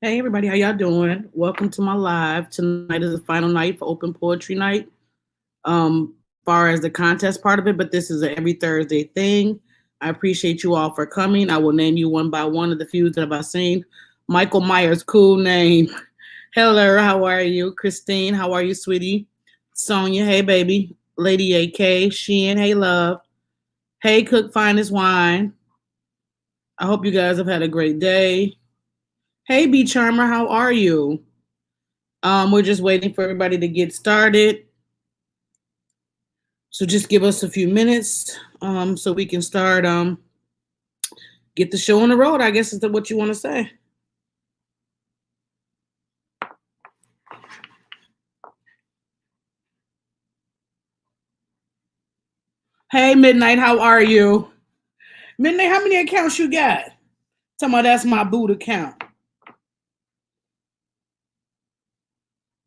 Hey everybody, how y'all doing? Welcome to my live. Tonight is the final night for open poetry night. Far as the contest part of it, but this is a every Thursday thing. I appreciate you all for coming. I will name you one by one of the few that I've seen. Michael Myers, cool name. Hello, how are you? Christine, how are you, sweetie? Sonia, hey baby. Lady AK, Sheehan, hey love. Hey Cook, finest wine. I hope you guys have had a great day. Hey B Charmer, how are you? We're just waiting for everybody to get started. So just give us a few minutes so we can start get the show on the road, I guess is what you want to say. Hey Midnight, how are you? Midnight, how many accounts you got? Tell me that's my boot account.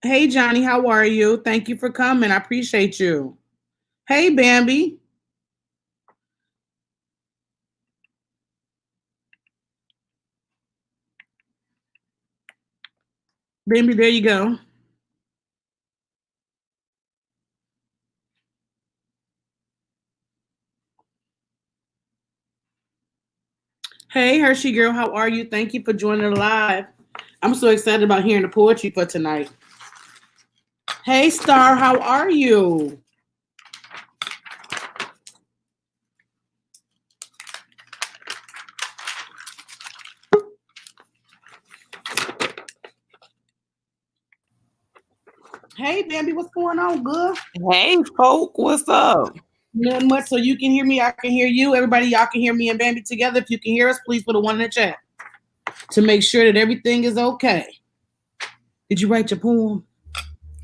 Hey Johnny, how are you? Thank you for coming. I appreciate you. Hey Bambi. Bambi, there you go. Hey Hershey girl, how are you? Thank you for joining the live. I'm so excited about hearing the poetry for tonight. Hey Star, how are you? Hey Bambi, what's going on? Good. Hey folk, what's up? Nothing much. So you can hear me, I can hear you. Everybody, y'all can hear me and Bambi together. If you can hear us, please put a 1 in the chat to make sure that everything is okay. Did you write your poem?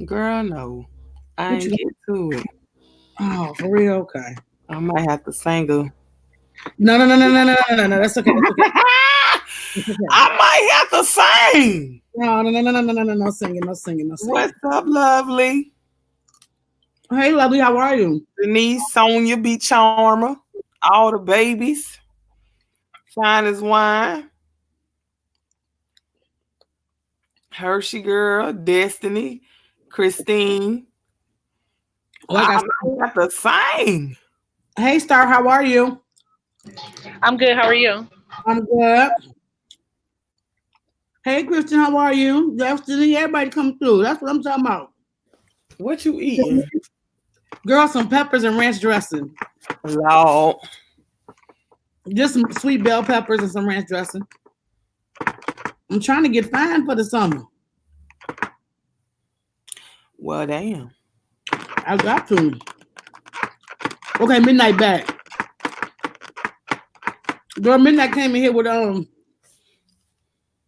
Girl, no. I ain't get to it. Oh, for real? Okay. I might have to sing a. No. That's okay. That's okay. That's okay. I might have to sing. No singing. What's up, lovely? Hey, lovely, how are you? Denise, Sonia, be charmer. All the babies. Fine as wine. Hershey girl, Destiny, Christine. Like I might have to sing. Hey, Star, how are you? I'm good. How are you? I'm good. Hey, Christian, how are you? Destiny, everybody come through. That's what I'm talking about. What you eating? Girl, some peppers and ranch dressing. Lord. Just some sweet bell peppers and some ranch dressing. I'm trying to get fine for the summer. Well, damn. I got to. Okay, Midnight back. Girl, Midnight came in here with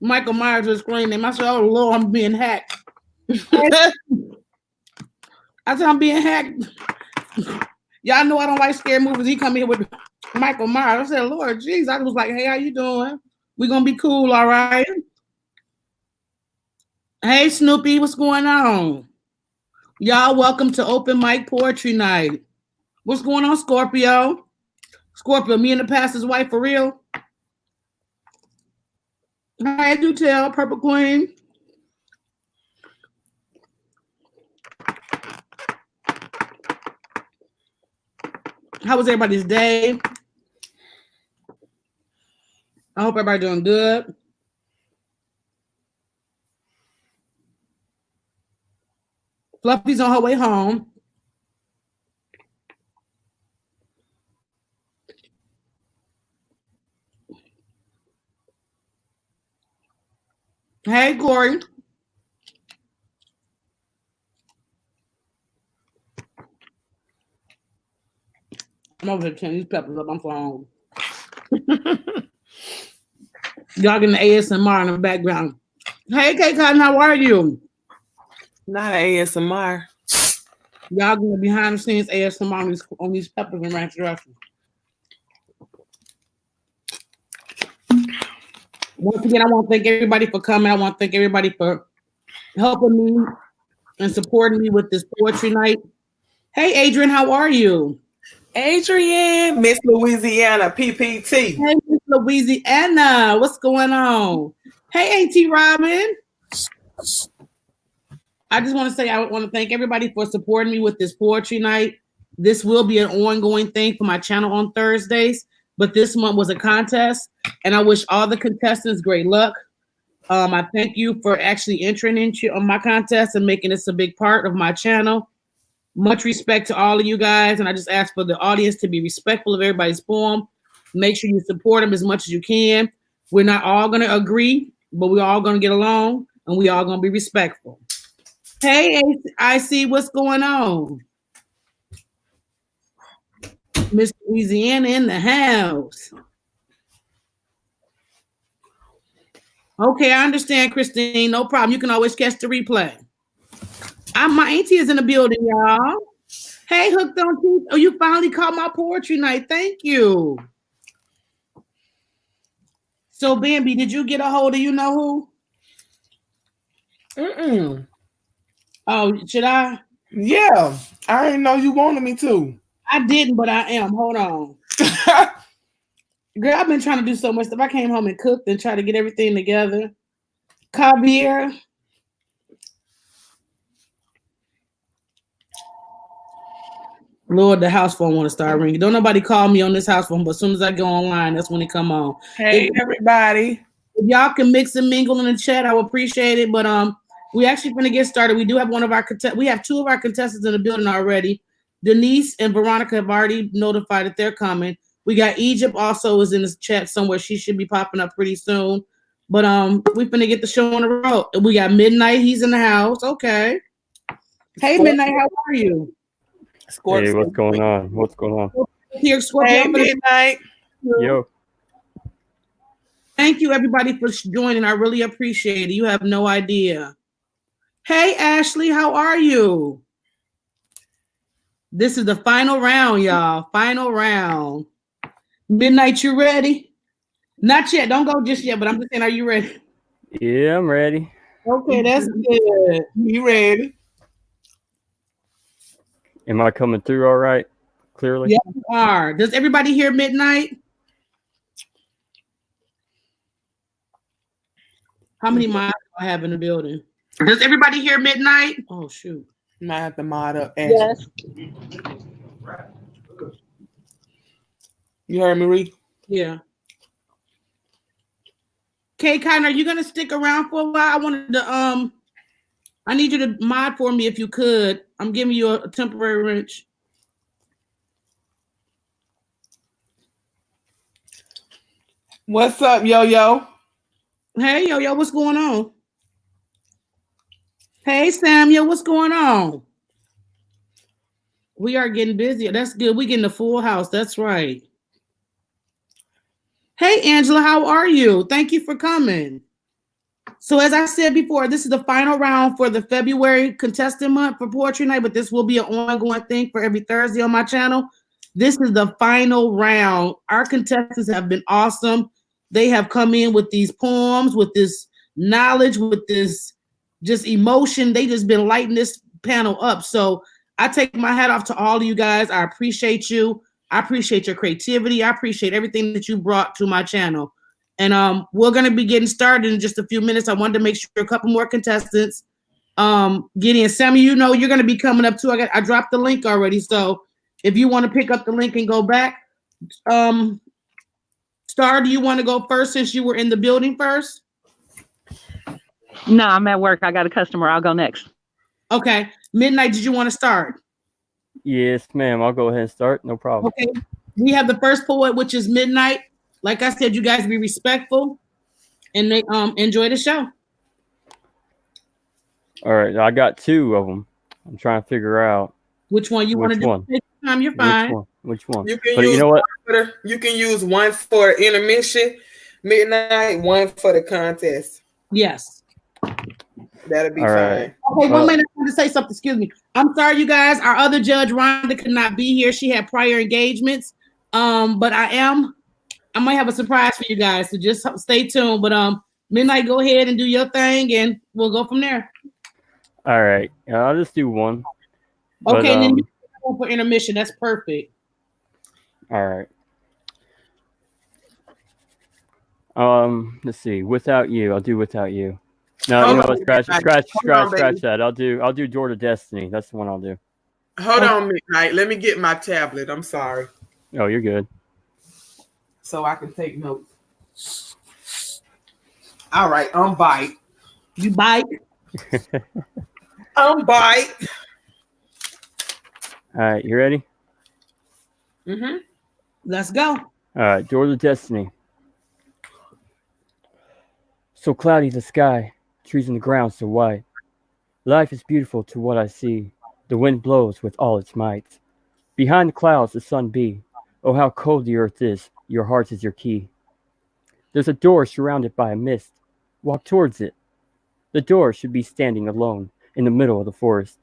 Michael Myers was screaming. I said, "Oh Lord, I'm being hacked." I said, "I'm being hacked." Y'all know I don't like scary movies. He come here with Michael Myers. I said, "Lord, jeez." I was like, "Hey, how you doing? We gonna be cool, all right?" Hey, Snoopy, what's going on? Y'all, welcome to Open Mic Poetry Night. What's going on, Scorpio? Scorpio, me and the pastor's wife for real? Hey, do tell, Purple Queen. How was everybody's day? I hope everybody doing good. Fluffy's on her way home. Hey, Corey. I'm over here turning these peppers up. I'm phone. Y'all getting the ASMR in the background. Hey, K Cotton, how are you? Not ASMR. Y'all getting behind the scenes ASMR on these peppers and ranch dressing. Once again, I want to thank everybody for coming. I want to thank everybody for helping me and supporting me with this poetry night. Hey, Adrian, how are you? Adrian, Miss Louisiana, PPT. Hey, Miss Louisiana, what's going on? Hey, Auntie Robin. I just want to say I want to thank everybody for supporting me with this poetry night. This will be an ongoing thing for my channel on Thursdays, but this month was a contest, and I wish all the contestants great luck. I thank you for actually entering into my contest and making this a big part of my channel. Much respect to all of you guys, and I just ask for the audience to be respectful of everybody's poem. Make sure you support them as much as you can. We're not all going to agree, but we're all going to get along, and we all going to be respectful. Hey, I see what's going on. Miss Louisiana in the house. Okay, I understand, Christine. No problem. You can always catch the replay. My auntie is in the building, y'all. Hey, Hooked on Teeth. Oh, you finally caught my poetry night. Thank you. So, Bambi, did you get a hold of you know who? Oh, should I? Yeah, I didn't know you wanted me to. I didn't, but I am. Hold on. Girl, I've been trying to do so much stuff. I came home and cooked and tried to get everything together. Javier. Lord, the house phone want to start ringing. Don't nobody call me on this house phone, but as soon as I go online, that's when it come on. Hey, everybody. If y'all can mix and mingle in the chat, I would appreciate it. But we actually going to get started. We do have we have two of our contestants in the building already. Denise and Veronica have already notified that they're coming. We got Egypt also is in the chat somewhere. She should be popping up pretty soon. But we're going to get the show on the road. We got Midnight. He's in the house. Okay. Hey, Midnight, how are you? Scorpio. Hey, what's going on? What's going on? Here, Scorpio. Hey, Midnight. Yo. Thank you, everybody, for joining. I really appreciate it. You have no idea. Hey, Ashley, how are you? This is the final round, y'all. Final round. Midnight, you ready? Not yet. Don't go just yet, but I'm just saying, are you ready? Yeah, I'm ready. Okay, that's good. You ready? Am I coming through all right? Clearly? Yes, you are. Does everybody hear Midnight? How many miles do I have in the building? Does everybody hear Midnight? Oh, shoot. Might have to mod up. Yes. You heard me, Ree? Yeah. Okay, Cotton, are you gonna stick around for a while? I wanted to I need you to mod for me if you could. I'm giving you a temporary wrench. What's up, Yo-Yo? Hey, Yo-Yo, what's going on? Hey, Samuel, what's going on? We are getting busy. That's good. We getting a full house. That's right. Hey, Angela, how are you? Thank you for coming. So as I said before, this is the final round for the February contestant month for Poetry Night, but this will be an ongoing thing for every Thursday on my channel. This is the final round. Our contestants have been awesome. They have come in with these poems, with this knowledge, with this just emotion. They just been lighting this panel up. So I take my hat off to all of you guys. I appreciate you. I appreciate your creativity. I appreciate everything that you brought to my channel. And we're going to be getting started in just a few minutes. I wanted to make sure a couple more contestants get in. Sammy, you know you're going to be coming up too. I dropped the link already. So if you want to pick up the link and go back, Star, do you want to go first since you were in the building first? No, I'm at work. I got a customer. I'll go next. Okay. Midnight, did you want to start? Yes, ma'am. I'll go ahead and start. No problem. Okay. We have the first poet, which is Midnight. Like I said, you guys be respectful and they enjoy the show. All right. I got two of them. I'm trying to figure out which one you want to do. Take your time, you're fine. Which one? You can use one for intermission, Midnight, one for the contest. Yes. That'll be all fine. Right. Okay, 1 minute. I want to say something. Excuse me. I'm sorry, you guys. Our other judge, Rhonda, could not be here. She had prior engagements. But I might have a surprise for you guys, so just stay tuned. But Midnight, go ahead and do your thing, and we'll go from there. All right. I'll just do one. Okay, and then you go for intermission. That's perfect. All right. Let's see. Without you, I'll do without you. No, you Hold know on, what? Scratch, Midnight. scratch, Hold scratch, on, scratch baby. that. I'll do Door to Destiny. That's the one I'll do. Hold on, Midnight. Let me get my tablet. I'm sorry. Oh, you're good. So I can take notes. All right, bite. You bite. Bite. All right, you ready? Mm-hmm. Let's go. All right, Door to Destiny. So cloudy the sky, trees in the ground so white. Life is beautiful to what I see. The wind blows with all its might. Behind the clouds the sun be. Oh, how cold the earth is. Your heart is your key. There's a door surrounded by a mist. Walk towards it. The door should be standing alone in the middle of the forest.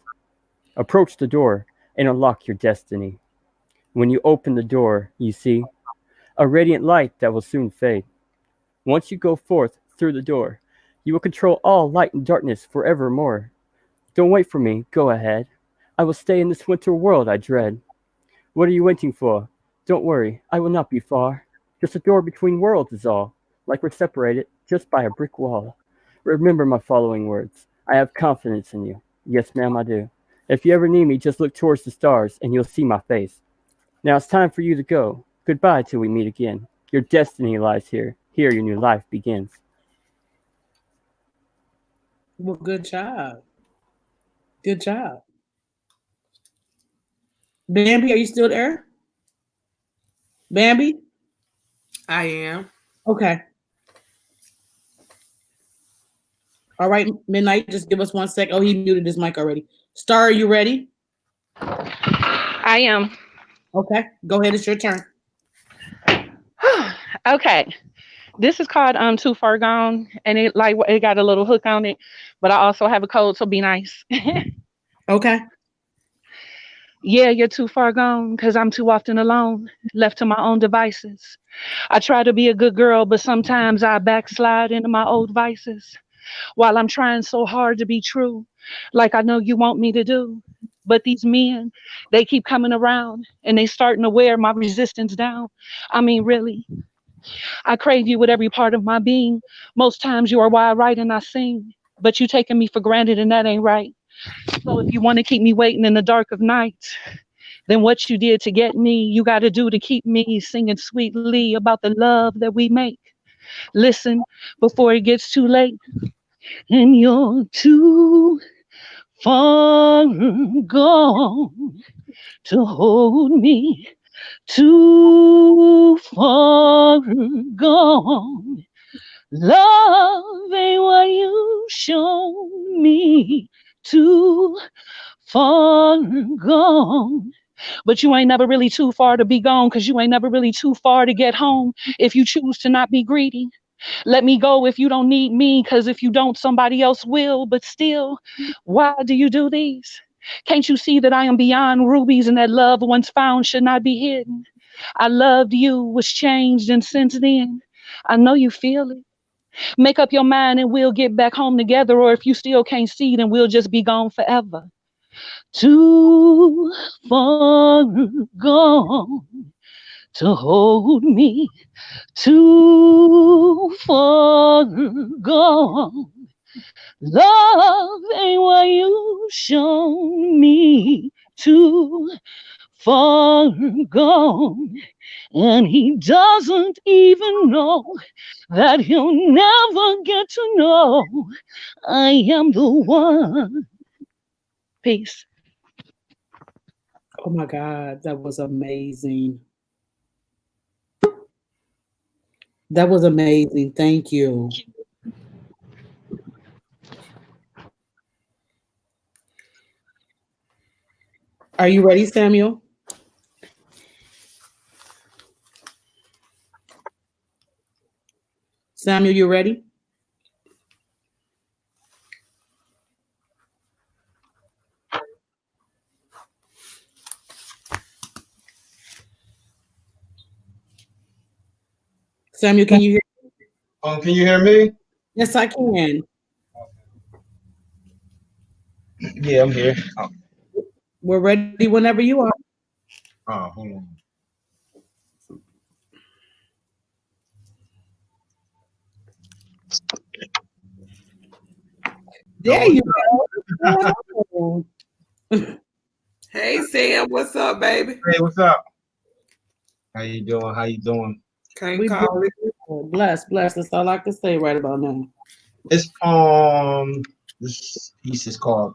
Approach the door and unlock your destiny. When you open the door, you see a radiant light that will soon fade. Once you go forth through the door, you will control all light and darkness forevermore. Don't wait for me, go ahead. I will stay in this winter world I dread. What are you waiting for? Don't worry, I will not be far. Just a door between worlds is all, like we're separated just by a brick wall. Remember my following words. I have confidence in you. Yes, ma'am, I do. If you ever need me, just look towards the stars and you'll see my face. Now it's time for you to go. Goodbye till we meet again. Your destiny lies here. Here your new life begins. Well, good job. Good job. Bambi, are you still there? Bambi? I am. Okay. All right, Midnight, just give us 1 sec. Oh, he muted his mic already. Star, are you ready? I am. Okay, go ahead. It's your turn. Okay. This is called Too Far Gone, and it got a little hook on it, but I also have a code, so be nice. Okay. Yeah, you're too far gone because I'm too often alone, left to my own devices. I try to be a good girl, but sometimes I backslide into my old vices while I'm trying so hard to be true, like I know you want me to do. But these men, they keep coming around and they starting to wear my resistance down. I mean, really, I crave you with every part of my being. Most times you are why I write and I sing, but you taking me for granted and that ain't right. So if you want to keep me waiting in the dark of night, then what you did to get me, you got to do to keep me singing sweetly about the love that we make. Listen before it gets too late. And you're too far gone to hold me, too far gone. Love ain't what you show me, too far gone. But you ain't never really too far to be gone, because you ain't never really too far to get home if you choose to not be greedy. Let me go if you don't need me, because if you don't, somebody else will. But still, why do you do these? Can't you see that I am beyond rubies and that love once found should not be hidden? I loved you, was changed, and since then, I know you feel it. Make up your mind and we'll get back home together, or if you still can't see, then we'll just be gone forever. Too far gone to hold me, too far gone. Love ain't what you show me, too far gone. And he doesn't even know that he'll never get to know I am the one. Peace. Oh my God, that was amazing. That was amazing. Thank you. Are you ready, Samuel? Samuel, you ready? Samuel, can you hear? Can you hear me? Yes, I can. Yeah, I'm here. We're ready whenever you are. Hold on. There you go. Hey Sam, what's up, baby? Hey, what's up? How you doing? How you doing? Can't We call it. blessed. That's all I can say right about now. This this piece is called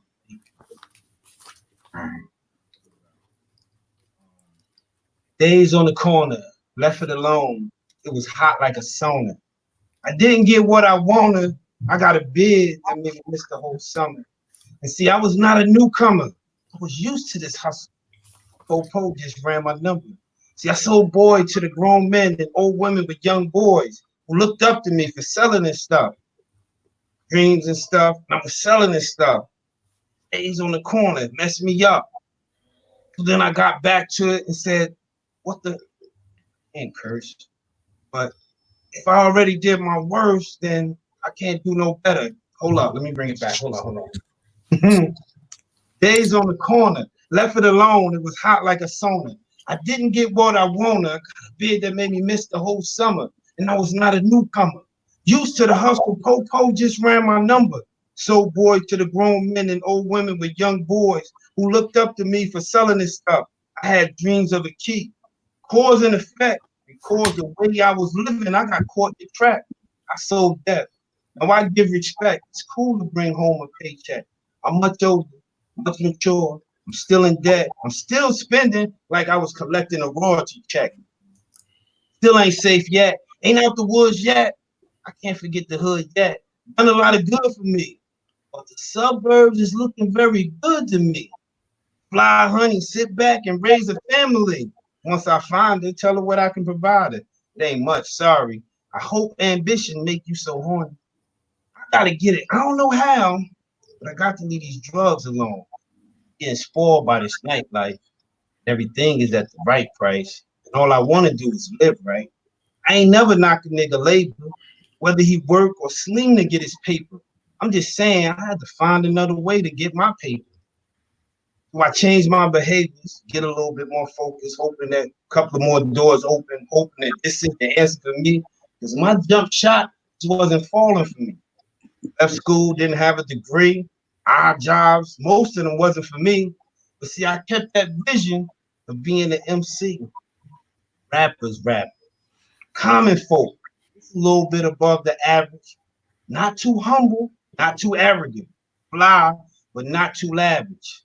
Days on the Corner, Left It Alone. It was hot like a sauna. I didn't get what I wanted. I got a bid that made me miss the whole summer. And see, I was not a newcomer. I was used to this hustle. Po just ran my number. See, I sold boy to the grown men and old women with young boys who looked up to me for selling this stuff. Dreams and stuff. And I was selling this stuff. Days on the corner messed me up. So then I got back to it and said, what the, ain't cursed. But if I already did my worst, then I can't do no better. Hold up, let me bring it back. Hold on. Days on the corner, left it alone. It was hot like a sauna. I didn't get what I wanted. I got a bid that made me miss the whole summer. And I was not a newcomer. Used to the hustle, Po just ran my number. Sold boy to the grown men and old women with young boys who looked up to me for selling this stuff. I had dreams of a key. Cause and effect. Because the way I was living, I got caught in the trap. I sold death. Now I give respect. It's cool to bring home a paycheck. I'm much older, much mature. I'm still in debt. I'm still spending like I was collecting a royalty check. Still ain't safe yet. Ain't out the woods yet. I can't forget the hood yet. Done a lot of good for me. But the suburbs is looking very good to me. Fly, honey, sit back and raise a family. Once I find it, tell her what I can provide her. It ain't much, sorry. I hope ambition make you so horny. I gotta get it. I don't know how, but I got to leave these drugs alone. Getting spoiled by this nightlife. Everything is at the right price. And all I want to do is live right. I ain't never knocked a nigga labor, whether he work or sling to get his paper. I'm just saying I had to find another way to get my paper. So I changed my behaviors, get a little bit more focused, hoping that a couple of more doors open, hoping that this is the answer for me. Because my jump shot just wasn't falling for me. Left school, didn't have a degree, odd jobs, most of them wasn't for me. But see, I kept that vision of being an MC. Rappers rap. Common folk, a little bit above the average. Not too humble, not too arrogant. Fly, but not too lavish.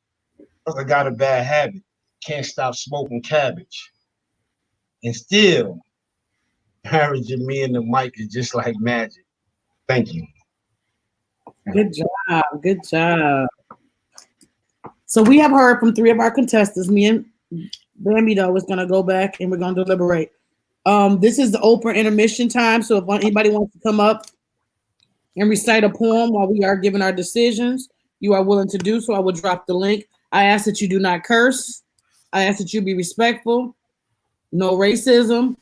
I got a bad habit. Can't stop smoking cabbage. And still, marriage and me and the mic is just like magic. Thank you. Good job. Good job. So we have heard from 3 of our contestants. Me and Bambi, though, is going to go back and we're going to deliberate. This is the open intermission time. So if anybody wants to come up and recite a poem while we are giving our decisions, you are willing to do so. I will drop the link. I ask that you do not curse. I ask that you be respectful, no racism,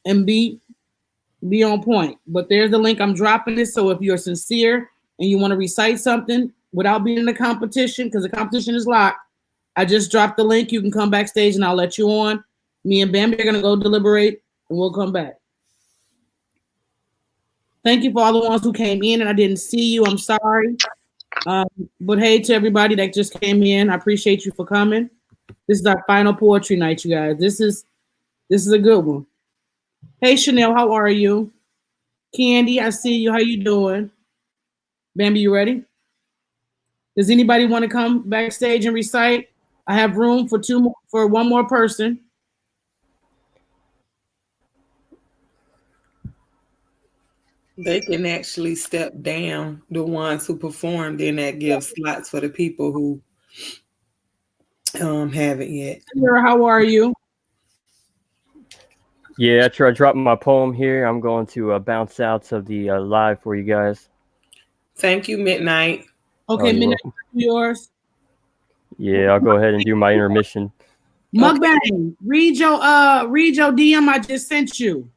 and be on point. But there's the link. I'm dropping it. So if you're sincere and you want to recite something without being in the competition, because the competition is locked, I just dropped the link. You can come backstage and I'll let you on. Me and Bambi are going to go deliberate and we'll come back. Thank you for all the ones who came in and I didn't see you. I'm sorry. But hey, to everybody that just came in, I appreciate you for coming. This is our final poetry night, you guys. This is a good one. Hey, Chanel, how are you? Candy, I see you. How you doing? Bambi, you ready? Does anybody want to come backstage and recite? I have room for one more person. They can actually step down, the ones who performed, and that gives slots for the people who haven't yet. Sarah, how are you? Yeah, after I drop my poem here, I'm going to bounce out of the live for you guys. Thank you, Midnight. Okay, Midnight, yours. Yeah, I'll go ahead and do my intermission. Mukbang, read your DM I just sent you.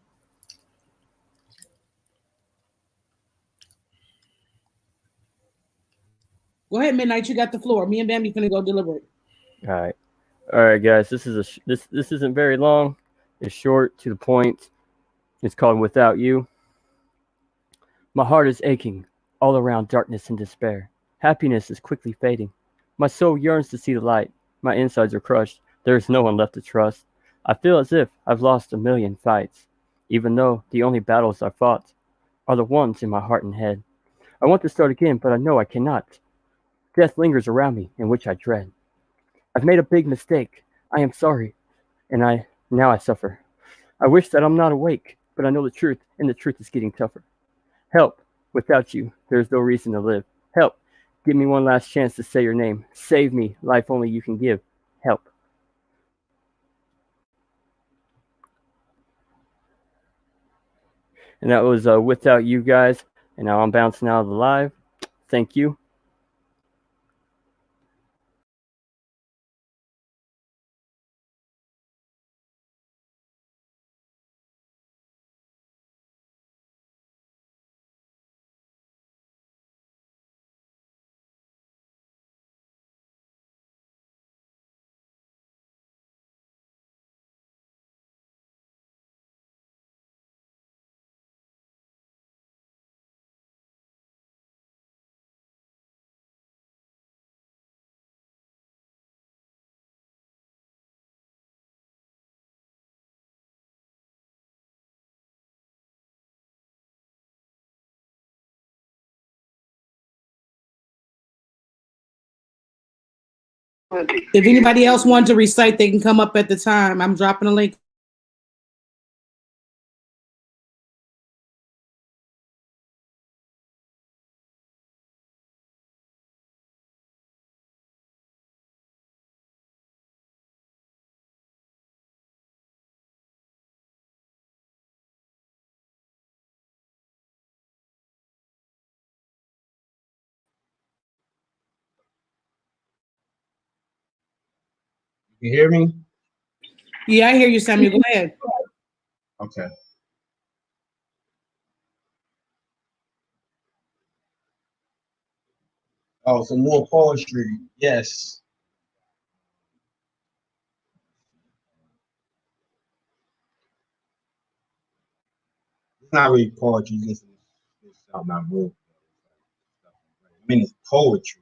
Go ahead, Midnight. You got the floor. Me and Bambi finna go deliberate. All right, guys. This isn't very long. It's short, to the point. It's called "Without You." My heart is aching, all around darkness and despair. Happiness is quickly fading. My soul yearns to see the light. My insides are crushed. There is no one left to trust. I feel as if I've lost a million fights, even though the only battles I've fought are the ones in my heart and head. I want to start again, but I know I cannot. Death lingers around me, in which I dread. I've made a big mistake. I am sorry, and now I suffer. I wish that I'm not awake, but I know the truth, and the truth is getting tougher. Help! Without you, there is no reason to live. Help! Give me one last chance to say your name. Save me, life only you can give. Help. And that was Without You Guys. And now I'm bouncing out of the live. Thank you. If anybody else wanted to recite, they can come up at the time. I'm dropping a link. You hear me? Yeah, I hear you, Samuel. Go ahead. Okay. Oh, some more poetry. Yes. It's not really poetry. It's something I wrote. I mean, it's poetry.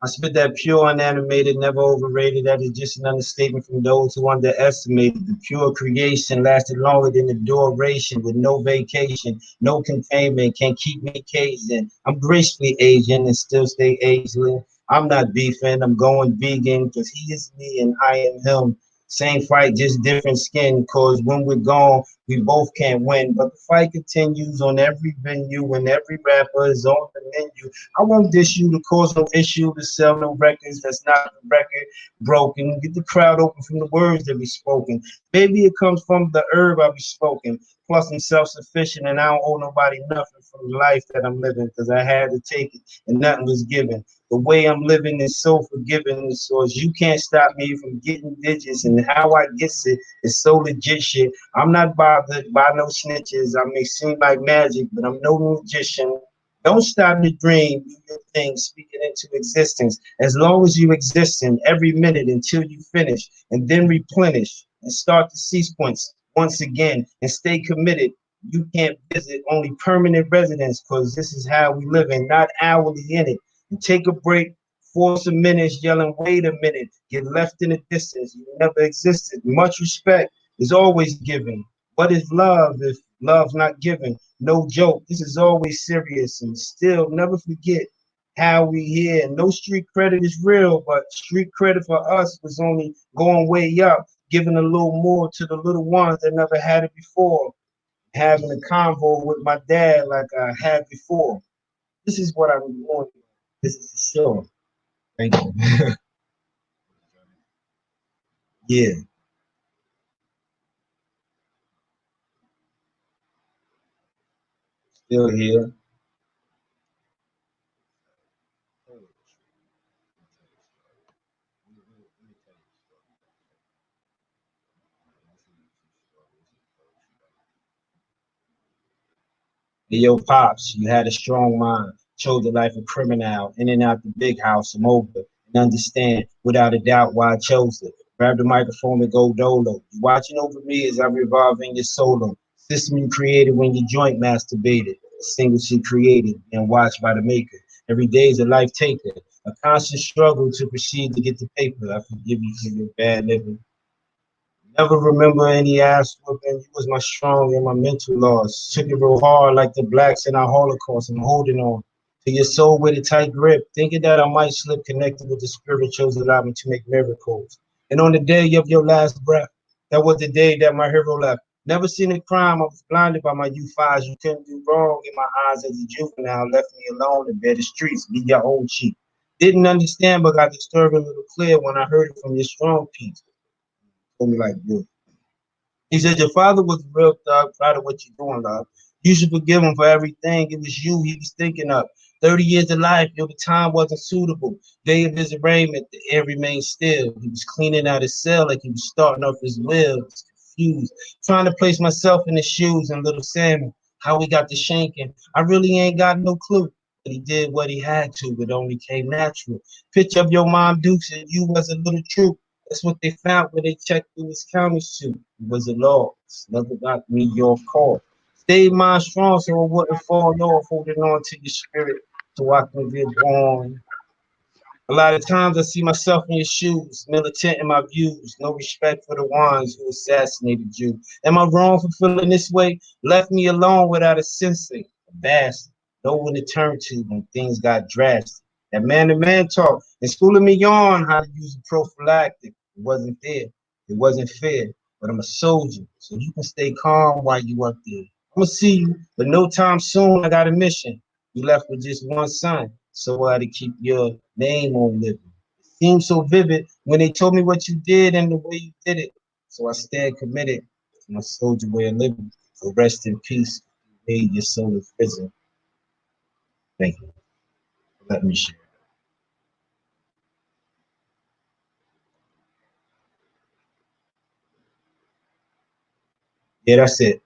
I spit that pure, unanimated, never overrated. That is just an understatement from those who underestimated. The pure creation lasted longer than the duration, with no vacation, no containment, can keep me caged in. I'm gracefully Asian and still stay ageless. I'm not beefing, I'm going vegan because he is me and I am him. Same fight, just different skin. Cause when we're gone, we both can't win. But the fight continues on every venue and every rapper is on the menu. I won't dish you to cause no issue, to sell no records. That's not the record broken. Get the crowd open from the words that be spoken. Maybe it comes from the herb I be spoken. Plus, I'm self-sufficient and I don't owe nobody nothing from the life that I'm living because I had to take it and nothing was given. The way I'm living is so forgiving, so as you can't stop me from getting digits, and how I gets it is so legit shit. I'm not bothered by no snitches. I may seem like magic, but I'm no magician. Don't stop the dream, do your thing, speak it into existence. As long as you exist in every minute until you finish, and then replenish and start to cease points once again and stay committed. You can't visit only permanent residents because this is how we live in, not hourly in it. And take a break, force a minute, yelling, wait a minute, get left in the distance. You never existed. Much respect is always given. What is love if love's not given? No joke. This is always serious and still never forget how we here. No street credit is real, but street credit for us was only going way up, giving a little more to the little ones that never had it before. Having a convo with my dad like I had before. This is what I was going. This is for sure. Thank you. Yeah, still here. Hey, yo, Pops, you had a strong mind, chose the life of criminal, in and out the big house, I'm over, and understand without a doubt why I chose it. Grab the microphone and go dolo. You watching over me as I revolve in your solo. System you created when you joint masturbated. A single she created and watched by the maker. Every day is a life taker. A constant struggle to proceed to get the paper. I forgive you for your bad living. Never remember any ass whooping. You was my strong and my mental loss. Took it real hard like the blacks in our Holocaust. I'm holding on to your soul with a tight grip, thinking that I might slip connected with the spirit chose allowed me to make miracles. And on the day of your last breath, that was the day that my hero left. Never seen a crime. I was blinded by my youth eyes. You couldn't do wrong in my eyes as a juvenile. Left me alone to bear the streets. Be your own cheek. Didn't understand, but got disturbed a little clear when I heard it from your strong piece. Told me like, good. He said, your father was a real thug, proud of what you're doing, love. You should forgive him for everything. It was you he was thinking of. 30 years of life, the time wasn't suitable. Day of his arraignment, the air remained still. He was cleaning out his cell like he was starting off his will. I was confused, trying to place myself in his shoes and little Sammy, how he got to shanking. I really ain't got no clue. But he did what he had to, it only came natural. Picture of your mom Dukes and you was a little troop. That's what they found when they checked through his county suit. It was a law. Never got me your call. Stayed mine strong so it wouldn't fall off, holding on to your spirit so I can get on. A lot of times I see myself in your shoes, militant in my views, no respect for the ones who assassinated you. Am I wrong for feeling this way? Left me alone without a sensei, a bastard, no one to turn to when things got drastic. That man-to-man talk and schooling me on how to use a prophylactic. It wasn't there. It wasn't fair. But I'm a soldier, so you can stay calm while you up there. I'm gonna see you, but no time soon. I got a mission. You left with just one son, so I had to keep your name on living. It seemed so vivid when they told me what you did and the way you did it. So I stand committed to my soldier way of living. So rest in peace. You made your soul in prison. Thank you. Let me share. Yeah, that's it.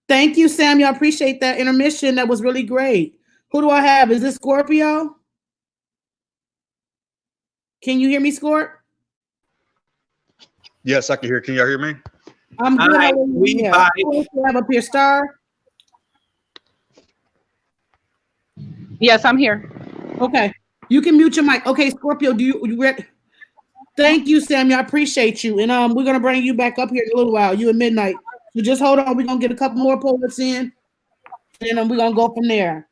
Thank you, Samuel. I appreciate that intermission. That was really great. Who do I have? Is this Scorpio? Can you hear me, Scorp? Yes, I can hear. Can y'all hear me? I'm good. Hi, How are you? Yeah. Who else do I have up here, Star? Yes, I'm here. Okay. You can mute your mic. Okay, Scorpio, do you read? Thank you, Samuel. I appreciate you. And we're gonna bring you back up here in a little while. You at midnight. So just hold on. We're gonna get a couple more poets in, and then we're gonna go from there.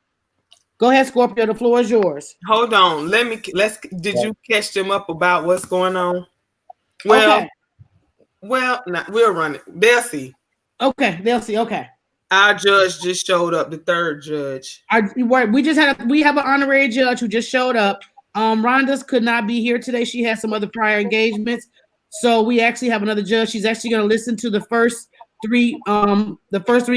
Go ahead, Scorpio. The floor is yours. Hold on. Did you catch them up about what's going on? Well, Okay. well, we'll run it. They'll see. Okay, they'll see. Okay. Our judge just showed up, the third judge. We have an honorary judge who just showed up. Rhonda's could not be here today. She had some other prior engagements. So we actually have another judge. She's actually going to listen to the first three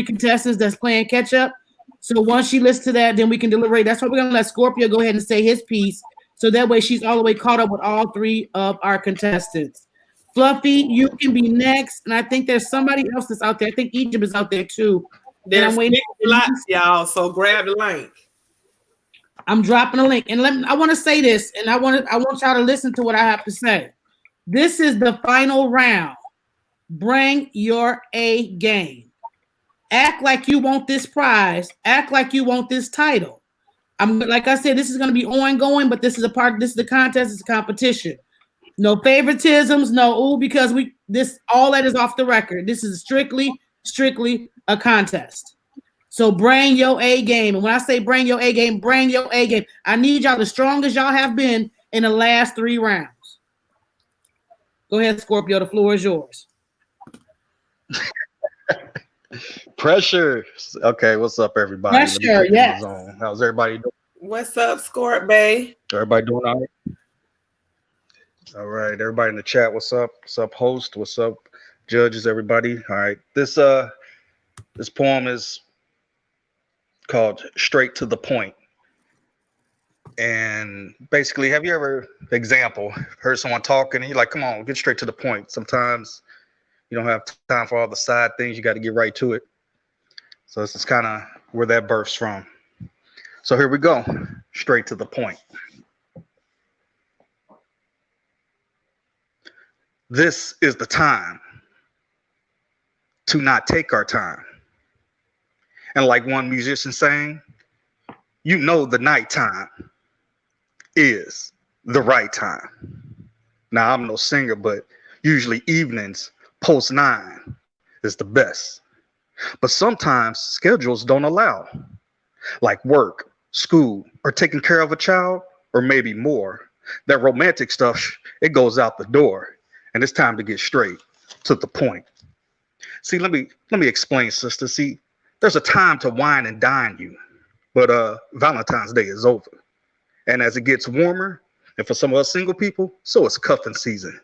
contestants that's playing catch up. So once she listens to that, then we can deliberate. That's why we're going to let Scorpio go ahead and say his piece. So that way she's all the way caught up with all three of our contestants. Fluffy, you can be next. And I think there's somebody else that's out there. I think Egypt is out there too. There's big slots, y'all. So grab the link. I'm dropping a link. And I want to say this, and I want y'all to listen to what I have to say. This is the final round. Bring your A game. Act like you want this prize. Act like you want this title. Like I said, this is going to be ongoing, but this is the contest, it's a competition. No favoritisms, because all that is off the record. This is strictly a contest. So bring your A game. And when I say bring your A game, bring your A game. I need y'all the strongest y'all have been in the last 3 rounds. Go ahead, Scorpio. The floor is yours. Pressure. Okay, what's up, everybody? Pressure, yes. How's everybody doing? What's up, Scorp Bay? Everybody doing all right? All right, everybody in the chat, what's up? What's up, host? What's up, judges, everybody? All right, this poem is called Straight to the Point. And basically, have you ever, example, heard someone talking and you're like, come on, get straight to the point. Sometimes you don't have time for all the side things. You got to get right to it. So this is kind of where that births from. So here we go, straight to the point. This is the time to not take our time. And like one musician saying, you know the nighttime is the right time. Now, I'm no singer, but usually evenings post 9 is the best. But sometimes schedules don't allow, like work, school, or taking care of a child, or maybe more. That romantic stuff, it goes out the door, and it's time to get straight to the point. See, let me explain, sister. See, there's a time to wine and dine you, but Valentine's Day is over. And as it gets warmer, and for some of us single people, so it's cuffing season.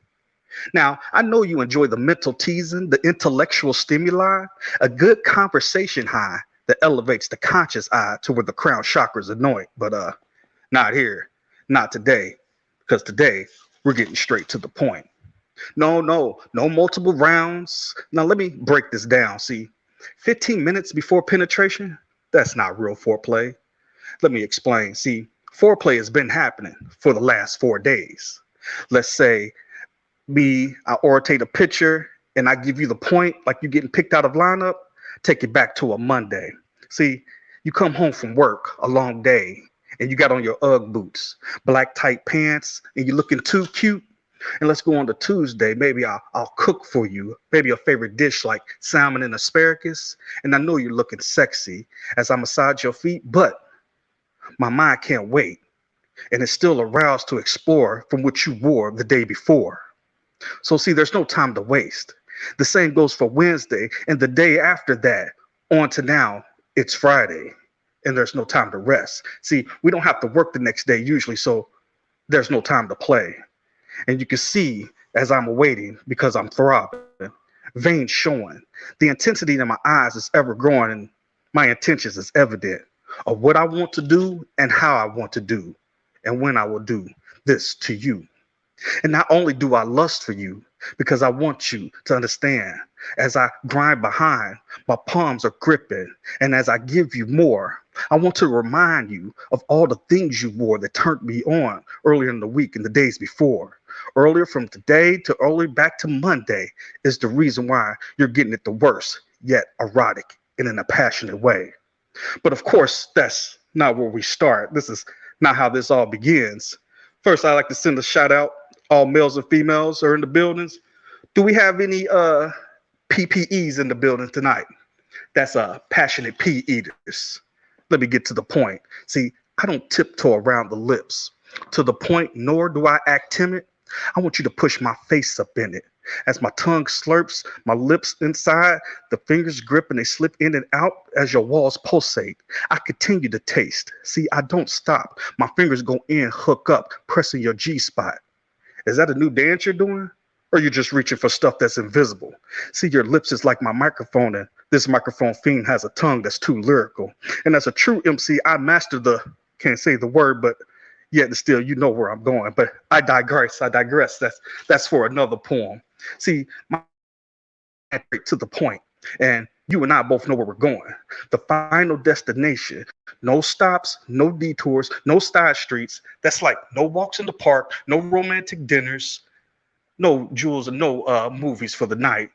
Now, I know you enjoy the mental teasing, the intellectual stimuli, a good conversation high that elevates the conscious eye to where the crown chakras anoint, but not here, not today, because today we're getting straight to the point. No multiple rounds. Now let me break this down. See, 15 minutes before penetration, that's not real foreplay. Let me explain. See, foreplay has been happening for the last 4 days. Let's say I orientate a picture and I give you the point like you're getting picked out of lineup, take it back to a Monday. See, you come home from work, a long day, and you got on your Ugg boots, black tight pants, and you're looking too cute. And let's go on to Tuesday. Maybe I'll cook for you, maybe a favorite dish like salmon and asparagus. And I know you're looking sexy as I massage your feet, but my mind can't wait. And it's still aroused to explore from what you wore the day before. So see, there's no time to waste. The same goes for Wednesday and the day after that. On to now, it's Friday and there's no time to rest. See, we don't have to work the next day usually, so there's no time to play. And you can see as I'm awaiting because I'm throbbing, veins showing. The intensity in my eyes is ever growing and my intentions is evident of what I want to do and how I want to do and when I will do this to you. And not only do I lust for you, because I want you to understand, as I grind behind, my palms are gripping. And as I give you more, I want to remind you of all the things you wore that turned me on earlier in the week and the days before. Earlier from today to early back to Monday is the reason why you're getting it the worst, yet erotic and in a passionate way. But of course, that's not where we start. This is not how this all begins. First, I'd like to send a shout out. All males and females are in the buildings. Do we have any PPEs in the building tonight? That's passionate pea eaters. Let me get to the point. See, I don't tiptoe around the lips to the point, nor do I act timid. I want you to push my face up in it. As my tongue slurps, my lips inside, the fingers grip and they slip in and out as your walls pulsate. I continue to taste. See, I don't stop. My fingers go in, hook up, pressing your G-spot. Is that a new dance you're doing? Or you're just reaching for stuff that's invisible? See, your lips is like my microphone, and this microphone fiend has a tongue that's too lyrical. And as a true MC, I mastered can't say the word, but yet still, you know where I'm going. But I digress. That's for another poem. See, to the point, and you and I both know where we're going. The final destination. No stops, no detours, no side streets. That's like no walks in the park, no romantic dinners, no jewels, and no movies for the night.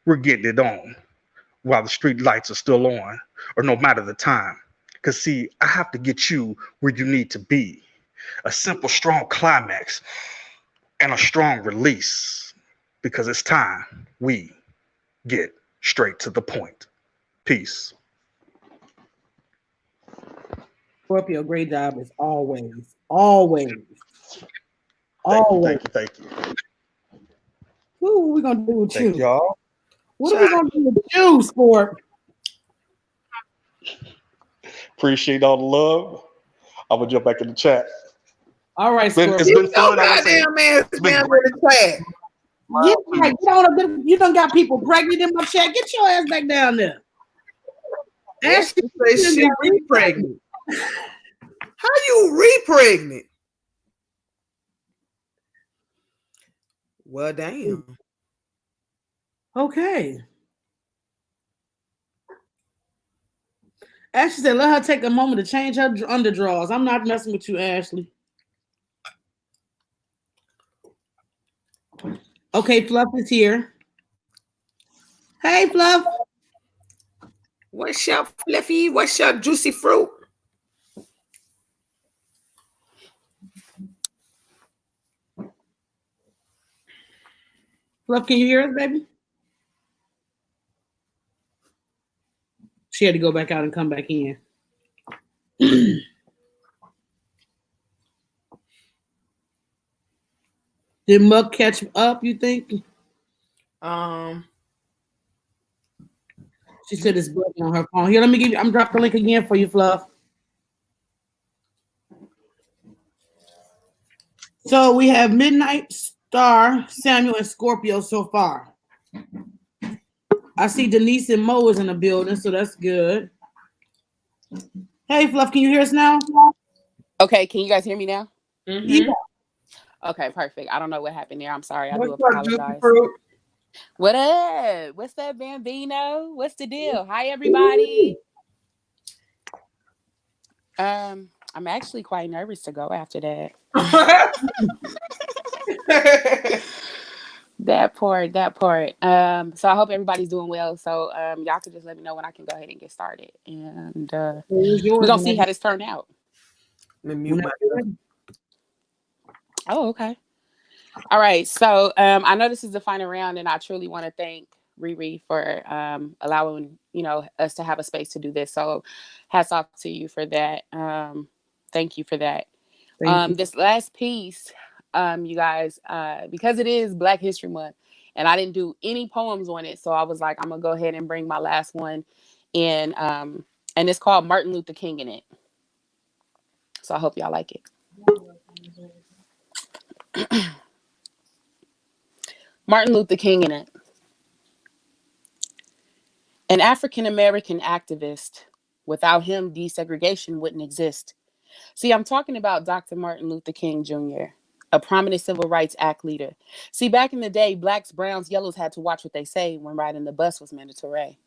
We're getting it on while the street lights are still on, or no matter the time. Because see, I have to get you where you need to be. A simple, strong climax and a strong release. Because it's time we get straight to the point. Peace. Scorpio, great job as always. Always. Always. Thank you. What are we gonna do with Thank you? y'all. What are we gonna do with you, Scorp? Appreciate all the love. I'm gonna jump back in the chat. All right, Scorp. It's been fun. I want to say Goddamn man, it's been man, in the chat. Get on up. You done got people pregnant in my chat. Get your ass back down there. Ashley says she re-pregnant. How you re-pregnant? Well, damn. Okay. Ashley said, let her take a moment to change her underdrawers. I'm not messing with you, Ashley. Okay, Fluff is here. Hey, Fluff. What's your fluffy? What's your juicy fruit? Fluff, can you hear us, baby? She had to go back out and come back in. Did Muck catch up, you think? She said it's broken on her phone. Here, let me give you, I'm dropping the link again for you, Fluff. So we have Midnight Star, Samuel, and Scorpio so far. I see Denise and Mo is in the building, so that's good. Hey, Fluff, can you hear us now? Okay, can you guys hear me now? Mm-hmm. Yeah. Okay, perfect. I don't know what happened there. I'm sorry. I What's do your juicy apologize. fruit? What up? What's up, Bambino? What's the deal? Hi, everybody. I'm actually quite nervous to go after that. That part. So I hope everybody's doing well. So y'all could just let me know when I can go ahead and get started. And we're gonna see how this turned out. Let me mute myself. Oh, okay. All right. So I know this is the final round, and I truly want to thank Riri for allowing us to have a space to do this. So hats off to you for that. Thank you for that. This last piece, you guys, because it is Black History Month, and I didn't do any poems on it, so I was like, I'm gonna go ahead and bring my last one in, and it's called Martin Luther King in it. So I hope y'all like it. Martin Luther King in it. An African-American activist. Without him, desegregation wouldn't exist. See, I'm talking about Dr. Martin Luther King Jr., a prominent Civil Rights Act leader. See, back in the day, blacks, browns, yellows had to watch what they say when riding the bus was mandatory.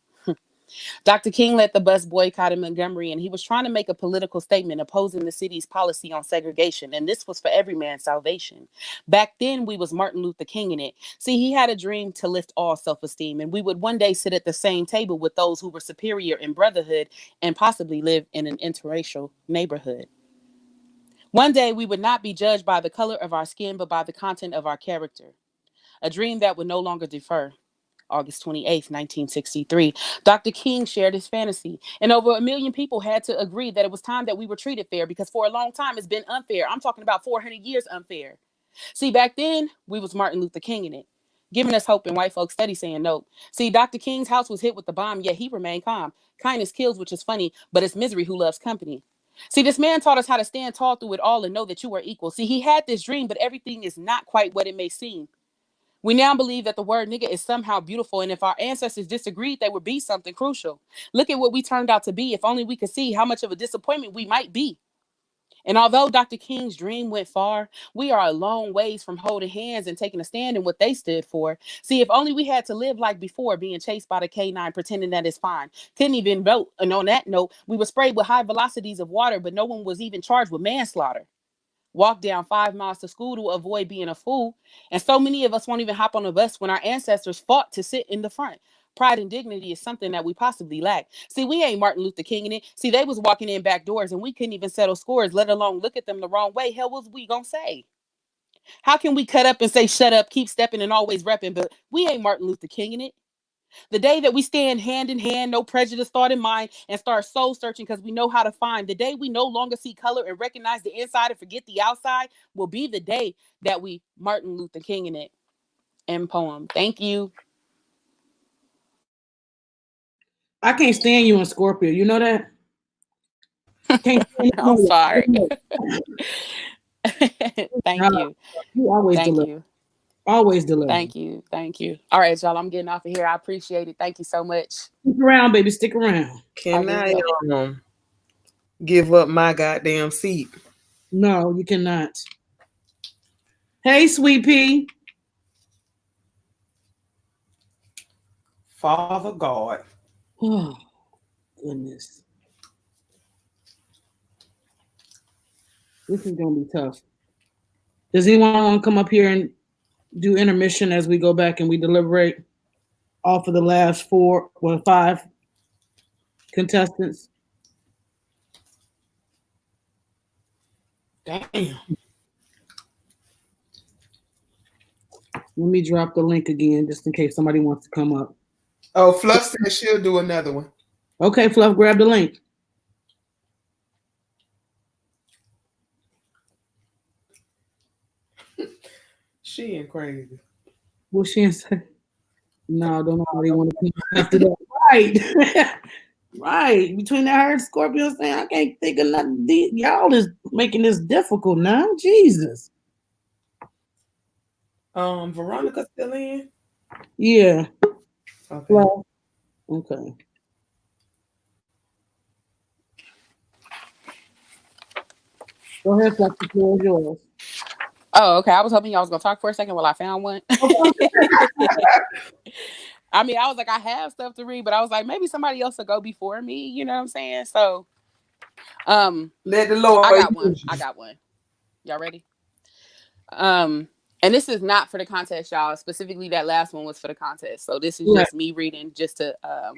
Dr. King led the bus boycott in Montgomery, and he was trying to make a political statement opposing the city's policy on segregation, and this was for every man's salvation. Back then, we was Martin Luther King in it. See, he had a dream to lift all self-esteem, and we would one day sit at the same table with those who were superior in brotherhood and possibly live in an interracial neighborhood. One day, we would not be judged by the color of our skin, but by the content of our character. A dream that would no longer defer. August 28th, 1963, Dr. King shared his fantasy, and over 1 million people had to agree that it was time that we were treated fair, because for a long time it's been unfair. I'm talking about 400 years unfair. See, back then, we was Martin Luther King in it, giving us hope and white folks steady saying no. See, Dr. King's house was hit with the bomb, yet he remained calm. Kindness kills, which is funny, but it's misery who loves company. See, this man taught us how to stand tall through it all and know that you are equal. See, he had this dream, but everything is not quite what it may seem. We now believe that the word nigga is somehow beautiful, and if our ancestors disagreed, they would be something crucial. Look at what we turned out to be. If only we could see how much of a disappointment we might be. And although Dr. King's dream went far, we are a long ways from holding hands and taking a stand in what they stood for. See, if only we had to live like before, being chased by the K9, pretending that it's fine. Couldn't even vote. And on that note, we were sprayed with high velocities of water, but no one was even charged with manslaughter. Walk down 5 miles to school to avoid being a fool. And so many of us won't even hop on a bus when our ancestors fought to sit in the front. Pride and dignity is something that we possibly lack. See, we ain't Martin Luther King in it. See, they was walking in back doors and we couldn't even settle scores, let alone look at them the wrong way. Hell, what was we gonna say? How can we cut up and say shut up, keep stepping and always repping, but we ain't Martin Luther King in it? The day that we stand hand in hand, no prejudice thought in mind, and start soul searching because we know how to find. The day we no longer see color and recognize the inside and forget the outside will be the day that we Martin Luther King in it. End poem. Thank you. I can't stand you in Scorpio. You know that? Can't stand I'm you. sorry. Thank you. You always Thank deliver. you. Always deliver. Thank you. Thank you. All right, y'all. I'm getting off of here. I appreciate it. Thank you so much. Stick around, baby. Stick around. Can I give up my goddamn seat? No, you cannot. Hey, Sweet Pea. Father God. Oh, goodness. This is going to be tough. Does anyone want to come up here and do intermission as we go back and we deliberate off of the last 5 contestants? Damn. Let me drop the link again just in case somebody wants to come up. Oh, Fluff said she'll do another one. Okay, Fluff, grab the link. She ain't crazy. What she say? No, don't nobody want to come after that. Right. Right. Between that her and Scorpio saying, I can't think of nothing. Y'all is making this difficult now. Jesus. Veronica still in? Yeah. Okay. Well, okay. Go ahead, Fluff. The floor is yours. Oh, okay. I was hoping y'all was gonna talk for a second while I found one. I mean, I was like, I have stuff to read, but I was like, maybe somebody else will go before me. You know what I'm saying? So, let the Lord. I got one. Y'all ready? And this is not for the contest, y'all. Specifically, that last one was for the contest. So this is just me reading just to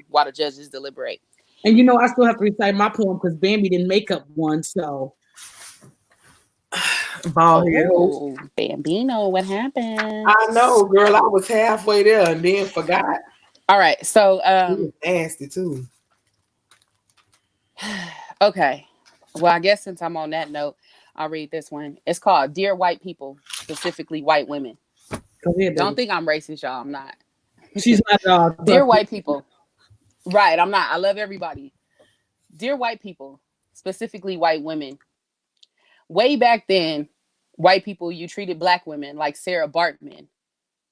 while the judges deliberate. And you know, I still have to recite my poem because Bambi didn't make up one. So. Oh, Bambino, what happened? I know, girl. I was halfway there and then forgot. All right, so nasty too. Okay, well, I guess since I'm on that note, I'll read this one. It's called "Dear White People," specifically white women. Don't think I'm racist, y'all. I'm not. She's not. Dear white people, right? I'm not. I love everybody. Dear white people, specifically white women. Way back then, white people, you treated black women like Sarah Bartman,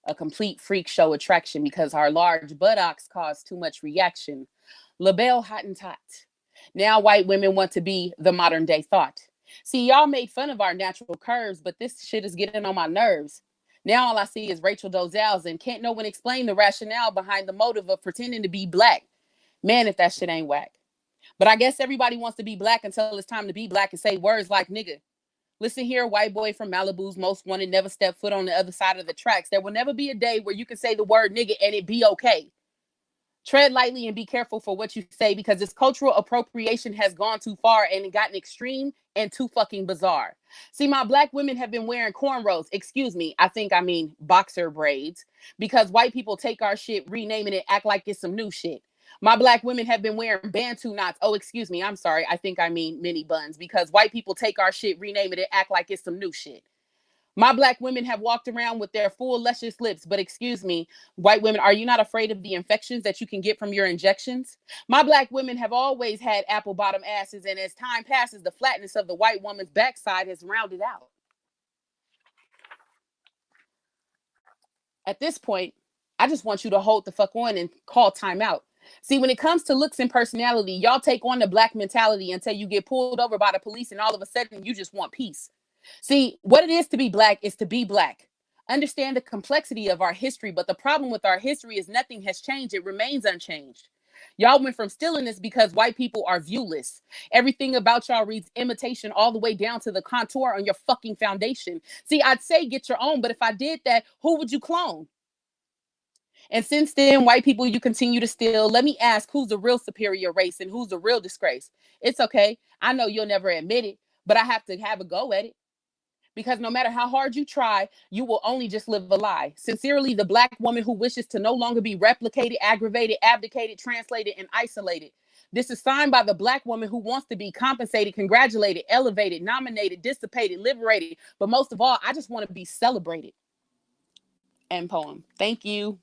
a complete freak show attraction because our large buttocks caused too much reaction. LaBelle Hottentot. Now white women want to be the modern day thought. See, y'all made fun of our natural curves, but this shit is getting on my nerves. Now all I see is Rachel Dolezal's and can't no one explain the rationale behind the motive of pretending to be black. Man, if that shit ain't whack. But I guess everybody wants to be black until it's time to be black and say words like nigga. Listen here, white boy from Malibu's most wanted, never step foot on the other side of the tracks. There will never be a day where you can say the word nigga and it be okay. Tread lightly and be careful for what you say because this cultural appropriation has gone too far and it gotten extreme and too fucking bizarre. See, my black women have been wearing cornrows. Excuse me, I mean boxer braids because white people take our shit, rename it, and act like it's some new shit. My black women have been wearing Bantu knots. Oh, excuse me. I'm sorry. I mean mini buns because white people take our shit, rename it, and act like it's some new shit. My black women have walked around with their full luscious lips, but excuse me, white women, are you not afraid of the infections that you can get from your injections? My black women have always had apple bottom asses, and as time passes, the flatness of the white woman's backside has rounded out. At this point, I just want you to hold the fuck on and call time out. See, when it comes to looks and personality, y'all take on the black mentality until you get pulled over by the police and all of a sudden you just want peace. See, what it is to be black is to be black. Understand the complexity of our history, but the problem with our history is nothing has changed. It remains unchanged. Y'all went from stealing this because white people are viewless. Everything about y'all reads imitation all the way down to the contour on your fucking foundation. See, I'd say get your own, but if I did that, who would you clone? And since then, white people, you continue to steal. Let me ask, who's the real superior race and who's the real disgrace? It's okay. I know you'll never admit it, but I have to have a go at it. Because no matter how hard you try, you will only just live a lie. Sincerely, the Black woman who wishes to no longer be replicated, aggravated, abdicated, translated, and isolated. This is signed by the Black woman who wants to be compensated, congratulated, elevated, nominated, dissipated, liberated. But most of all, I just want to be celebrated. End poem. Thank you.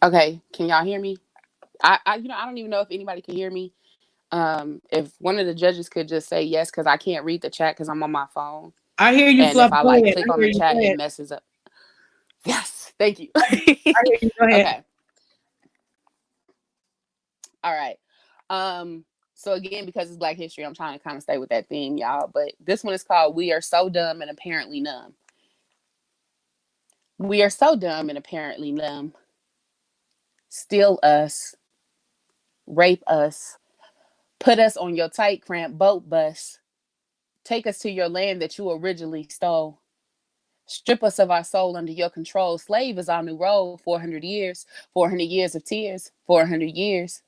Okay, can y'all hear me? I don't even know if anybody can hear me. If one of the judges could just say yes, because I can't read the chat because I'm on my phone. I hear you, And Fluff. if I Go like ahead. click I on hear the you. chat, Go it ahead. messes up. Yes, thank you. I hear you. Go ahead. Okay. All right. So again, because it's Black History, I'm trying to kind of stay with that theme, y'all. But this one is called "We Are So Dumb and Apparently Numb." We are so dumb and apparently numb. Steal us, rape us, put us on your tight, cramped boat bus, take us to your land that you originally stole. Strip us of our soul under your control. Slave is our new role. 400 years of tears, 400 years.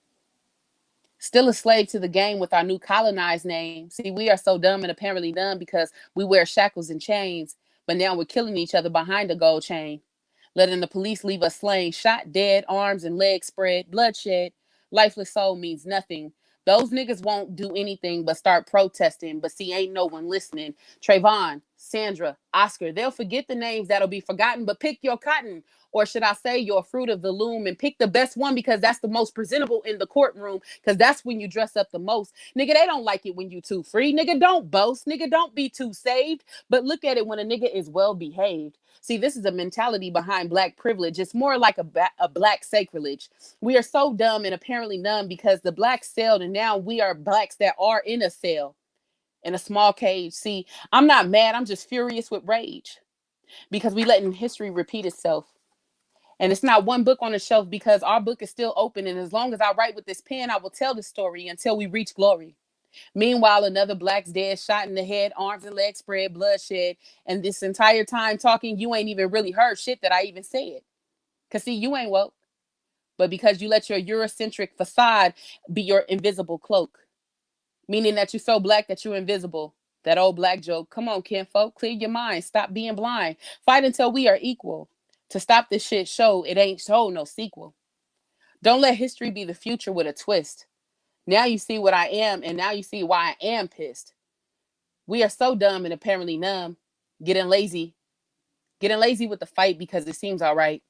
Still a slave to the game with our new colonized name. See, we are so dumb and apparently numb because we wear shackles and chains, but now we're killing each other behind a gold chain. letting the police leave us slain, shot dead, arms and legs spread, bloodshed. Lifeless soul means nothing. Those niggas won't do anything but start protesting, but see, ain't no one listening. Trayvon, Sandra, Oscar, they'll forget the names that'll be forgotten, but pick your cotton. Or should I say your fruit of the loom, and pick the best one because that's the most presentable in the courtroom, because that's when you dress up the most. Nigga, they don't like it when you too free. Nigga, don't boast. Nigga, don't be too saved. But look at it when a nigga is well behaved. See, this is a mentality behind Black privilege. It's more like a Black sacrilege. We are so dumb and apparently numb because the Blacks sailed, and now we are Blacks that are in a cell, in a small cage. See, I'm not mad. I'm just furious with rage because we letting history repeat itself. And it's not one book on the shelf because our book is still open. And as long as I write with this pen, I will tell the story until we reach glory. Meanwhile, another Black's dead, shot in the head, arms and legs spread, bloodshed. And this entire time talking, you ain't even really heard shit that I even said. Because see, you ain't woke. But because you let your Eurocentric facade be your invisible cloak. Meaning that you're so Black that you're invisible. That old Black joke. Come on, kinfolk, clear your mind. Stop being blind. Fight until we are equal. To stop this shit show, it ain't show no sequel. Don't let history be the future with a twist. Now you see what I am, and now you see why I am pissed. We are so dumb and apparently numb. Getting lazy with the fight because it seems all right.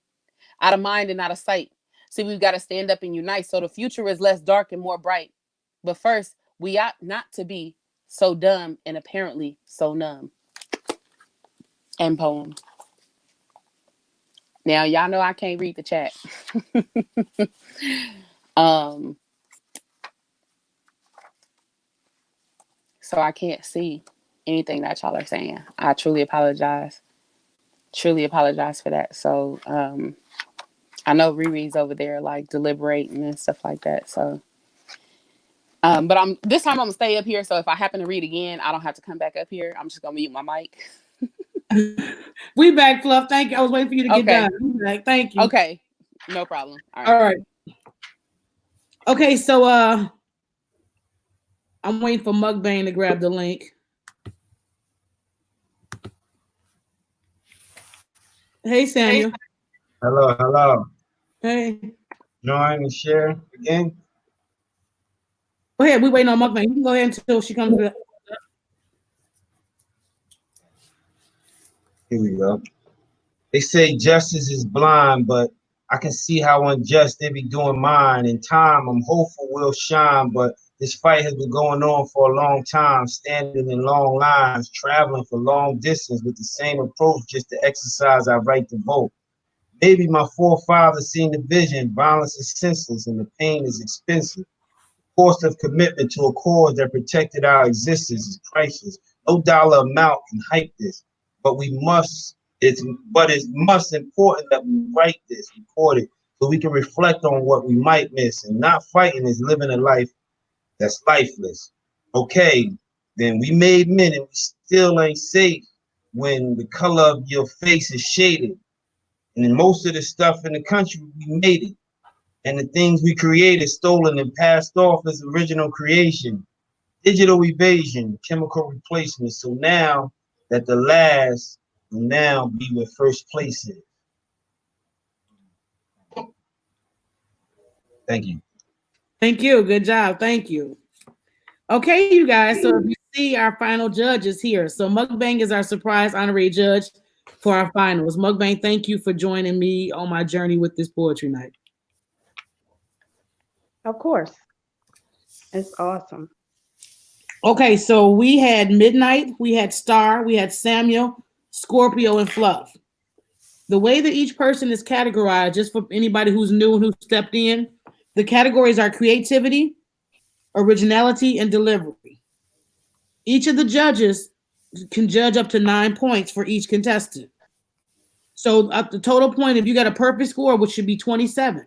Out of mind and out of sight. See, we've got to stand up and unite so the future is less dark and more bright. But first, we ought not to be so dumb and apparently so numb. End poem. Now, y'all know I can't read the chat. So I can't see anything that y'all are saying. I truly apologize. Truly apologize for that. So I know Riri's over there like deliberating and stuff like that. So but this time I'm gonna stay up here. So if I happen to read again, I don't have to come back up here. I'm just gonna mute my mic. We back, Fluff. Thank you. I was waiting for you to get done. We back. Thank you. Okay. No problem. All right. Okay, so I'm waiting for Mukbang to grab the link. Hey, Samuel. Hello, hello. Hey. Join and share again. Go ahead. We're waiting on Mukbang. You can go ahead until she comes to. Here we go. They say justice is blind, but I can see how unjust they be doing mine. In time, I'm hopeful we'll shine, but this fight has been going on for a long time, standing in long lines, traveling for long distance with the same approach just to exercise our right to vote. Maybe my forefathers seen the vision, violence is senseless and the pain is expensive. The cost of commitment to a cause that protected our existence is priceless. No dollar amount can hype this, but it's most important that we write this, record it, so we can reflect on what we might miss. And not fighting is living a life that's lifeless. Okay, then we made men and we still ain't safe when the color of your face is shaded. And then most of the stuff in the country, we made it. And the things we created, stolen and passed off as original creation. Digital evasion, chemical replacement. So now that the last will now be where first place is. Thank you. Thank you. Good job. Thank you. Okay, you guys. So if you see, our final judge is here. So Mukbang is our surprise honorary judge for our finals. Mukbang, thank you for joining me on my journey with this poetry night. Of course. It's awesome. Okay, so we had Midnight, we had Star, we had Samuel, Scorpio, and Fluff. The way that each person is categorized, just for anybody who's new and who stepped in, the categories are creativity, originality, and delivery. Each of the judges can judge up to 9 points for each contestant. So at the total point, if you got a perfect score, which should be 27.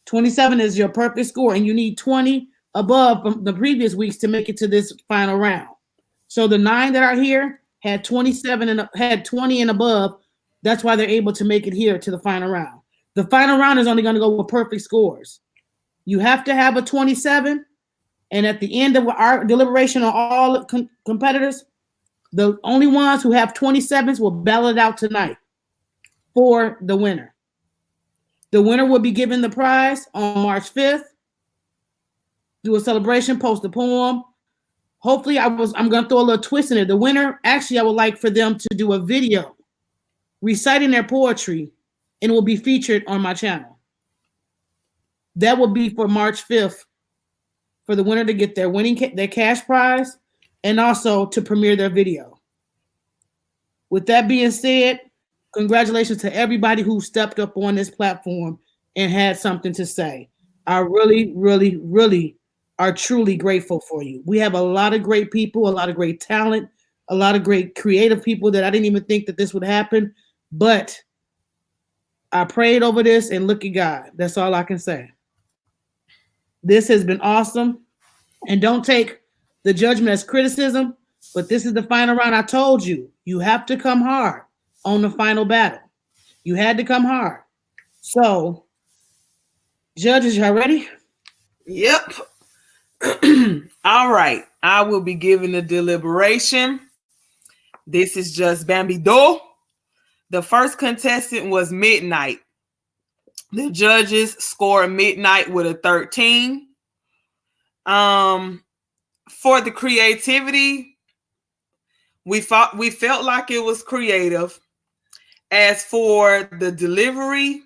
27 is your perfect score, and you need 20 above from the previous weeks to make it to this final round. So the 9 that are here had 27 and had 20 and above. That's why they're able to make it here to the final round. The final round is only going to go with perfect scores. You have to have a 27, and at the end of our deliberation on all competitors, the only ones who have 27s will battle it out tonight. for the winner. The winner will be given the prize on March 5th. Do a celebration, post a poem. Hopefully, I'm gonna throw a little twist in it. The winner, actually, I would like for them to do a video reciting their poetry, and it will be featured on my channel. That will be for March 5th for the winner to get their their cash prize and also to premiere their video. With that being said, congratulations to everybody who stepped up on this platform and had something to say. I really, really, really are truly grateful for you. We have a lot of great people, a lot of great talent, a lot of great creative people that I didn't even think that this would happen, but I prayed over this and look at God. That's all I can say. This has been awesome. And don't take the judgment as criticism, but this is the final round. I told you, you have to come hard on the final battle. You had to come hard. So, judges, y'all ready? Yep. All right. I will be giving the deliberation. This is just Bambi Do. The first contestant was Midnight. The judges scored Midnight with a 13. For the creativity, we felt like it was creative. As for the delivery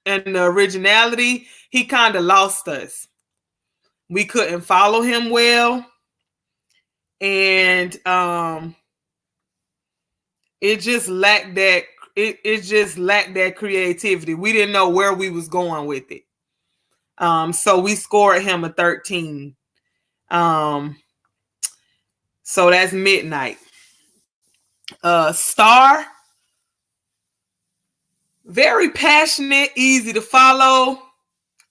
and the originality, he kind of lost us. We couldn't follow him well. And it just lacked that. It just lacked that creativity. We didn't know where we was going with it. So we scored him a 13. So that's Midnight. Star, very passionate, easy to follow.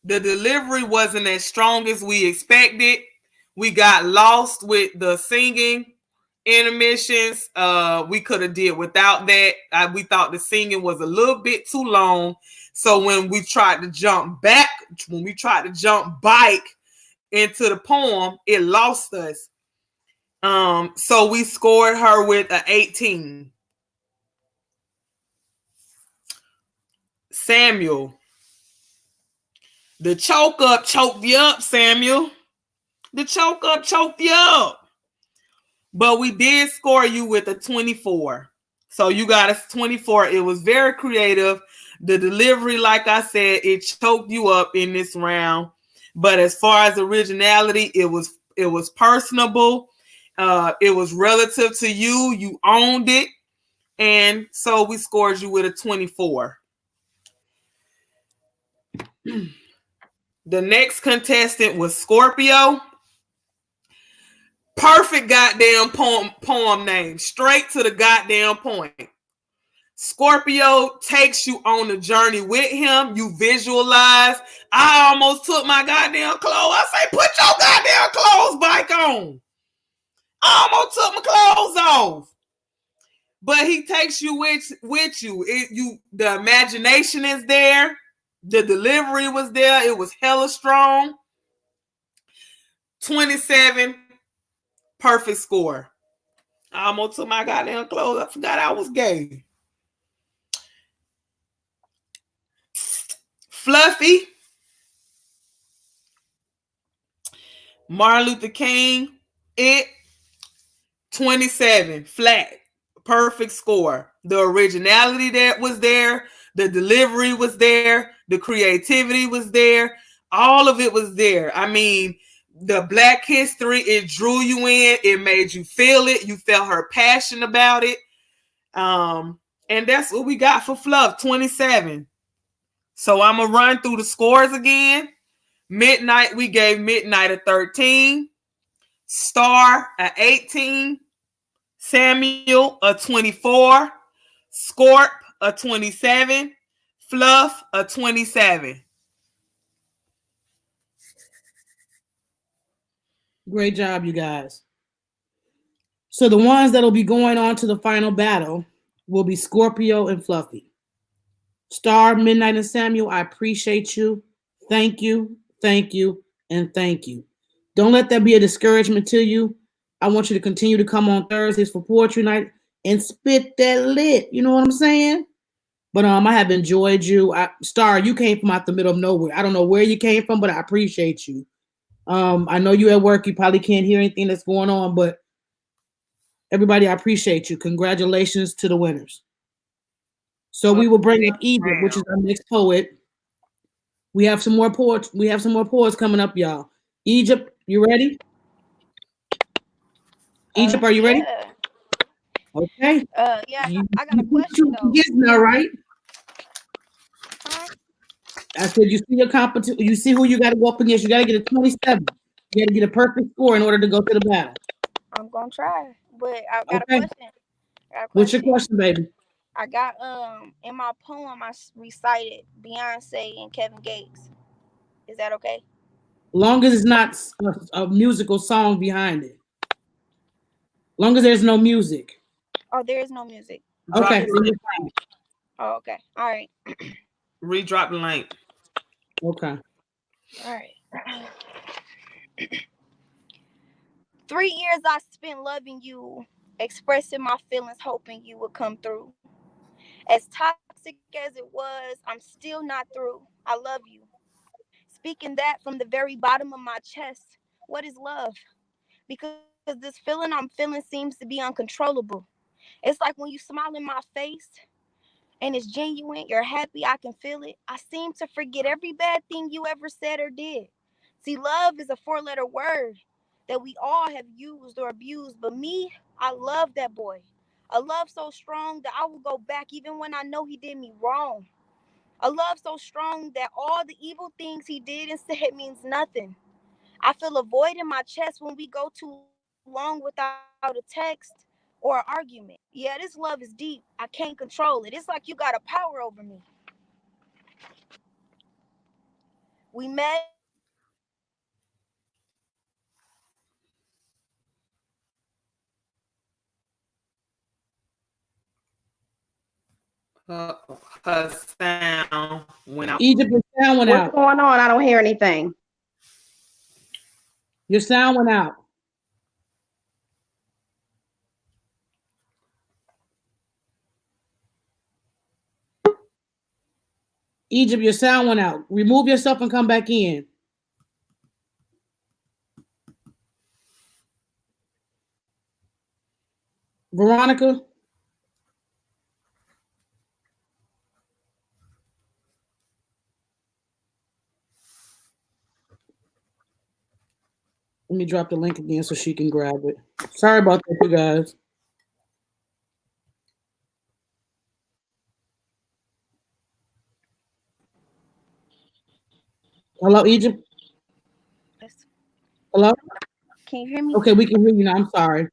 The delivery wasn't as strong as we expected. We got lost with the singing. Intermissions, we could have did without that. We thought the singing was a little bit too long. So when we tried to jump back, when we tried to jump back into the poem, it lost us. So we scored her with an 18. Samuel, the choke up choked you up, Samuel. The choke up choked you up. But we did score you with a 24. So you got a 24. It was very creative. The delivery, like I said, it choked you up in this round. But as far as originality, it was personable. It was relative to you. You owned it. And so we scored you with a 24. The next contestant was Scorpio. Perfect goddamn poem name. Straight to the goddamn point. Scorpio takes you on the journey with him. You visualize. I almost took my goddamn clothes. I say, put your goddamn clothes back on. I almost took my clothes off. But he takes you with you. The imagination is there. The delivery was there. It was hella strong. 27. Perfect score. I almost took my goddamn clothes. I forgot I was gay. Fluffy. Martin Luther King. It. 27. Flat. Perfect score. The originality that was there. The delivery was there. The creativity was there. All of it was there. I mean, the Black history, it drew you in. It made you feel it. You felt her passion about it. And that's what we got for Fluff, 27. So I'm going to run through the scores again. Midnight, we gave Midnight a 13. Star, a 18. Samuel, a 24. Scorp, a 27. Fluff, a 27. Great job, you guys. So the ones that will be going on to the final battle will be Scorpio and Fluffy. Star, Midnight, and Samuel, I appreciate you. Thank you, thank you, and thank you. Don't let that be a discouragement to you. I want you to continue to come on Thursdays for Poetry Night and spit that lit. You know what I'm saying? But I have enjoyed you. Star, you came from out the middle of nowhere. I don't know where you came from, but I appreciate you. I know you at work. You probably can't hear anything that's going on, but everybody, I appreciate you. Congratulations to the winners. So we will bring up Egypt, which is our next poet. We have some more poets. We have some more poets coming up, y'all. Egypt, you ready? Egypt, are you ready? Okay. Yeah, I got a question though. Yes, now, right? Huh? I said you see your competition. You see who you got to go up against. You got to get a 27. You got to get a perfect score in order to go to the battle. I'm gonna try, but I got a question. What's your question, baby? I got in my poem I recited Beyonce and Kevin Gates. Is that okay? Long as it's not a musical song behind it. Long as there's no music. Oh, there is no music. Okay. Oh, okay. All right. Redrop the link. All Okay. right. 3 years I spent loving you, expressing my feelings, hoping you would come through. As toxic as it was, I'm still not through. I love you. Speaking that from the very bottom of my chest. What is love? Because this feeling I'm feeling seems to be uncontrollable. It's like when you smile in my face and it's genuine, you're happy, I can feel it. I seem to forget every bad thing you ever said or did. See, love is a 4-letter word that we all have used or abused, but me, I love that boy. A love so strong that I will go back even when I know he did me wrong. A love so strong that all the evil things he did and said means nothing. I feel a void in my chest when we go too long without a text or an argument. Yeah, this love is deep. I can't control it. It's like you got a power over me. We met when we was 14. Sex didn't come until 16. But I feel that's when we became locked in deep. I see him and forget every bad thing you ever said or did. See, love is a four-letter word that Egypt, we your sound went What's out. going on? I don't hear anything. Your sound went out. Egypt, your sound went out. Remove yourself and come back in. Veronica. Let me drop the link again so she can grab it. Sorry about that, you guys. Hello, Egypt? Yes. Hello? Can you hear me? Okay, we can hear you now. I'm sorry.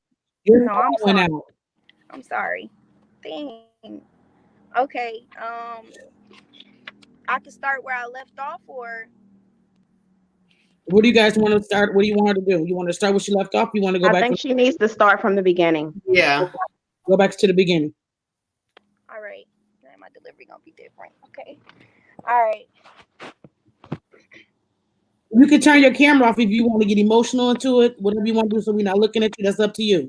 Your No, I'm sound went sorry. out. I'm sorry. Dang. Okay. I can start where I left off, or What do you guys want to start? What do you want her to do? You want to start where she left off? You want to go I back? think she needs to start from the beginning. Yeah. Okay. Go back to the beginning. all right. My delivery gonna be different. Okay. All right. You can turn your camera off if you want to get emotional into it. Whatever you want to do, so we're not looking at you. That's up to you.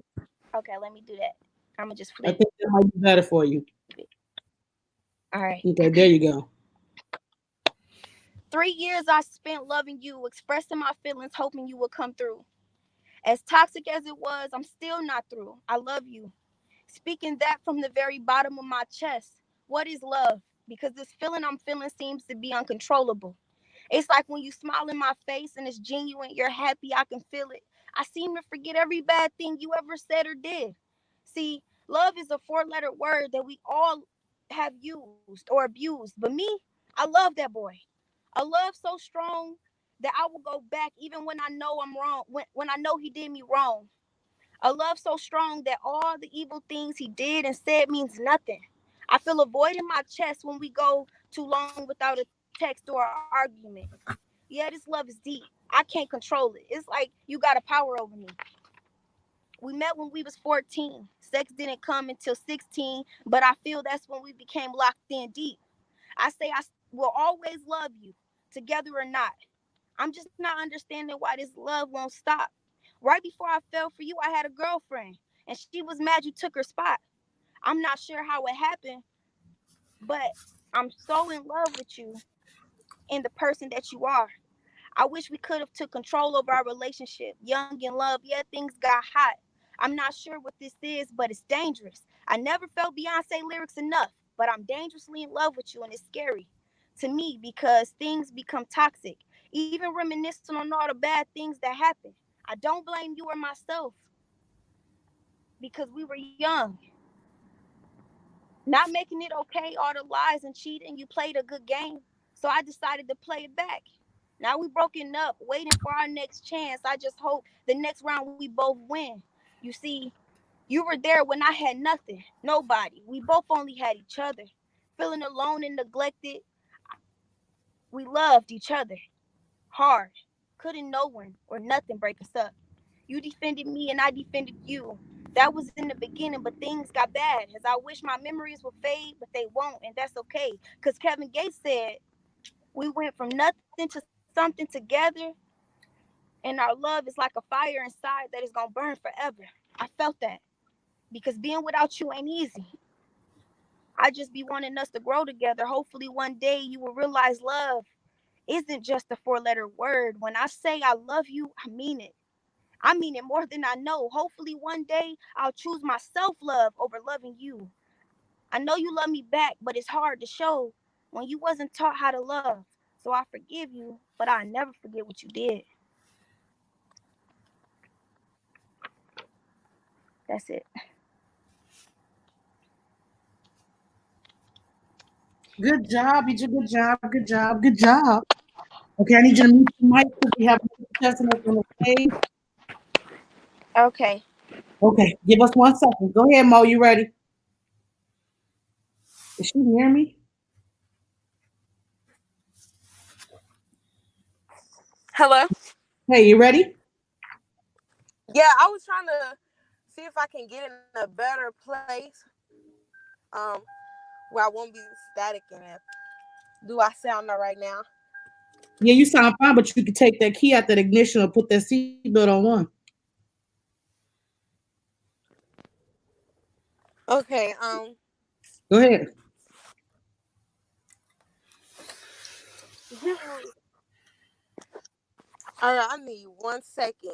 Okay. Let me do that. I'm gonna just I flip think that might be better for you. it. All right. Okay, there you go. 3 years I spent loving you, expressing my feelings, hoping you would come through. As toxic as it was, I'm still not through. I love you. Speaking that from the very bottom of my chest. What is love? Because this feeling I'm feeling seems to be uncontrollable. It's like when you smile in my face and it's genuine, you're happy, I can feel it. I seem to forget every bad thing you ever said or did. See, love is a 4-letter word that we all have used or abused, but me, I love that boy. A love so strong that I will go back even when I know I'm wrong, when I know he did me wrong. A love so strong that all the evil things he did and said means nothing. I feel a void in my chest when we go too long without a text or argument. Yeah, this love is deep. I can't control it. It's like you got a power over me. We met when we was 14. Sex didn't come until 16, but I feel that's when we became locked in deep. I say I will always love you, together or not. I'm just not understanding why this love won't stop. Right before I fell for you, I had a girlfriend, and she was mad you took her spot. I'm not sure how it happened, But I'm so in love with you and the person that you are. I wish we could have took control over our relationship. Young in love, yeah, things got hot. I'm not sure what this is, but it's dangerous. I never felt Beyonce lyrics enough, but I'm dangerously in love with you, and it's scary to me because things become toxic. Even reminiscing on all the bad things that happened. I don't blame you or myself because we were young. Not making it okay, all the lies and cheating. You played a good game, so I decided to play it back. Now we broken up, waiting for our next chance. I just hope the next round we both win. You see, you were there when I had nothing, nobody. We both only had each other. Feeling alone and neglected, we loved each other hard. Couldn't no one or nothing break us up. You defended me and I defended you. That was in the beginning, but things got bad. As I wish my memories would fade, but they won't, and that's okay. Because Kevin Gates said we went from nothing to something together, and our love is like a fire inside that is going to burn forever. I felt that because being without you ain't easy. I just be wanting us to grow together. Hopefully, one day you will realize love isn't just a four-letter word. When I say I love you, I mean it. I mean it more than I know. Hopefully, one day I'll choose my self love over loving you. I know you love me back, but it's hard to show when you wasn't taught how to love. So I forgive you, but I never forget what you did. That's it. Good job, you did good job, good job, good job. Okay, I need you to mute the mic because we have a contestant that's on the stage. Okay. Okay, give us 1 second. Go ahead, Mo. You ready? Is she hear me? Hello? Hey, you ready? Yeah, I was trying to see if I can get in a better place um, where I won't be static in it. Do I sound all right now? Yeah, you sound fine, but you can take that key out that ignition or put that seatbelt on one. Okay, Go ahead. all right, I need 1 second.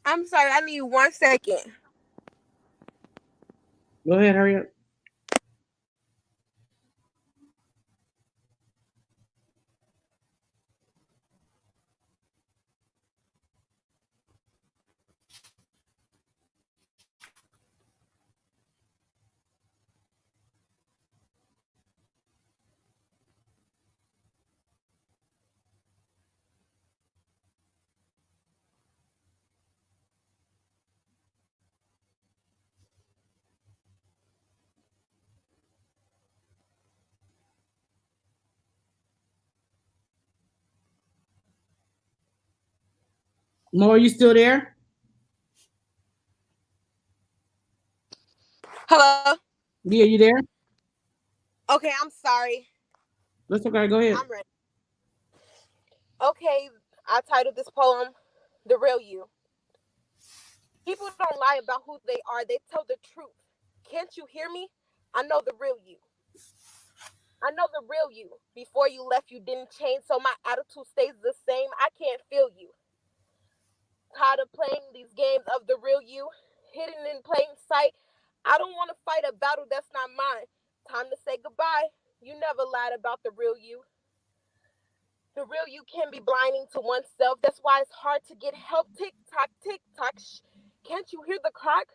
I'm sorry, I need 1 second. Go ahead, hurry up. Mo, are you still there? Hello? Yeah, you there? Okay, I'm sorry. That's okay. Go ahead. I'm ready. Okay, I titled this poem, The Real You. People don't lie about who they are, they tell the truth. Can't you hear me? I know the real you. I know the real you. Before you left, you didn't change, so my attitude stays the same. I can't feel you. Tired of playing these games of the real you, hidden in plain sight. I don't want to fight a battle that's not mine. Time to say goodbye. You never lied about the real you. The real you can be blinding to oneself. That's why it's hard to get help. Tick tock, tick tock. Shh. Can't you hear the clock?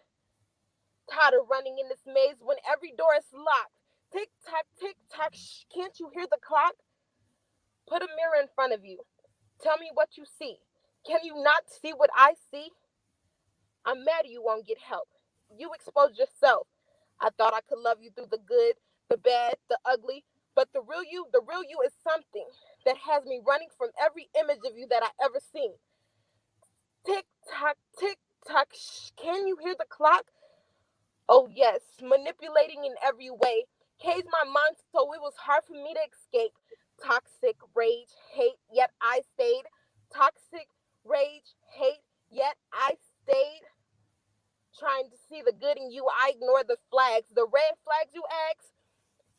Tired of running in this maze when every door is locked. Tick tock, tick tock. Shh. Can't you hear the clock? Put a mirror in front of you. Tell me what you see. Can you not see what I see? I'm mad you won't get help. You exposed yourself. I thought I could love you through the good, the bad, the ugly. But the real you is something that has me running from every image of you that I ever seen. Tick tock, tick tock. Shh. Can you hear the clock? Oh yes, manipulating in every way. Caged my mind so it was hard for me to escape. Toxic rage, hate, yet I stayed. Toxic rage, hate, Yet I stayed trying to see the good in you. I ignored the flags, the red flags you asked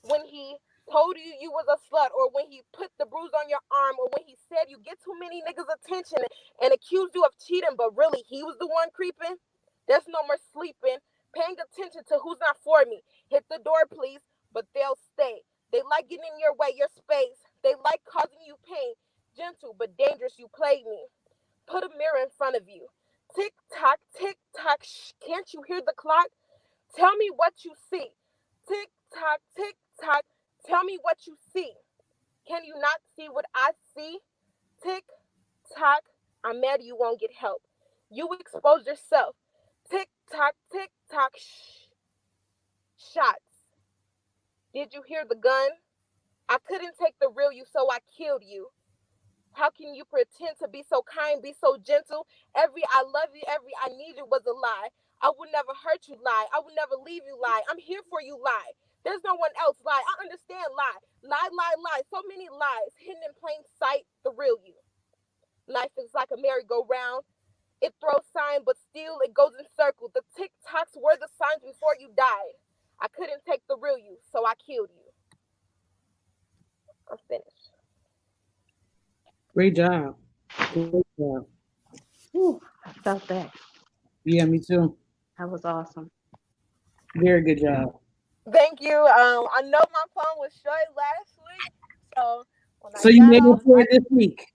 when he told you was a slut, or when he put the bruise on your arm, or when he said you get too many niggas attention and accused you of cheating, but really he was the one creeping. There's no more sleeping, paying attention to who's not for me. Hit the door, please, but they'll stay. They like getting in your way, your space. They like causing you pain. Gentle but dangerous, you played me. Put a mirror in front of you. Tick tock, shh. Can't you hear the clock? Tell me what you see. Tick tock, tell me what you see. Can you not see what I see? Tick tock, I'm mad you won't get help. You expose yourself. Tick tock, shh. Shots. Did you hear the gun? I couldn't take the real you, so I killed you. How can you pretend to be so kind, be so gentle? Every I love you, every I need you was a lie. I would never hurt you, lie. I would never leave you, lie. I'm here for you, lie. There's no one else, lie. I understand, lie. Lie. So many lies hidden in plain sight, the real you. Life is like a merry-go-round. It throws sign, but still it goes in circles. The tick-tocks were the signs before you died. I couldn't take the real you, so I killed you. I'm finished. Great job. Great job. Whew, I felt that. Yeah, me too. That was awesome. Very good job. Thank you. I know my phone was short last week, so you made it for it this week.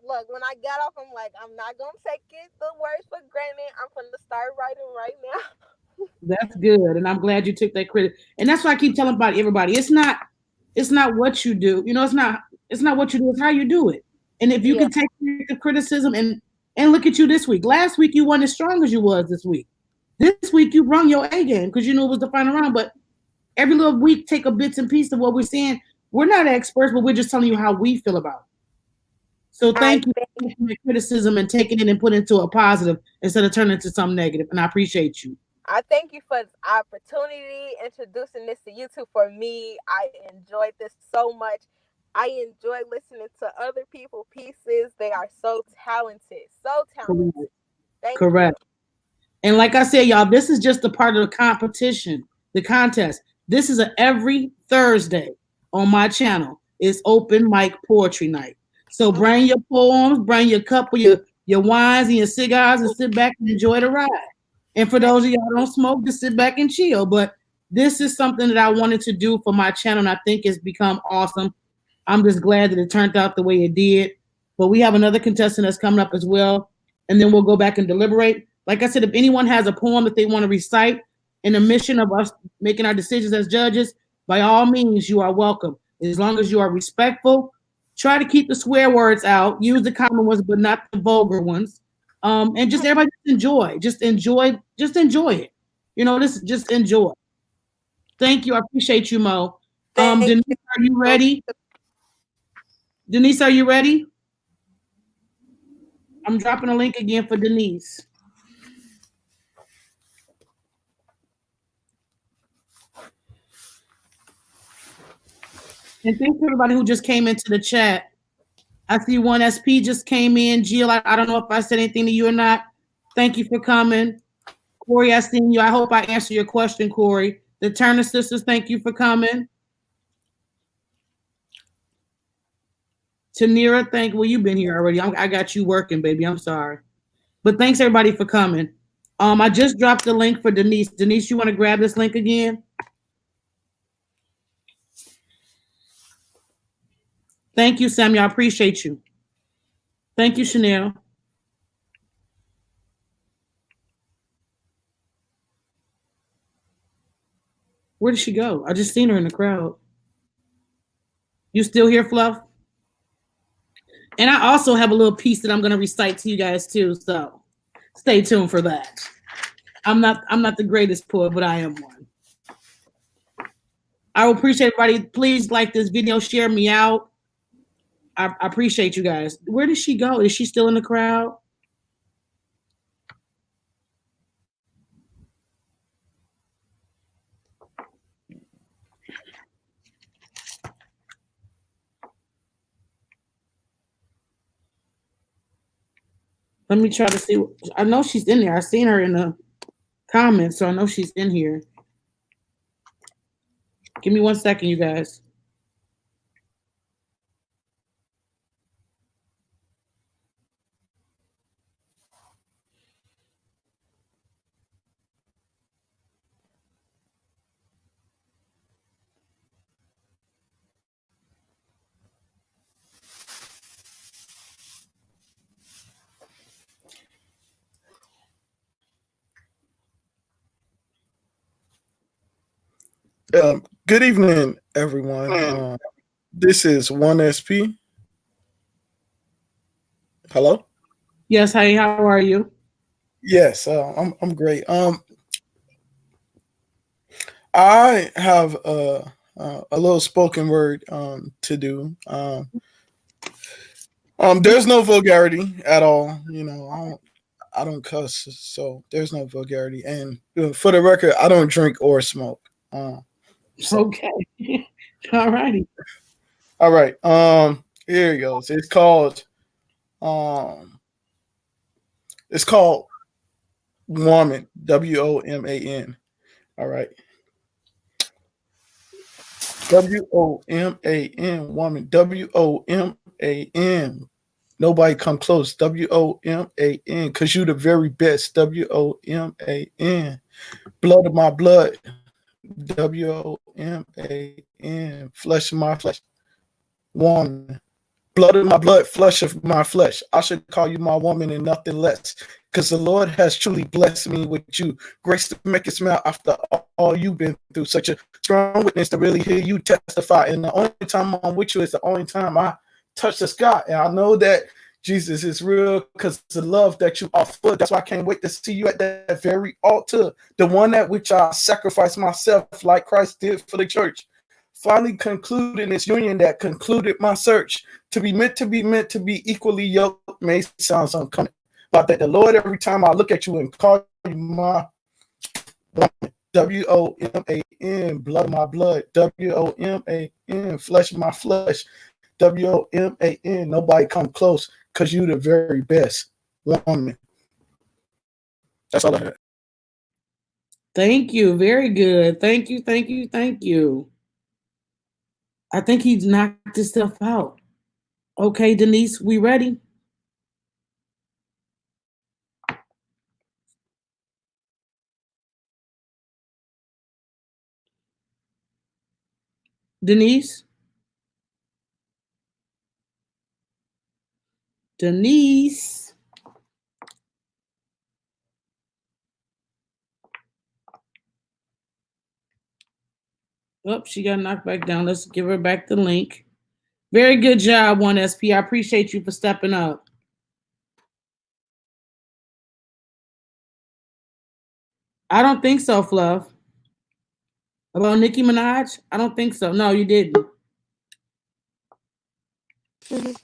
When I got off, I'm like, I'm not gonna take the words for granted. I'm gonna start writing right now. That's good, and I'm glad you took that credit. And that's why I keep telling everybody, it's not what you do. It's not what you do. It's how you do it. And if you can take the criticism and look at you this week. Last week you weren't as strong as you was this week. This week you brung your A game because you knew it was the final round. But every little week, take a bits and pieces of what we're saying. We're not experts, but we're just telling you how we feel about it. So thank you for taking the criticism and taking it and putting it to a positive instead of turning it to something negative. And I appreciate you. I thank you for the opportunity, introducing this to you two. For me, I enjoyed this so much. I enjoy listening to other people's pieces. They are so talented. Correct. And like I said, y'all, this is just a part of the competition, the contest. This is every Thursday on my channel. It's open mic poetry night. So bring your poems, bring your cup of your wines and your cigars and sit back and enjoy the ride. And for those of y'all who don't smoke, just sit back and chill. But this is something that I wanted to do for my channel, and I think it's become awesome. I'm just glad that it turned out the way it did. But we have another contestant that's coming up as well, and then we'll go back and deliberate. Like I said, if anyone has a poem that they want to recite in the mission of us making our decisions as judges, by all means, you are welcome. As long as you are respectful, try to keep the swear words out, use the common ones, but not the vulgar ones. And just everybody just enjoy it. Just enjoy. Thank you. I appreciate you, Mo. Denise, are you ready? Denise, are you ready? I'm dropping a link again for Denise. And thanks to everybody who just came into the chat. I see one SP just came in. Jill, I don't know if I said anything to you or not. Thank you for coming. Corey, I seen you. I hope I answered your question, Corey. The Turner sisters, thank you for coming. Tanira, well, you've been here already. I got you working, baby. I'm sorry. But thanks everybody for coming. I just dropped the link for Denise. Denise, you want to grab this link again? Thank you, Samuel. I appreciate you. Thank you, Chanel. Where did she go? I just seen her in the crowd. You still here, Fluff? And I also have a little piece that I'm going to recite to you guys too, so stay tuned for that. I'm not the greatest poet, but I am one. I will appreciate everybody. Please like this video, share me out. I appreciate you guys. Where did she go? Is she still in the crowd? Let me try to see. I know she's in there. I seen her in the comments, so I know she's in here. Give me 1 second, you guys. Good evening, everyone. This is 1SP. Hello? Yes, hey, how are you? Yes, I'm great. I have a little spoken word to do. There's no vulgarity at all. I don't cuss, so there's no vulgarity. And for the record, I don't drink or smoke. Okay. All righty. All right. Here it goes. It's called woman. WOMAN. All right. WOMAN. Woman. WOMAN. Nobody come close. WOMAN. Cause you the very best. WOMAN. Blood of my blood. WOMAN. Flesh of my flesh. Woman. Blood of my blood, flesh of my flesh. I should call you my woman and nothing less. Because the Lord has truly blessed me with you. Grace to make it smile after all you've been through. Such a strong witness to really hear you testify. And the only time I'm with you is the only time I touch the sky. And I know that Jesus is real because the love that you offer. That's why I can't wait to see you at that very altar. The one at which I sacrificed myself like Christ did for the church. Finally concluding this union that concluded my search to be meant to be equally yoked may sound uncommon. But that the Lord, every time I look at you and call you my WOMAN, blood of my blood, WOMAN, flesh of my flesh, WOMAN, nobody come close because you the very best woman. That's all I had. Thank you. Very good. Thank you. Thank you. Thank you. I think he's knocked his stuff out. Okay, Denise, we ready? Denise? Denise? Oh, she got knocked back down. Let's give her back the link. Very good job, 1SP. I appreciate you for stepping up. I don't think so, Fluff. About Nicki Minaj? I don't think so. No, you didn't. You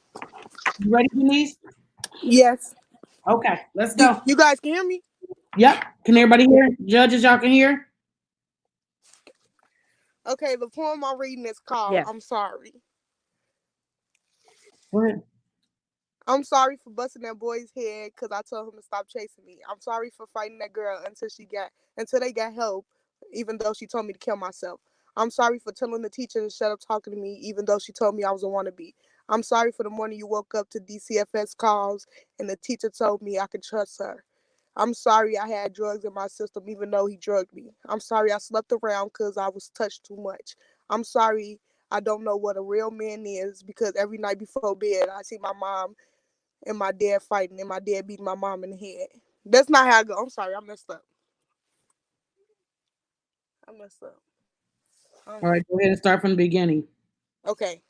ready, Denise? Yes. Okay, let's go. You guys can hear me? Yep. Can everybody hear? Judges, y'all can hear? Okay, the poem I'm reading is called Yes. I'm Sorry. Go ahead. I'm sorry for busting that boy's head because I told him to stop chasing me. I'm sorry for fighting that girl until they got help, even though she told me to kill myself. I'm sorry for telling the teacher to shut up talking to me, even though she told me I was a wannabe. I'm sorry for the morning you woke up to DCFS calls and the teacher told me I could trust her. I'm sorry I had drugs in my system, even though he drugged me. I'm sorry I slept around because I was touched too much. I'm sorry I don't know what a real man is because every night before bed, I see my mom and my dad fighting and my dad beating my mom in the head. That's not how I go. I'm sorry, I messed up. I messed up. All right, go ahead and start from the beginning. Okay.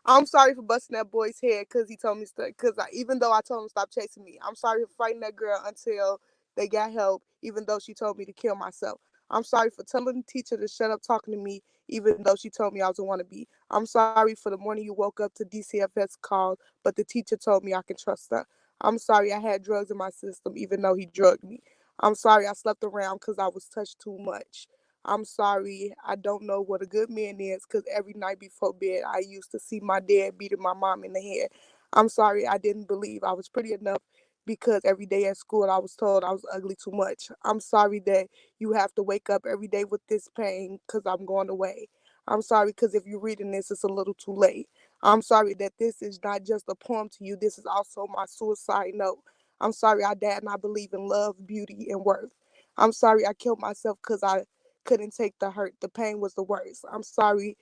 I'm sorry for busting that boy's head because he told me because even though I told him to stop chasing me, I'm sorry for fighting that girl until they got help, even though she told me to kill myself. I'm sorry for telling the teacher to shut up talking to me, even though she told me I was a wannabe. I'm sorry for the morning you woke up to DCFS calls, but the teacher told me I can trust her. I'm sorry I had drugs in my system, even though he drugged me. I'm sorry I slept around because I was touched too much. I'm sorry, I don't know what a good man is because every night before bed, I used to see my dad beating my mom in the head. I'm sorry I didn't believe I was pretty enough because every day at school I was told I was ugly too much. I'm sorry that you have to wake up every day with this pain because I'm going away. I'm sorry because if you're reading this, it's a little too late. I'm sorry that this is not just a poem to you, this is also my suicide note. I'm sorry I did not believe in love, beauty, and worth. I'm sorry I killed myself because I couldn't take the hurt. The pain was the worst. I'm sorry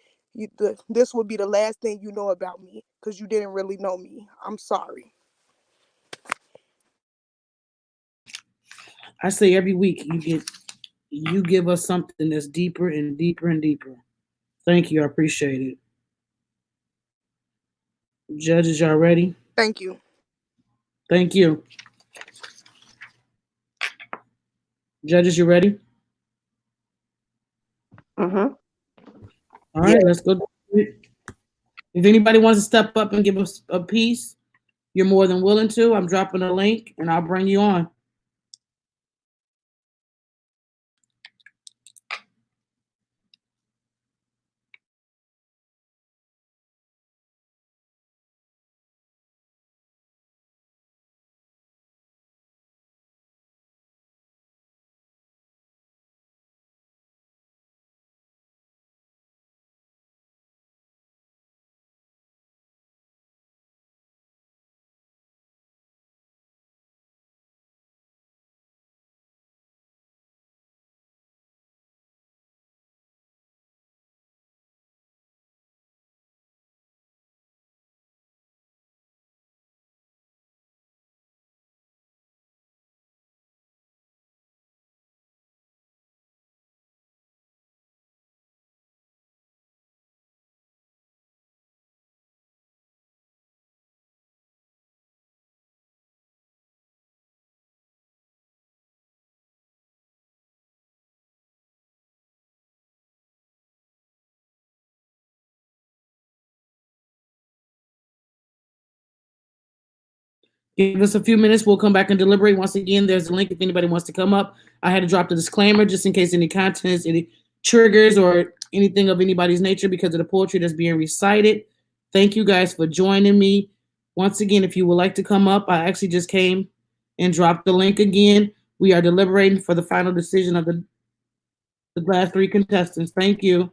this will be the last thing you know about me because you didn't really know me. I'm sorry. I say every week you give us something that's deeper and deeper and deeper. Thank you. I appreciate it. Judges, y'all ready? Thank you. Thank you. Judges, you ready? Mm-hmm. All right, let's go. If anybody wants to step up and give us a piece, you're more than willing to. I'm dropping a link and I'll bring you on. Give us a few minutes. We'll come back and deliberate. Once again, there's a link if anybody wants to come up. I had to drop the disclaimer just in case any contents, any triggers, or anything of anybody's nature because of the poetry that's being recited. Thank you guys for joining me. Once again, if you would like to come up, I actually just came and dropped the link again. We are deliberating for the final decision of the last three contestants. Thank you.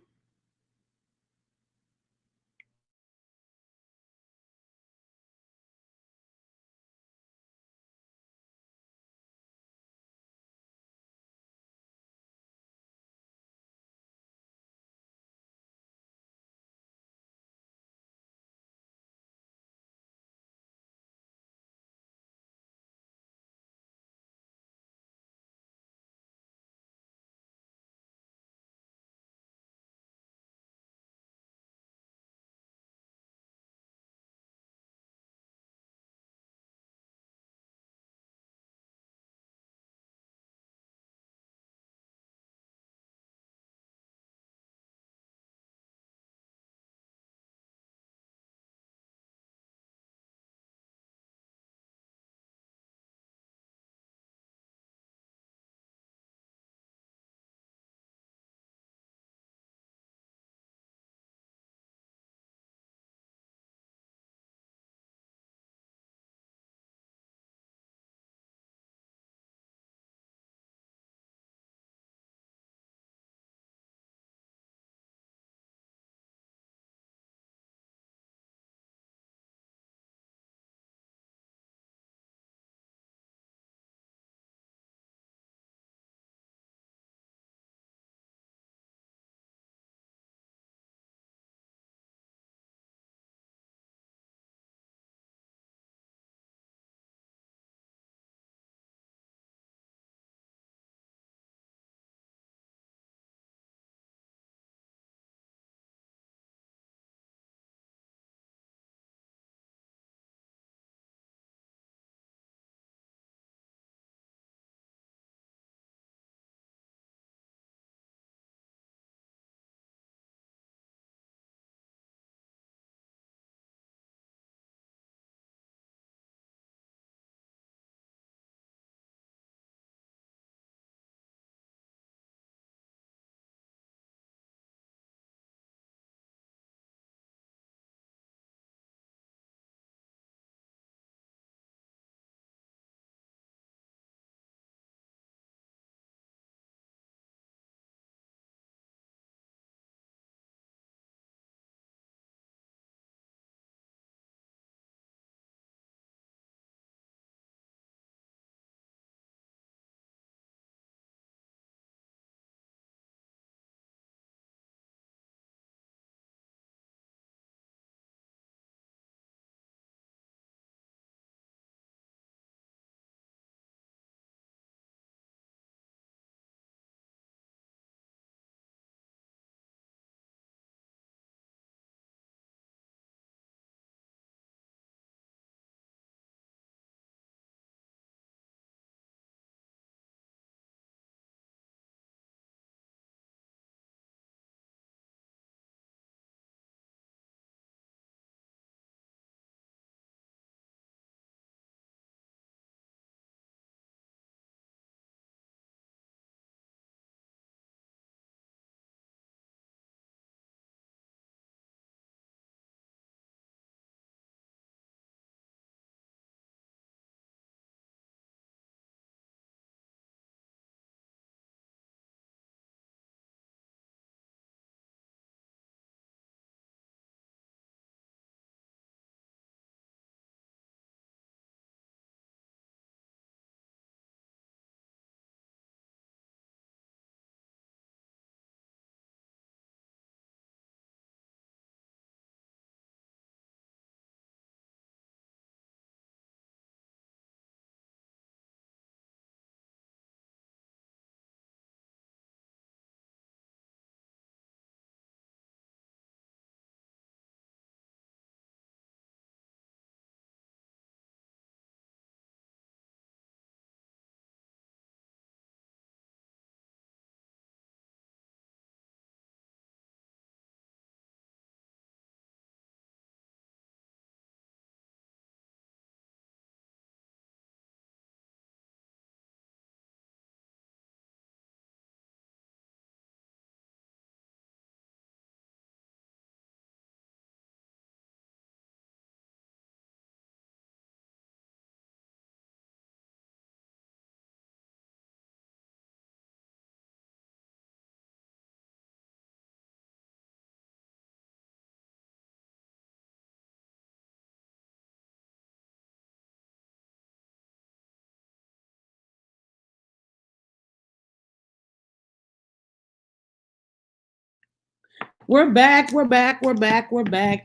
We're back.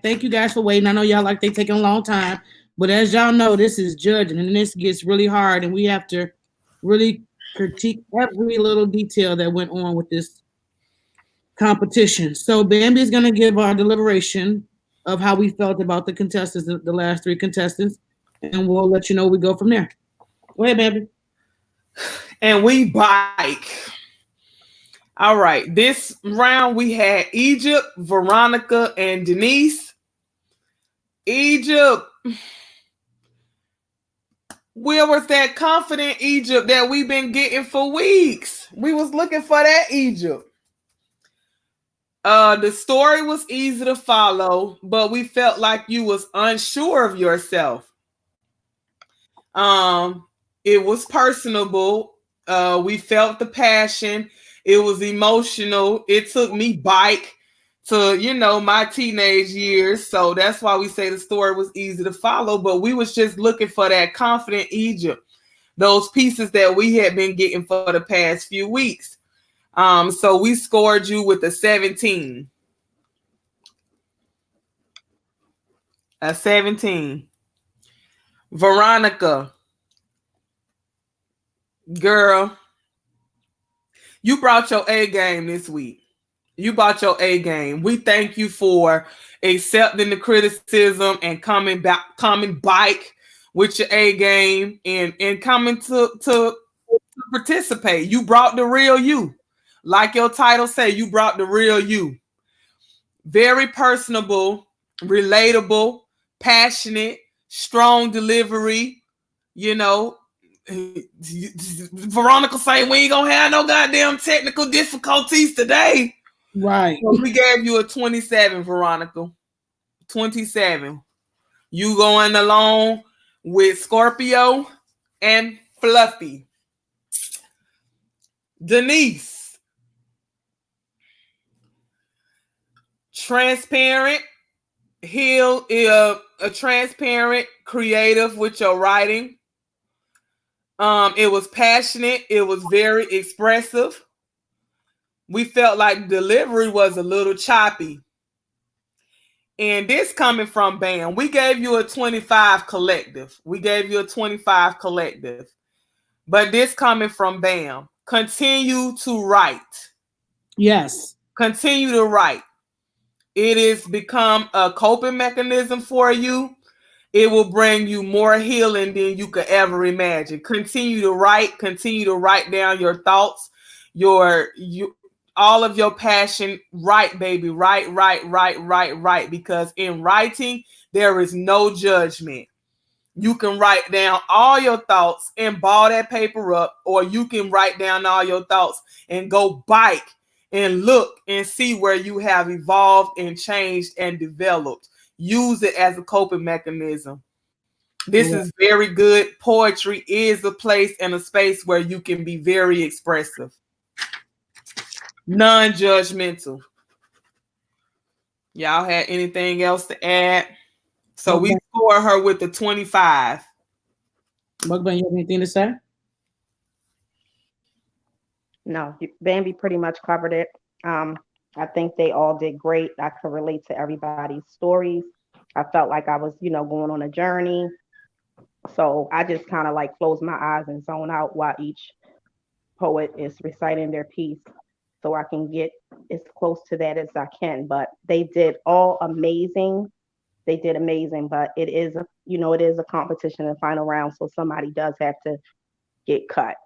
Thank you guys for waiting. I know y'all like they taking a long time, but as y'all know, this is judging and this gets really hard and we have to really critique every little detail that went on with this competition. So Bambi is going to give our deliberation of how we felt about the contestants, the last three contestants, and we'll let you know we go from there. Go ahead, Bambi. And we bike. All right. This round we had Egypt, Veronica, and Denise. Egypt. Where was that confident Egypt that we've been getting for weeks? We was looking for that Egypt. The story was easy to follow, but we felt like you was unsure of yourself. It was personable. We felt the passion. It was emotional. It took me back to, my teenage years. So that's why we say the story was easy to follow, but we was just looking for that confident Egypt, those pieces that we had been getting for the past few weeks. So we scored you with a 17. A 17. Veronica. Girl, you brought your A game this week. You brought your A game. We thank you for accepting the criticism and coming back with your A game and coming to participate. You brought the real you. Like your title say, you brought the real you. Very personable, relatable, passionate, strong delivery. Veronica say we ain't gonna have no goddamn technical difficulties today. Right. So we gave you a 27, Veronica. 27. You going along with Scorpio and Fluffy. Denise. Transparent. Heal a transparent, creative with your writing. It was passionate. It was very expressive. We felt like delivery was a little choppy. And this coming from Bam, we gave you a 25 collective. But this coming from Bam, continue to write. Yes. Continue to write. It has become a coping mechanism for you. It will bring you more healing than you could ever imagine. Continue to write down your thoughts, all of your passion. Write, baby. Write. Because in writing, there is no judgment. You can write down all your thoughts and ball that paper up, or you can write down all your thoughts and go bike and look and see where you have evolved and changed and developed. Use it as a coping mechanism. This is very good. Poetry is a place and a space where you can be very expressive. Non-judgmental. Y'all had anything else to add? So we score her with the 25. Mugman, you have anything to say? No, Bambi pretty much covered it. I think they all did great. I could relate to everybody's stories. I felt like I was, going on a journey. So I just kind of like close my eyes and zone out while each poet is reciting their piece, so I can get as close to that as I can. But they did all amazing. They did amazing, but it is a competition in the final round, so somebody does have to get cut.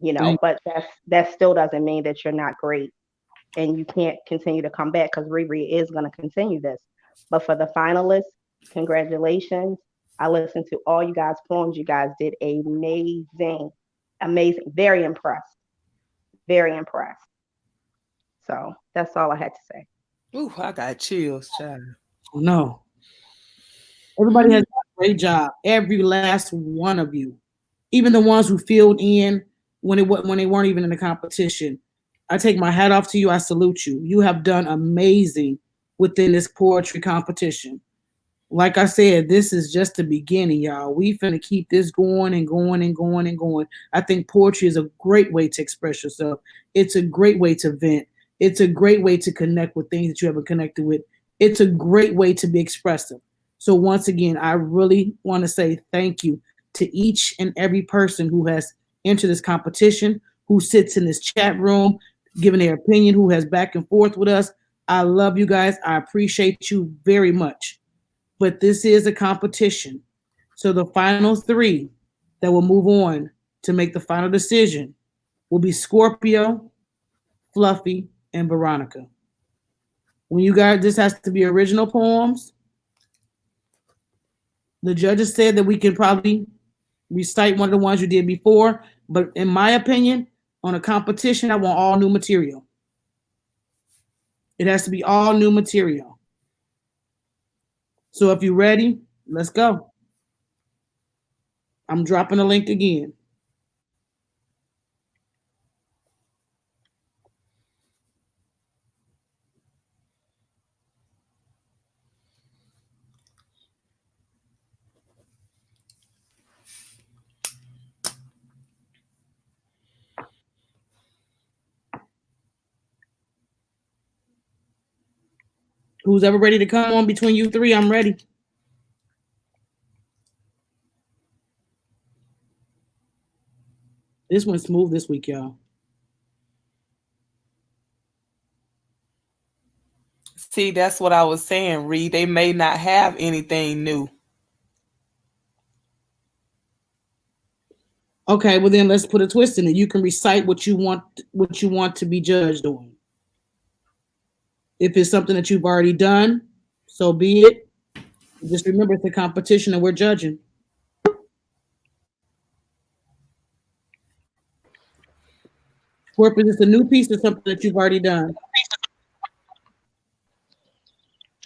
But that still doesn't mean that you're not great and you can't continue to come back, because Riri is going to continue this. But for the finalists, congratulations. I listened to all you guys' poems. You guys did amazing. Very impressed. So that's all I had to say. Ooh, I got chills, child. No. Everybody has done a great job. Every last one of you. Even the ones who filled in when they weren't even in the competition. I take my hat off to you. I salute you. You have done amazing within this poetry competition. Like I said, this is just the beginning, y'all. We finna keep this going and going and going and going. I think poetry is a great way to express yourself. It's a great way to vent. It's a great way to connect with things that you haven't connected with. It's a great way to be expressive. So once again, I really want to say thank you to each and every person who has entered this competition, who sits in this chat room, giving their opinion, who has back and forth with us. I love you guys. I appreciate you very much. But this is a competition. So the final three that will move on to make the final decision will be Scorpio, Fluffy, and Veronica. When you guys, this has to be original poems. The judges said that we can probably recite one of the ones you did before, but in my opinion, on a competition, I want all new material. It has to be all new material. So if you're ready, let's go. I'm dropping the link again. Who's ever ready to come on between you three? I'm ready. This went smooth this week, y'all. See, that's what I was saying, Reed. They may not have anything new. Okay, well then let's put a twist in it. You can recite what you want to be judged on. If it's something that you've already done, so be it. Just remember it's a competition and we're judging. Scorpio, is this a new piece or something that you've already done?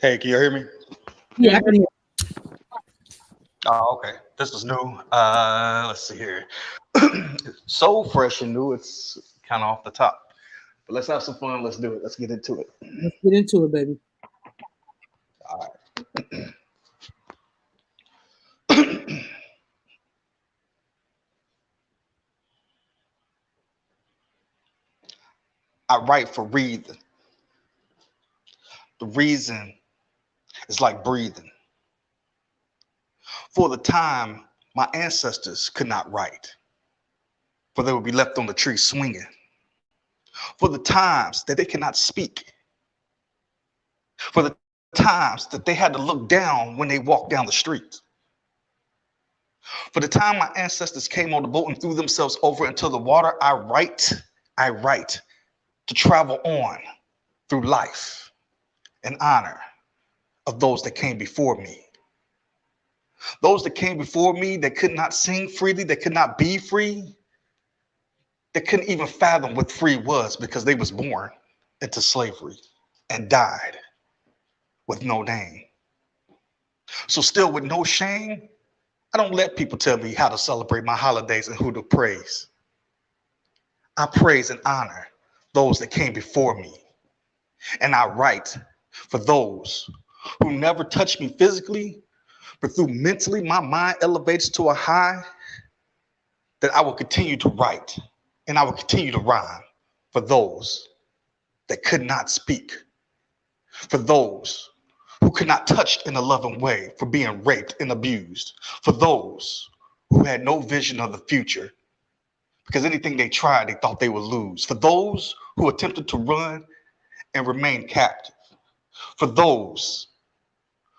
Hey, can you hear me? Yeah, I can hear. Oh, okay. This is new. Let's see here. So fresh and new, it's kind of off the top. But let's have some fun. Let's do it. Let's get into it. Let's get into it, baby. All right. I write for breathing. The reason is like breathing. For the time my ancestors could not write, for they would be left on the tree swinging. For the times that they cannot speak. For the times that they had to look down when they walked down the street. For the time my ancestors came on the boat and threw themselves over into the water, I write to travel on through life in honor of those that came before me. Those that came before me that could not sing freely, that could not be free, that couldn't even fathom what free was because they was born into slavery and died with no name. So still with no shame, I don't let people tell me how to celebrate my holidays and who to praise. I praise and honor those that came before me. And I write for those who never touched me physically, but through mentally, my mind elevates to a high, that I will continue to write and I will continue to rhyme for those that could not speak, for those who could not touch in a loving way, for being raped and abused, for those who had no vision of the future, because anything they tried, they thought they would lose, for those who attempted to run and remain captive, for those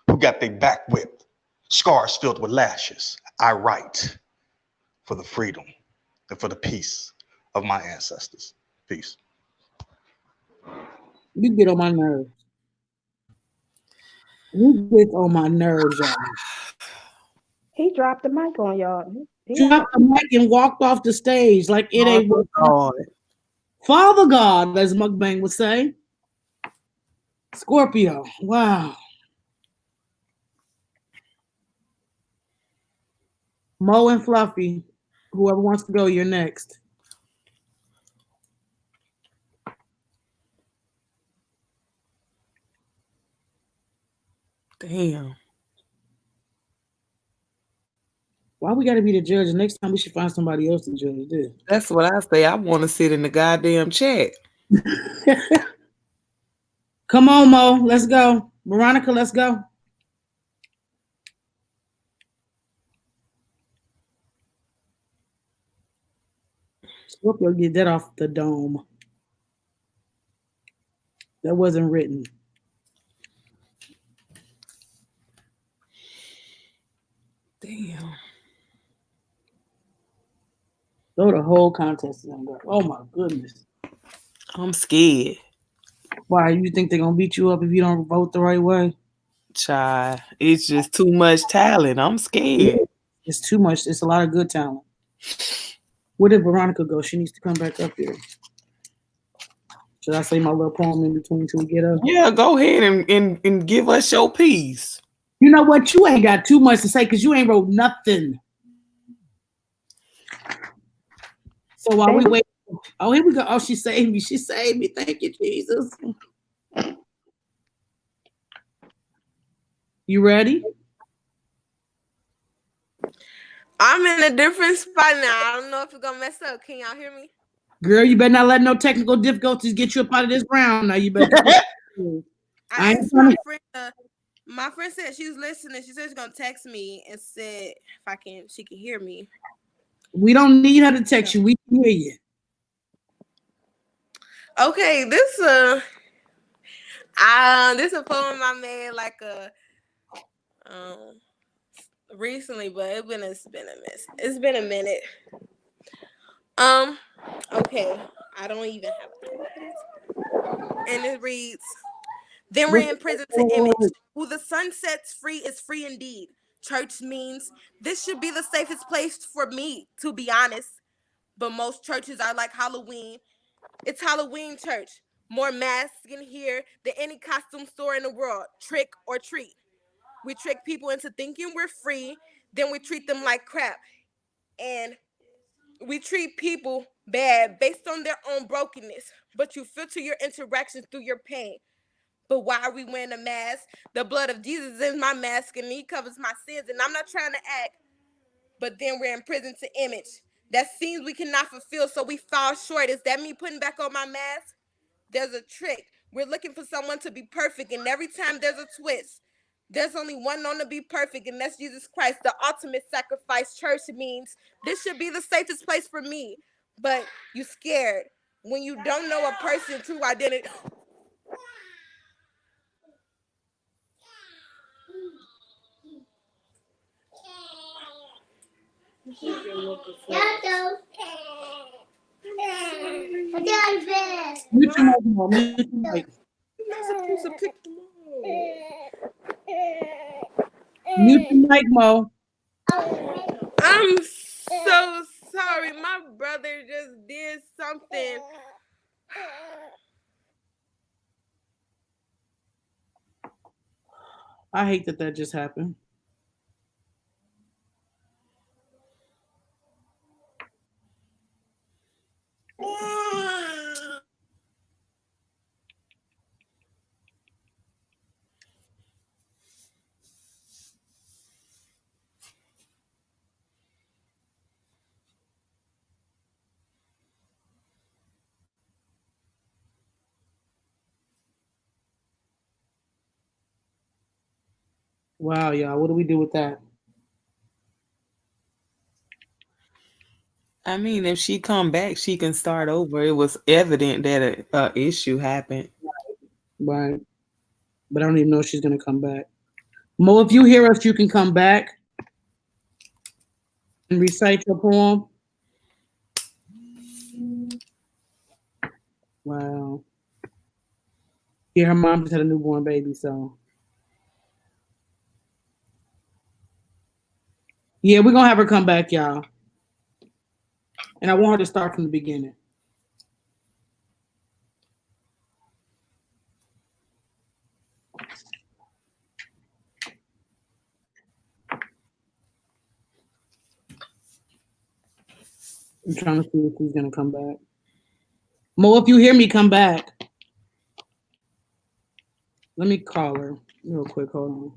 who got their back whipped, scars filled with lashes. I write for the freedom and for the peace of my ancestors. Peace. You get on my nerves. You get on my nerves, y'all. He dropped the mic on y'all. Dropped the mic and walked off the stage like it ain't God. Father God, as Mukbang would say. Scorpio, wow. Mo and Fluffy, whoever wants to go, you're next. Damn. Why we got to be the judge? Next time we should find somebody else to judge this. That's what I say. I want to sit in the goddamn chat. Come on, Mo. Let's go. Veronica, let's go. Scorpio, get that off the dome. That wasn't written. Damn. So the whole contest is gonna go. Oh my goodness. I'm scared. Why? You think they're gonna beat you up if you don't vote the right way? Child, it's just too much talent. I'm scared. It's too much. It's a lot of good talent. Where did Veronica go? She needs to come back up here. Should I say my little poem in between till we get up? Yeah, go ahead and give us your piece. You know what? You ain't got too much to say because you ain't wrote nothing. So while we wait, oh, here we go. Oh, she saved me. She saved me. Thank you, Jesus. You ready? I'm in a different spot now. I don't know if it's gonna mess up. Can y'all hear me? Girl, you better not let no technical difficulties get you up out of this round. Now you better. I asked my friend said she was listening. She said she's gonna text me and said if she can hear me. We don't need her to text you. We can hear you. Okay, this a poem I made like recently, but it's been a mess. It's been a minute. Okay, I don't even have it. And it reads, then we're in prison to image. Who the sun sets free is free indeed. Church means this should be the safest place for me, to be honest. But most churches are like Halloween. It's Halloween church. More masks in here than any costume store in the world. Trick or treat. We trick people into thinking we're free, then we treat them like crap. And we treat people bad based on their own brokenness, but you filter your interactions through your pain. But why are we wearing a mask? The blood of Jesus is my mask and he covers my sins, and I'm not trying to act, but then we're in prison to image. That scenes we cannot fulfill, so we fall short. Is that me putting back on my mask? There's a trick. We're looking for someone to be perfect, and every time there's a twist. There's only one known to be perfect, and that's Jesus Christ, the ultimate sacrifice. Church means this should be the safest place for me, but you scared when you don't know a person's true identity. Mute your mic, Mo. Mute your mic. You're not supposed to pick them up. Mute your mic, Mo. I'm so sorry. My brother just did something. I hate that just happened. Wow, y'all. What do we do with that? I mean, if she come back, she can start over. It was evident that a issue happened. Right. But I don't even know if she's going to come back. Mo, if you hear us, you can come back and recite your poem. Wow. Yeah, her mom just had a newborn baby, so. Yeah, we're going to have her come back, y'all. And I want her to start from the beginning. I'm trying to see if she's going to come back. Mo, if you hear me, come back. Let me call her real quick. Hold on.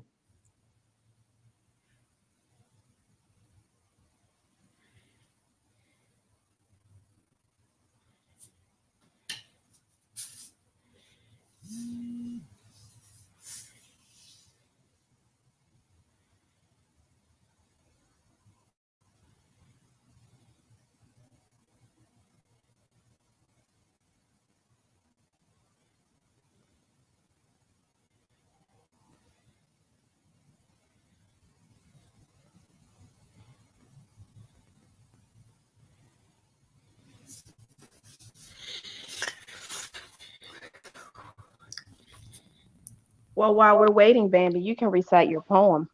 Well, while we're waiting, Bambi, you can recite your poem.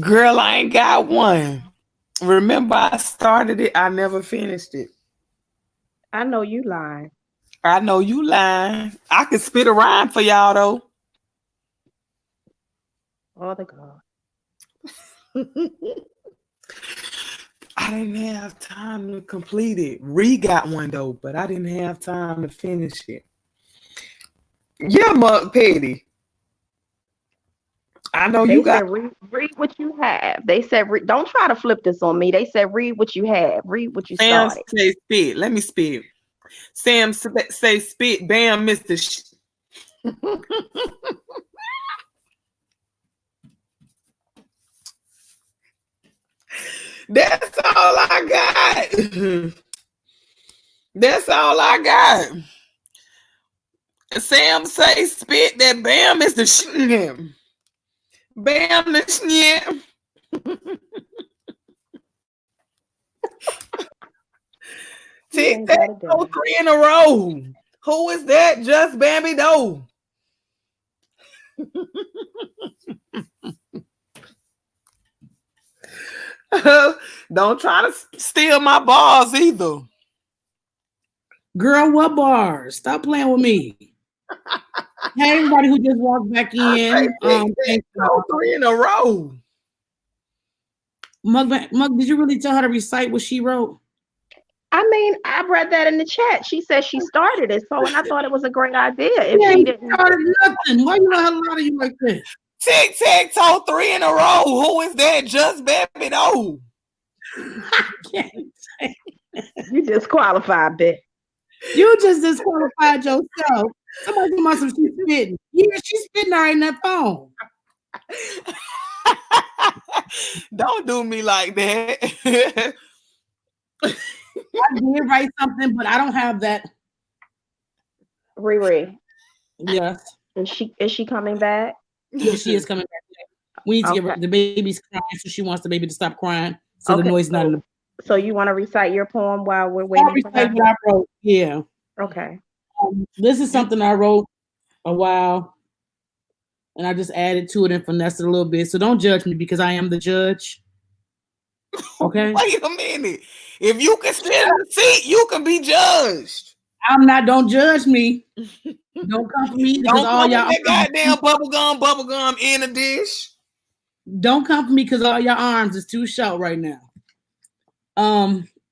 Girl, I ain't got one. Remember, I started it. I never finished it. I know you lying. I know you lying. I can spit a rhyme for y'all, though. Oh, the God. I didn't have time to complete it. Ree got one, though, but I didn't have time to finish it. Yeah, Mug Petty. I know They you got. said read what you have. They said don't try to flip this on me. They said read what you have. Read what you Sam started. say spit. Let me spit. Sam say spit. Bam, Mr. That's all I got. That's all I got. Sam say spit that Bam is the shit. Bam the shit. Tic tac toe 3 in a row. Who is that? Just Bambi Doe. Don't try to steal my bars either. Girl, what bars? Stop playing with me. Hey, everybody who just walked back in. Thank you. 3 in a row. Mug, did you really tell her to recite what she wrote? I mean, I read that in the chat. She said she started it, and I thought it was a great idea. If she didn't started nothing, why you let her lie to you like this? Tic tac toe 3 in a row. Who is that? Just Bambi Doe. You disqualified, bitch. You just disqualified yourself. Somebody talking about some she's spitting. Yeah, she's spitting her in that phone. Don't do me like that. I did write something, but I don't have that. Riri. Yes. Is she coming back? Yes, she is coming back. We need to get her. The baby's crying, so she wants the baby to stop crying, so the noise not in the. So you want to recite your poem while we're waiting? I'll recite what I wrote. Yeah. Okay. This is something I wrote a while, and I just added to it and finessed it a little bit. So don't judge me because I am the judge. Okay. Wait a minute. If you can sit in the seat, you can be judged. I'm not. Don't judge me. Don't come for me because all y'all that goddamn bubble gum in a dish. Don't come for me because all your arms is too short right now.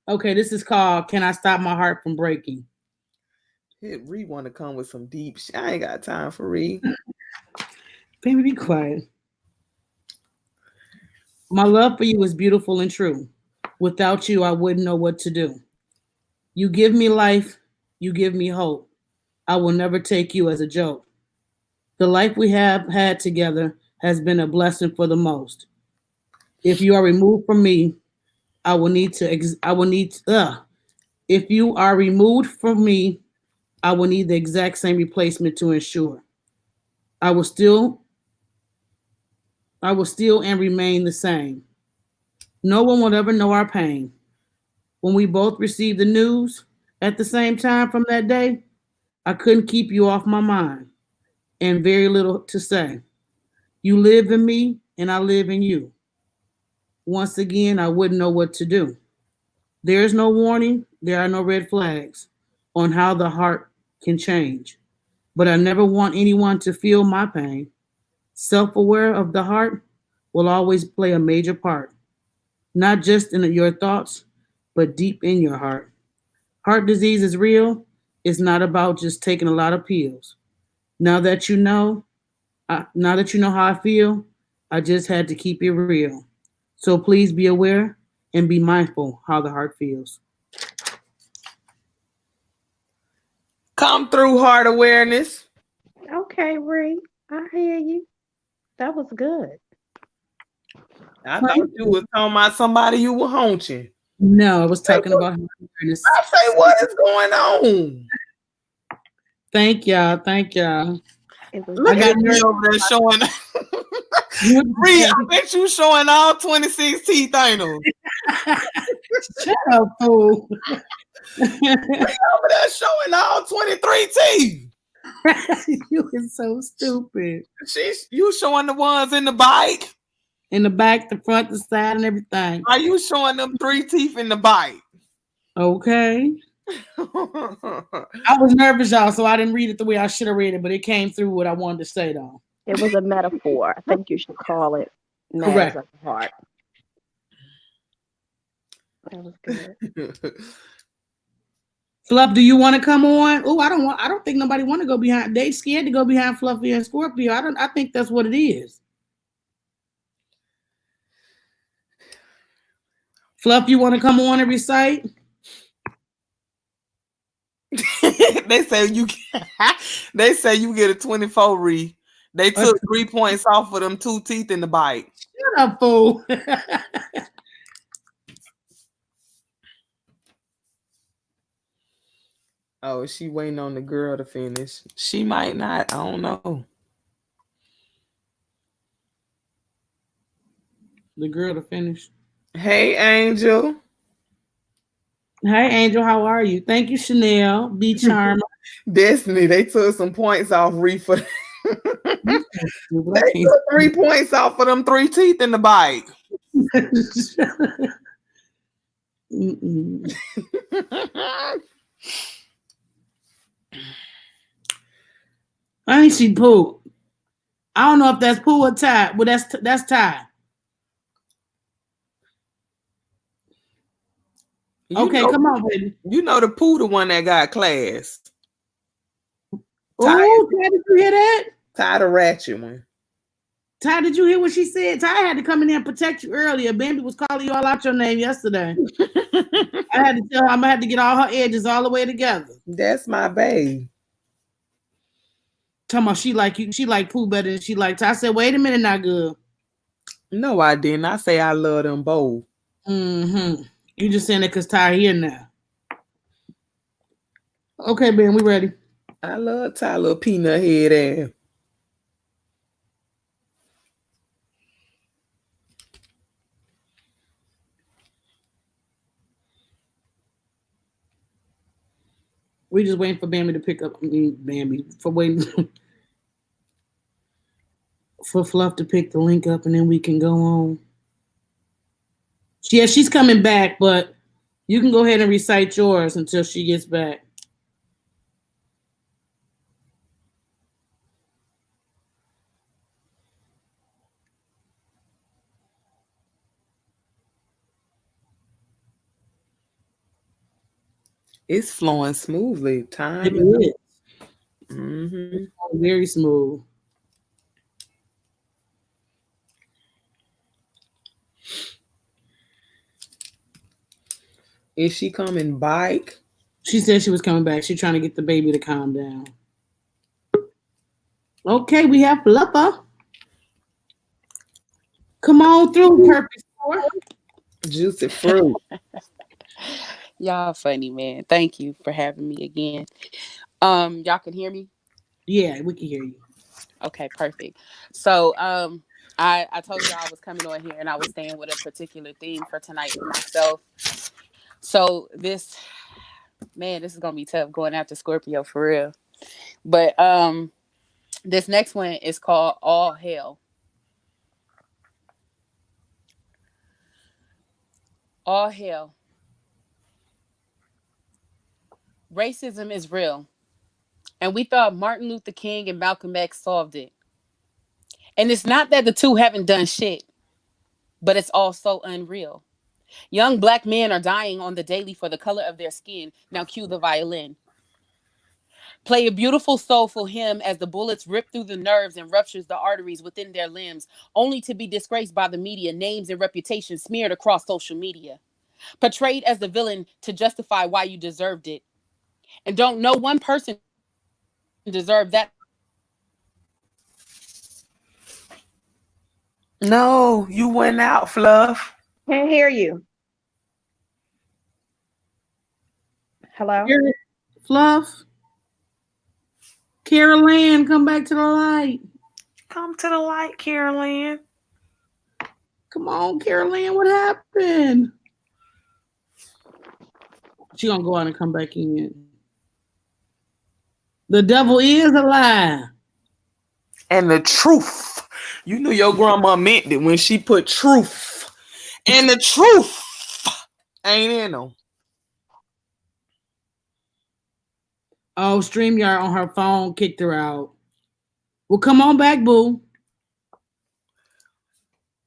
Okay, this is called "Can I Stop My Heart from Breaking?" Ree want to come with some deep shit. I ain't got time for Ree. Baby, be quiet. My love for you is beautiful and true. Without you, I wouldn't know what to do. You give me life. You give me hope. I will never take you as a joke. The life we have had together has been a blessing for the most. If you are removed from me, if you are removed from me, I will need the exact same replacement to ensure. I will still and remain the same. No one will ever know our pain. When we both received the news at the same time from that day, I couldn't keep you off my mind and very little to say. You live in me and I live in you. Once again, I wouldn't know what to do. There is no warning, there are no red flags on how the heart can change. But I never want anyone to feel my pain. Self-aware of the heart will always play a major part, not just in your thoughts, but deep in your heart. Heart disease is real. It's not about just taking a lot of pills. Now that you know how I feel, I just had to keep it real. So please be aware and be mindful how the heart feels. Come through, heart awareness. Okay, Ree. I hear you. That was good. I thought you was talking about somebody you were haunting. No, I was talking about heart awareness. I say, what is going on? Thank y'all. Thank y'all. Look at me over there showing. Ree, I bet you showing all 26 teeth, ain't them? Shut up, fool. Ree over there showing all 23 teeth. You is so stupid. You showing the ones in the bike? In the back, the front, the side, and everything. Are you showing them 3 teeth in the bite? Okay. I was nervous, y'all, so I didn't read it the way I should have read it, but it came through what I wanted to say, though. It was a metaphor. I think you should call it Correct. matters of the heart. That was good. Fluff, do you want to come on? Oh, I don't think nobody want to go behind. They scared to go behind Fluffy and Scorpio. I think that's what it is. Fluff, you want to come on and recite? They say you get a 24 re. They took 3 points off of them 2 teeth in the bite. Shut up, fool. Oh, she waiting on the girl to finish. She might not. I don't know. The girl to finish. Hey, Angel. Hey, Angel, how are you? Thank you, Chanel. Be charming. Destiny, they took some points off Reefer. They took 3 points off of them 3 teeth in the bite. I ain't see Pooh. I don't know if that's Pooh or Ty. Well, that's Ty. Okay, come on, baby. You know the Pooh, the one that got class. Oh, Ty, did you hear that? Ty the ratchet one. Ty, did you hear what she said? Ty had to come in there and protect you earlier. Bambi was calling you all out your name yesterday. I had to tell her I'm gonna have to get all her edges all the way together. That's my babe. Talking about she like you, she like Pooh better than she liked Ty. I said, wait a minute, not good. No, I didn't. I say I love them both. Mm-hmm. You just saying it because Ty here now. Okay, Ben, we ready. I love Ty, little peanut head ass. We just waiting for Bambi to pick up. Bambi for waiting for Fluff to pick the link up, and then we can go on. Yeah, she's coming back, but you can go ahead and recite yours until she gets back. It's flowing smoothly. Time It is. Mm-hmm. Very smooth. Is she coming back? She said she was coming back. She's trying to get the baby to calm down. Okay, we have Fluffer. Come on through, Purpose 4. Juicy fruit. Y'all funny, man. Thank you for having me again. Y'all can hear me? Yeah, we can hear you. Okay, perfect. So I told you I was coming on here and I was staying with a particular theme for tonight for myself. So this is gonna be tough going after Scorpio for real. But this next one is called All Hell. All hell. Racism is real. And we thought Martin Luther King and Malcolm X solved it. And it's not that the two haven't done shit, but it's all so unreal. Young black men are dying on the daily for the color of their skin. Now cue the violin. Play a beautiful, soulful hymn as the bullets rip through the nerves and ruptures the arteries within their limbs, only to be disgraced by the media, names and reputations smeared across social media. Portrayed as the villain to justify why you deserved it. And don't know one person deserve that. No, you went out, Fluff. Can't hear you. Hello? Fluff. Carol Ann, come back to the light. Come to the light, Carol Ann. Come on, Carol Ann, what happened? She gonna go out and come back in. The devil is a lie. And the truth. You knew your grandma meant it when she put truth. And the truth ain't in them. Oh, StreamYard on her phone kicked her out. Well, come on back, boo.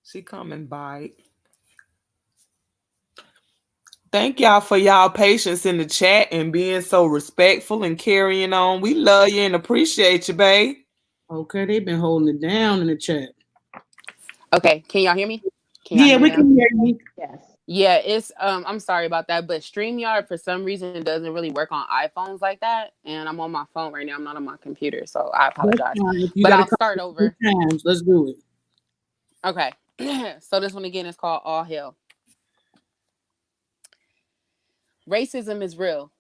She coming by. Thank y'all for y'all patience in the chat and being so respectful and carrying on. We love you and appreciate you, babe. Okay, they've been holding it down in the chat. Okay, can y'all hear me? Can y'all Yeah, hear we me can hear you. Yes. Yeah, it's I'm sorry about that, but StreamYard for some reason doesn't really work on iPhones like that. And I'm on my phone right now. I'm not on my computer, so I That's apologize. fine. If you But gotta I'll come start over. times, let's do it. Okay. So this one again is called All Hell. Racism is real.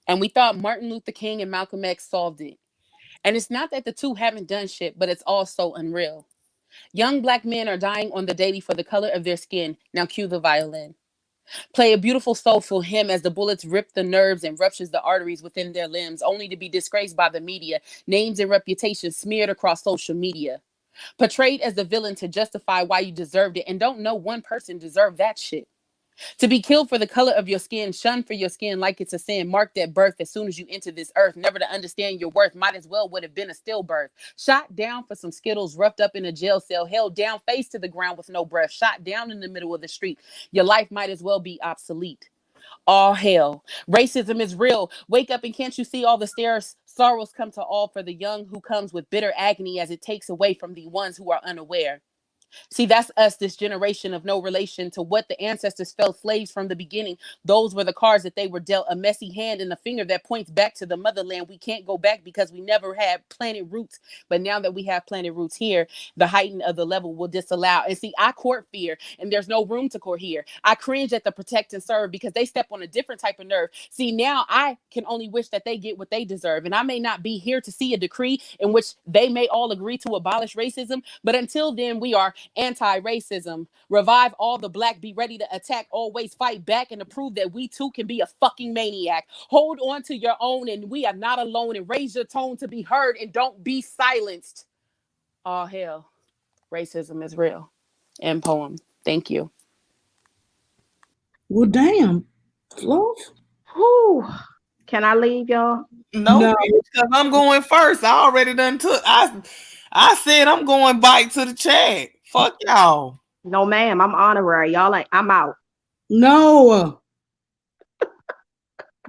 And we thought Martin Luther King and Malcolm X solved it. And it's not that the two haven't done shit, but it's all so unreal. Young black men are dying on the daily for the color of their skin. Now cue the violin. Play a beautiful soulful hymn as the bullets rip the nerves and ruptures the arteries within their limbs, only to be disgraced by the media, names and reputations smeared across social media. Portrayed as the villain to justify why you deserved it, and don't know one person deserved that shit. To be killed for the color of your skin, shunned for your skin like it's a sin, marked at birth as soon as you enter this earth, never to understand your worth, might as well would have been a stillbirth. Shot down for some Skittles, roughed up in a jail cell, held down face to the ground with no breath, shot down in the middle of the street. Your life might as well be obsolete. All hell. Racism is real. Wake up and can't you see all the sorrows come to all for the young who comes with bitter agony as it takes away from the ones who are unaware. See, that's us, this generation of no relation to what the ancestors felt slaves from the beginning. Those were the cards that they were dealt, a messy hand and a finger that points back to the motherland. We can't go back because we never had planted roots. But now that we have planted roots here, the heighten of the level will disallow. And see, I court fear, and there's no room to court here. I cringe at the protect and serve because they step on a different type of nerve. See, now I can only wish that they get what they deserve. And I may not be here to see a decree in which they may all agree to abolish racism. But until then, we are anti-racism. Revive all the black, be ready to attack, always fight back, and to prove that we too can be a fucking maniac. Hold on to your own, and we are not alone, and raise your tone to be heard, and don't be silenced. All hell. Racism is real. End poem. Thank you. Well, damn. Whew. Can I leave, y'all? No, because I'm going first. I already done took. I said I'm going back to the chat. Fuck y'all. No, ma'am. I'm honorary. Y'all ain't. I'm out. No.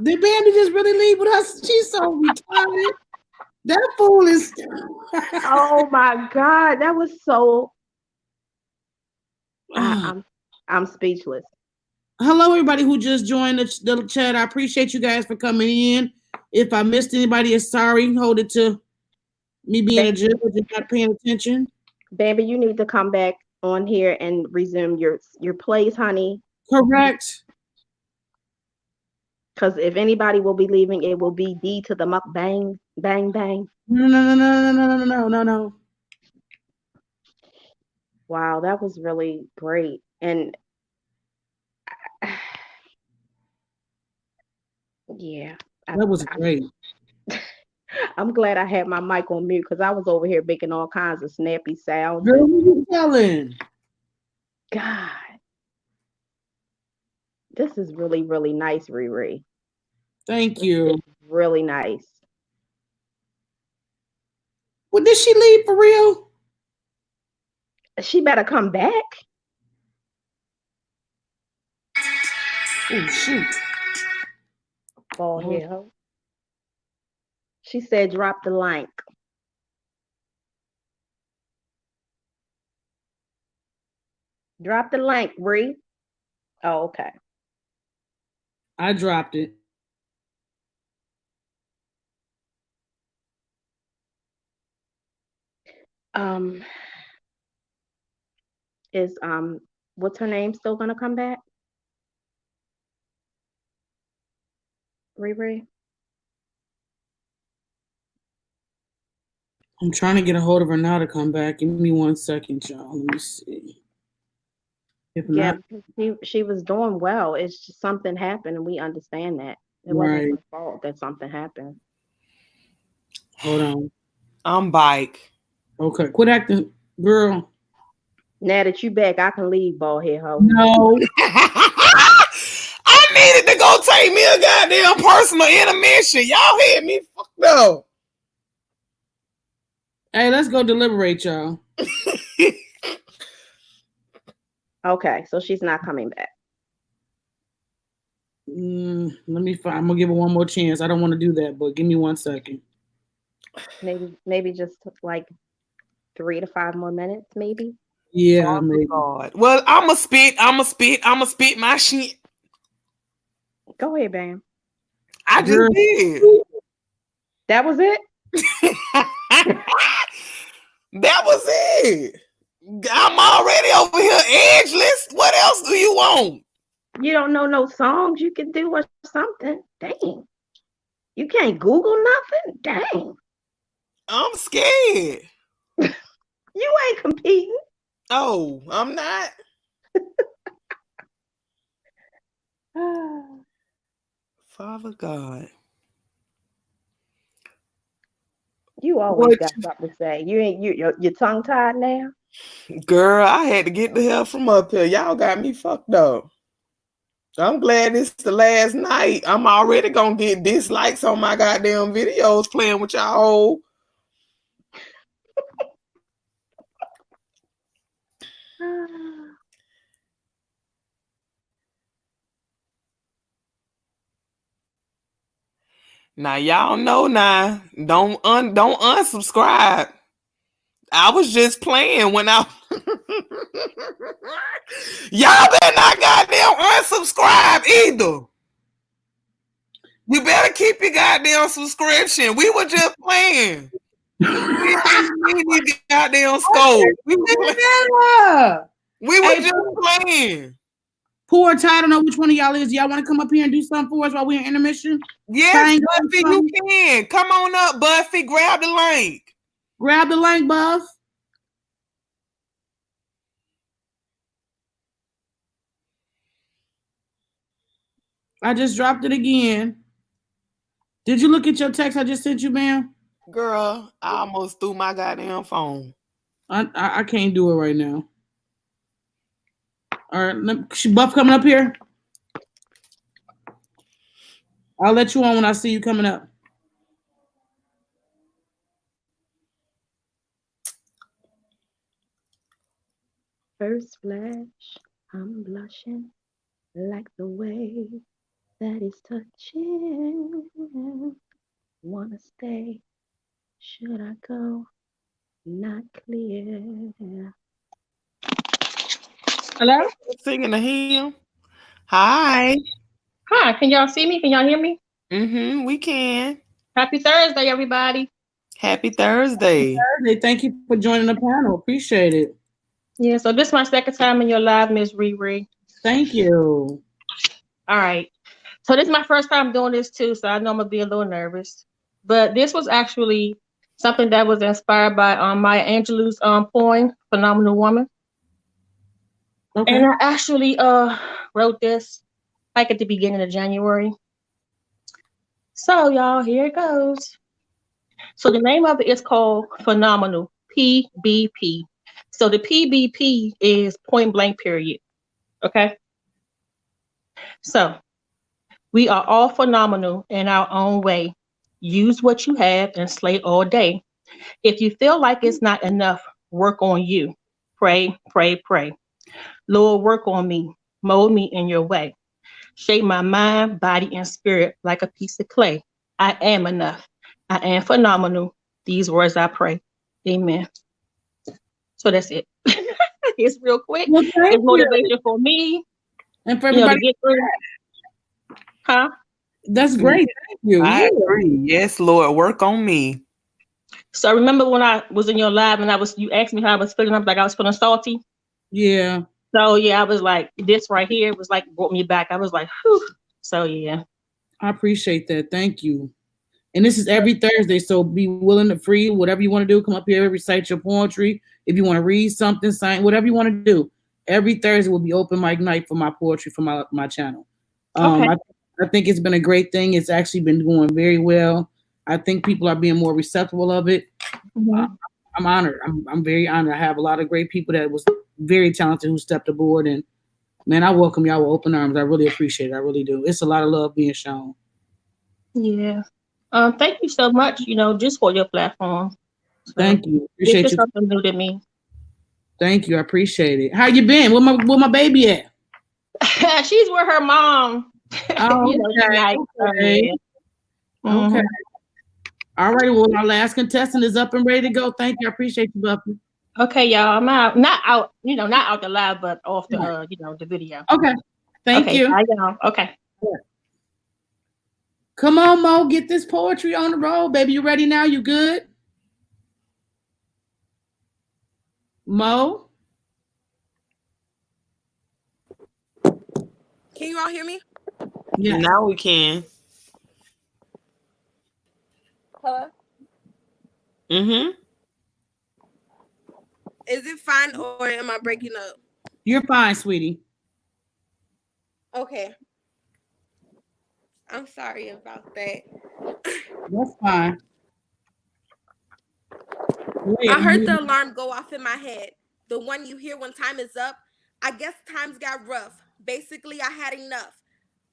Did Bambi just really leave with us? She's so retarded. That fool is. Oh my God, that was so. I'm speechless. Hello, everybody who just joined the chat. I appreciate you guys for coming in. If I missed anybody, it's sorry. Hold it to me being a judge and not paying attention. Bambi, you need to come back on here and resume your plays, honey. Correct. Because if anybody will be leaving, it will be D to the mukbang, bang, bang. No. Wow, that was really great. And yeah. That was great. I'm glad I had my mic on mute because I was over here making all kinds of snappy sounds. Girl, what you telling? God. This is really, really nice, Riri. Thank you. Really nice. Well, did she leave for real? She better come back. Oh, shoot. Oh, yeah. She said, drop the link. Drop the link, Ree. Oh, okay. I dropped it. Is what's her name still gonna come back? Riri? I'm trying to get a hold of her now to come back. Give me 1 second, y'all. Let me see. If Yeah, not, she was doing well. It's just something happened, and we understand that. It wasn't her fault that something happened. Hold on. I'm bike. Okay, quit acting, girl. Now that you back, I can leave, bald head hoe. No. I needed to go take me a goddamn personal intermission. Y'all had me fucked up. Hey, let's go deliberate, y'all. Okay, so she's not coming back. Let me find. I'm gonna give her one more chance. I don't want to do that, but give me 1 second. Maybe just like 3 to 5 more minutes, maybe. Yeah, Oh, maybe. God. Well, I'ma spit my shit. Go ahead, Bam. I just Girl. did. That was it? That was it. I'm already over here edgeless. What else do you want? You don't know no songs you can do or something? Dang. You can't Google nothing? Dang. I'm scared. You ain't competing. Oh, I'm not. Father God. You always got something to say. You're tongue tied now. Girl, I had to get the hell from up here. Y'all got me fucked up. I'm glad it's the last night. I'm already gonna get dislikes on my goddamn videos playing with y'all. Now y'all know now. Don't unsubscribe. I was just playing when I y'all better not goddamn unsubscribe either. You better keep your goddamn subscription. We were just playing. We need goddamn scope. We were just playing. Poor Ty, I don't know which one of y'all is. Y'all want to come up here and do something for us while we're in intermission? Yes, Buffy, you can. Come on up, Buffy. Grab the link. Grab the link, Buff. I just dropped it again. Did you look at your text I just sent you, ma'am? Girl, I almost threw my goddamn phone. I can't do it right now. All right, Buff coming up here. I'll let you on when I see you coming up. First flash, I'm blushing like the way that is touching. Wanna stay? Should I go? Not clear. Hello? Singing a hymn. Hi. Hi, can y'all see me? Can y'all hear me? Mm-hmm, we can. Happy Thursday, everybody. Happy Thursday. Thank you for joining the panel. Appreciate it. Yeah, so this is my second time in your live, Miss Riri. Thank you. All right. So this is my first time doing this too, so I know I'm gonna be a little nervous. But this was actually something that was inspired by Maya Angelou's poem, Phenomenal Woman. Okay. And I actually wrote this like at the beginning of January. So y'all, here it goes. So the name of it is called Phenomenal, PBP. So the PBP is point blank period. Okay. So we are all phenomenal in our own way. Use what you have and slay all day. If you feel like it's not enough, work on you. Pray, pray, pray. Lord, work on me. Mold me in your way. Shape my mind, body, and spirit like a piece of clay. I am enough. I am phenomenal. These words I pray. Amen. So that's it. It's real quick. Well, it's motivation for me. And for everybody to get through. Huh? That's great. Thank you. I agree. Yes, Lord, work on me. So remember when I was in your live and you asked me how I was feeling, I was feeling salty. Yeah. So yeah, I was like, this right here was like brought me back. I was like, whew. So yeah. I appreciate that. Thank you. And this is every Thursday, so be willing to free, whatever you want to do. Come up here, recite your poetry. If you want to read something, sign, whatever you want to do. Every Thursday will be open mic night for my poetry for my channel. Okay. I think it's been a great thing. It's actually been going very well. I think people are being more receptive of it. I'm honored. I'm very honored. I have a lot of great people that was very talented who stepped aboard, and man, I welcome y'all with open arms. I really appreciate it. I really do. It's a lot of love being shown. Yeah. Thank you so much, just for your platform. So, thank you. This Appreciate is you. something new to me. Thank you. I appreciate it. How you been? Where my baby at? She's with her mom. Oh, tonight. okay. Okay. All right. Well, our last contestant is up and ready to go. Thank you. I appreciate you, Buffy. Okay, y'all. I'm out. Not out. Not out the live, but off the the video. Okay. Thank you. Bye, y'all. Okay. Come on, Mo. Get this poetry on the road, baby. You ready now? You good? Mo? Can you all hear me? Yeah. Now we can. Hello? Mm-hmm. Is it fine or am I breaking up? You're fine, sweetie. Okay. I'm sorry about that. That's fine. I heard the alarm go off in my head. The one you hear when time is up. I guess times got rough. Basically, I had enough.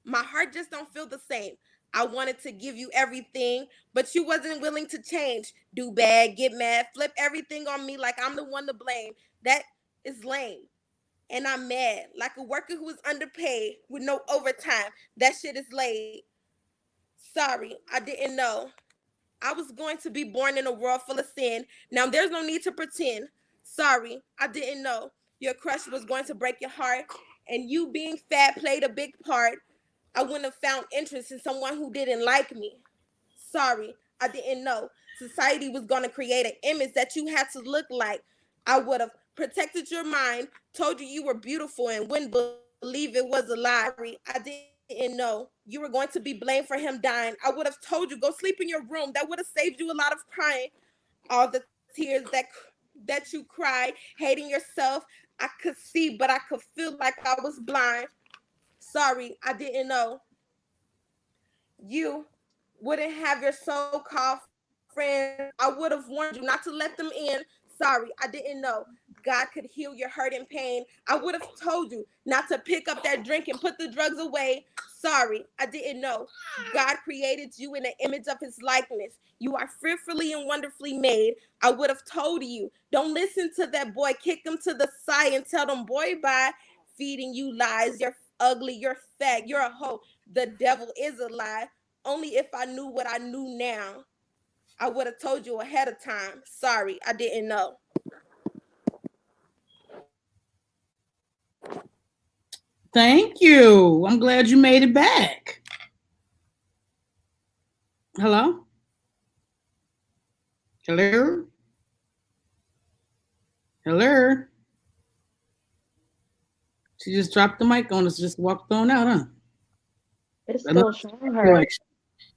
My heart just don't feel the same. I wanted to give you everything, but you wasn't willing to change. Do bad, get mad, flip everything on me like I'm the one to blame. That is lame. And I'm mad, like a worker who is underpaid with no overtime. That shit is late. Sorry, I didn't know. I was going to be born in a world full of sin. Now there's no need to pretend. Sorry, I didn't know. Your crush was going to break your heart, and you being fat played a big part. I wouldn't have found interest in someone who didn't like me. Sorry, I didn't know. Society was going to create an image that you had to look like. I would have protected your mind, told you were beautiful, and wouldn't believe it was a lie. I didn't know you were going to be blamed for him dying. I would have told you, go sleep in your room. That would have saved you a lot of crying. All the tears that you cried, hating yourself, I could see, but I could feel like I was blind. Sorry, I didn't know. You wouldn't have your so-called friends. I would have warned you not to let them in. Sorry, I didn't know. God could heal your hurt and pain. I would have told you not to pick up that drink and put the drugs away. Sorry, I didn't know. God created you in the image of his likeness. You are fearfully and wonderfully made. I would have told you, don't listen to that boy. Kick him to the side and tell them, boy, bye. Feeding you lies. You're ugly. You're fat. You're a hoe. The devil is a lie. Only if I knew what I knew now, I would have told you ahead of time. Sorry, I didn't know. Thank you. I'm glad you made it back. Hello? Hello? Hello? She just dropped the mic on us, just walked on out, huh? It's still showing her.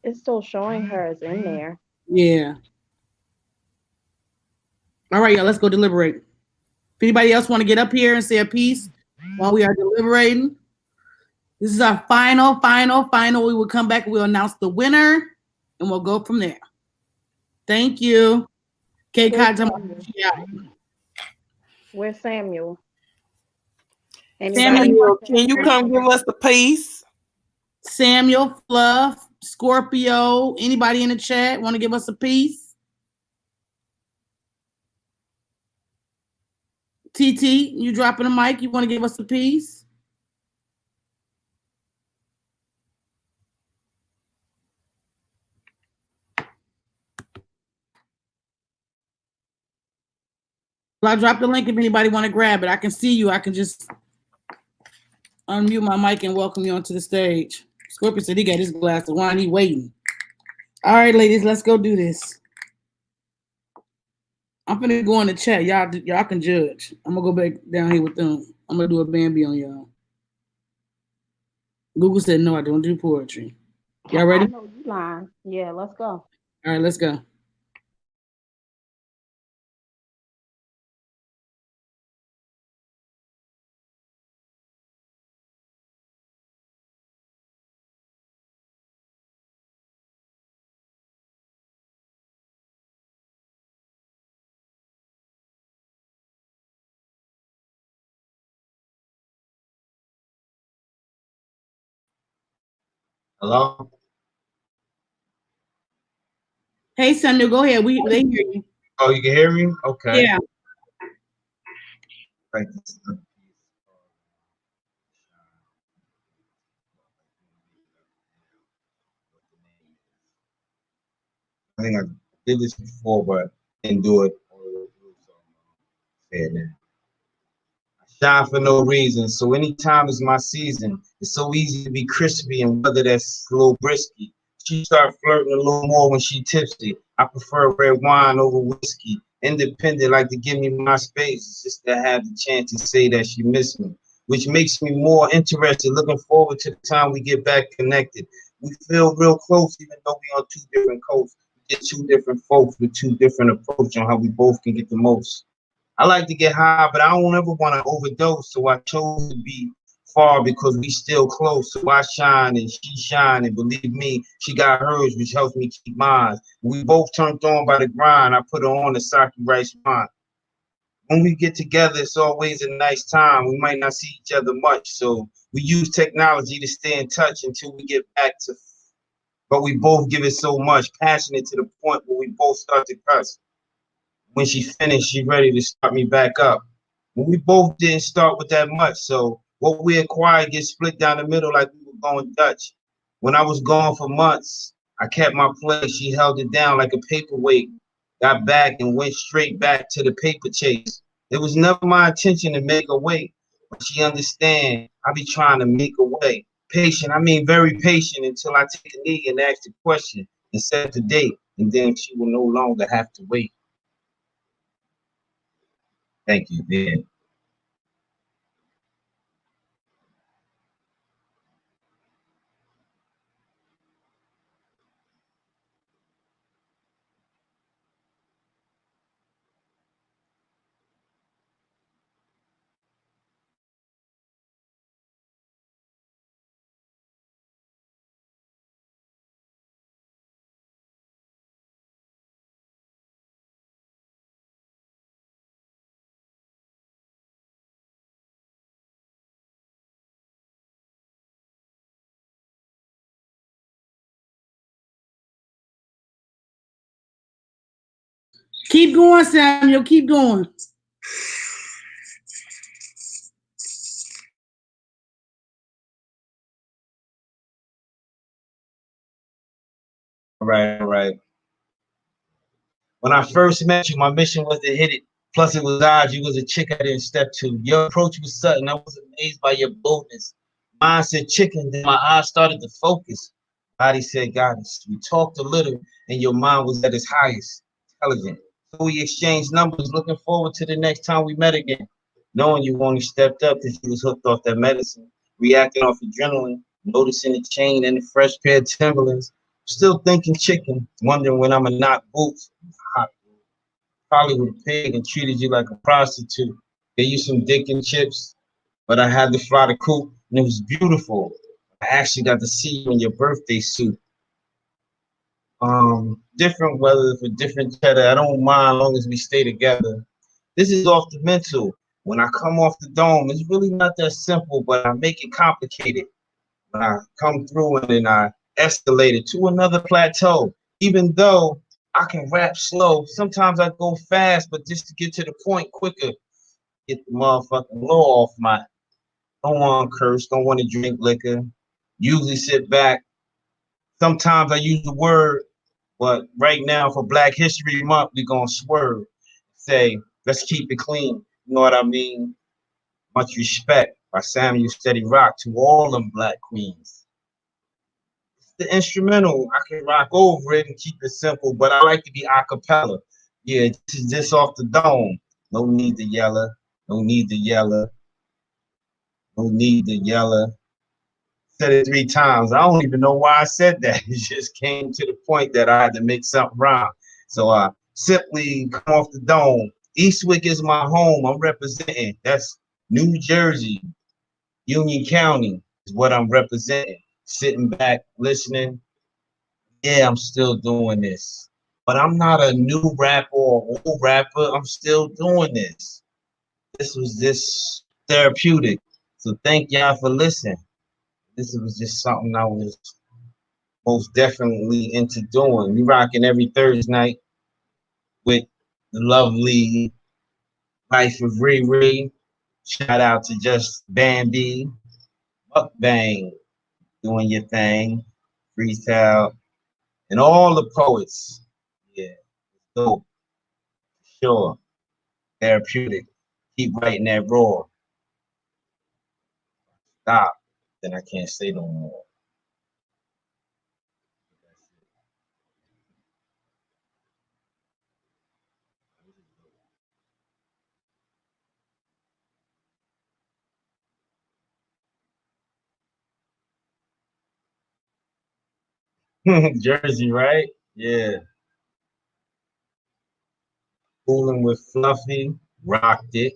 It's still showing her as in there. Yeah. All right, y'all, let's go deliberate. If anybody else want to get up here and say a piece while we are deliberating, this is our final. We will come back and we'll announce the winner and we'll go from there. Thank you. Okay, Where's Samuel? Samuel, can you come give us a piece? Samuel, Fluff, Scorpio, anybody in the chat want to give us a piece? TT, you dropping the mic? You want to give us a piece? Well, I dropped the link if anybody want to grab it. I can see you. I can just unmute my mic and welcome you onto the stage. Scorpio said he got his glass of wine. He waiting. All right, ladies, let's go do this. I'm finna go in the chat. Y'all can judge. I'm gonna go back down here with them. I'm gonna do a Bambi on y'all. Google said no, I don't do poetry. Y'all ready? I know you lying. Yeah, let's go. All right, let's go. Hello? Hey, Samuel, go ahead. They hear you. Oh, you can hear me? Okay. Yeah. Right. I think I did this before, but didn't do it. Fair now. Shine for no reason. So anytime is my season. It's so easy to be crispy and whether that's a little brisky. She start flirting a little more when she tipsy. I prefer red wine over whiskey. Independent, like to give me my space, just to have the chance to say that she missed me, which makes me more interested. Looking forward to the time we get back connected. We feel real close, even though we on two different coasts. We get two different folks with two different approach on how we both can get the most. I like to get high, but I don't ever want to overdose. So I chose to be far because we still close. So I shine and she shine, and believe me, she got hers, which helps me keep mine. We both turned on by the grind. I put her on the sake rice wine. When we get together, it's always a nice time. We might not see each other much, so we use technology to stay in touch until we get back to. But we both give it so much, passionate to the point where we both start to cuss. When she finished, she ready to start me back up. When we both didn't start with that much, so what we acquired gets split down the middle like we were going Dutch. When I was gone for months, I kept my place. She held it down like a paperweight. Got back and went straight back to the paper chase. It was never my intention to make her wait, but she understand. I be trying to make her wait. Patient, I mean very patient until I take a knee and ask the question and set the date, and then she will no longer have to wait. Thank you, Dan. Keep going, Samuel. Keep going. All right, all right. When I first met you, my mission was to hit it. Plus, it was odd. You was a chick I didn't step to. Your approach was sudden. I was amazed by your boldness. Mine said chicken, then my eyes started to focus. Body said goddess. We talked a little, and your mind was at its highest. Intelligent. So we exchanged numbers, looking forward to the next time we met again. Knowing you only stepped up because you was hooked off that medicine. Reacting off adrenaline. Noticing the chain and the fresh pair of Timberlands. Still thinking chicken. Wondering when I'ma knock boots. Probably would have paid and treated you like a prostitute. Gave you some dick and chips, but I had to fly the coop, and it was beautiful. I actually got to see you in your birthday suit. Different weather for different cheddar. I don't mind as long as we stay together. This is off the mental. When I come off the dome, it's really not that simple, but I make it complicated. When I come through and then I escalate it to another plateau. Even though I can rap slow, sometimes I go fast, but just to get to the point quicker, get the motherfucking law off my. Don't want to curse, don't want to drink liquor. Usually sit back. Sometimes I use the word, but right now for Black History Month, we gonna swerve. Say, let's keep it clean. You know what I mean? Much respect by Samuel Steadyroc to all them black queens. The instrumental, I can rock over it and keep it simple, but I like to be a cappella. Yeah, this is just off the dome. No need to yell, no need to yell, no need to yell. Said it 3 times. I don't even know why I said that. It just came to the point that I had to make something rhyme. So I simply come off the dome. Eastwick is my home. I'm representing. That's New Jersey, Union County is what I'm representing. Sitting back, listening. Yeah, I'm still doing this. But I'm not a new rapper or old rapper. I'm still doing this. This was just therapeutic. So thank y'all for listening. This was just something I was most definitely into doing. We rocking every Thursday night with the lovely Life of Riri. Shout out to just Bambi, Mukbang, doing your thing, freestyle, and all the poets. Yeah, dope, sure, therapeutic. Keep writing that raw. Stop, then I can't say no more. Jersey, right? Yeah. Fooling with Fluffy, rocked it.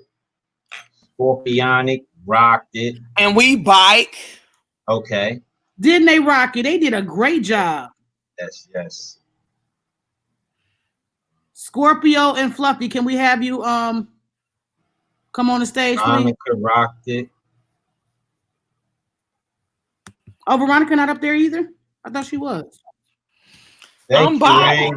Scorpionic, rocked it. And we bike. Okay. Didn't they rock it? They did a great job. Yes, yes. Scorpio and Fluffy, can we have you come on the stage, please? Veronica rocked it. Oh, Veronica not up there either? I thought she was. Thank you, Rain.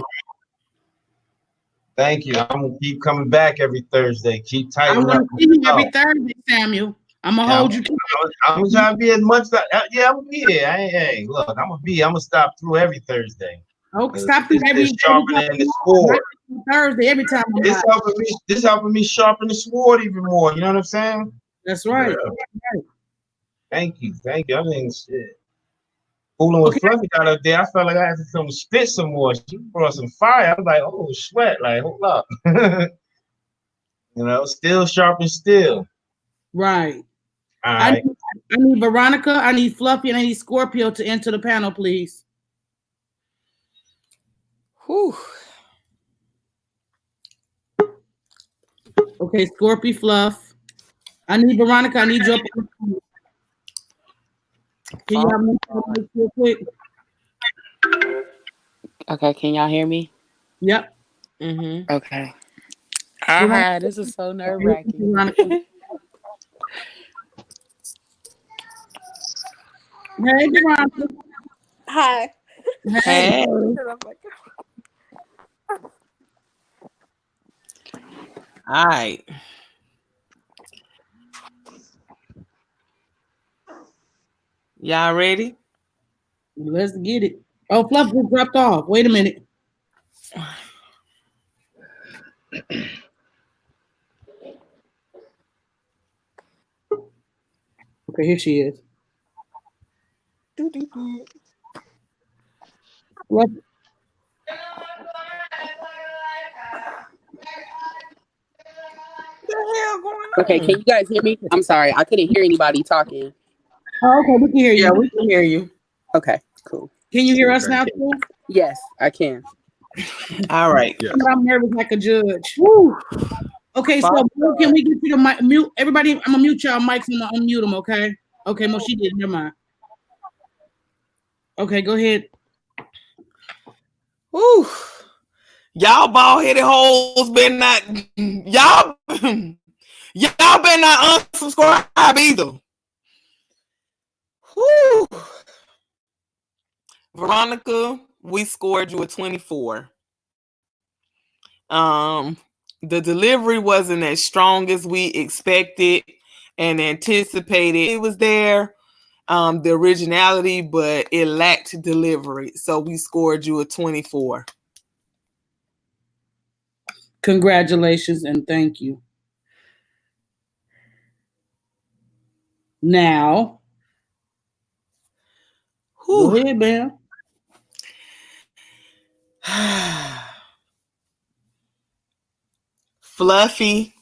Thank you. I'm gonna keep coming back every Thursday. Keep tightening up. I want to see you every Thursday, Samuel. I'm gonna hold you. I'm gonna try to be as much. Yeah, I'm gonna be here. Hey, look, I'm gonna stop through every Thursday. Okay, stop through every sharpening the sword. Thursday every time. This helping me sharpen the sword even more. You know what I'm saying? That's right. Yeah. Right. Thank you. I mean, shit. Fooling with Fluffy out up there, I felt like I had to come spit some more. She brought some fire. I was like, oh, sweat. Like, hold up. You know, still sharp and still. Right. All right. I need Veronica, I need Fluffy, and I need Scorpio to enter the panel, please. Whew. Okay, Scorpio, Fluff. I need Veronica. I need you up. Can you have me real quick? Okay, can y'all hear me? Yep. Mm-hmm. Okay. All right, this is so nerve-wracking. Hey, Veronica. Hi. Hey. All right. Y'all ready? Let's get it. Oh, Fluff just dropped off. Wait a minute. Okay, here she is. What? Okay, can you guys hear me? I'm sorry, I couldn't hear anybody talking. Oh, okay, we can hear you. Yeah, we can hear you. Okay, cool. Can you hear us now, too? Yes, I can. All right. Yes. I'm nervous like a judge. Woo. Okay, so can we get you to mute everybody? I'm gonna mute y'all mics and unmute them, okay? Okay, Mo, she did. Never mind. Okay, go ahead. Woo. Y'all bald-headed hoes better not y'all better not unsubscribe either. Whew. Veronica, we scored you a 24. The delivery wasn't as strong as we expected and anticipated. It was there, the originality, but it lacked delivery. So we scored you a 24. Congratulations and thank you. Now, go ahead, man. Fluffy.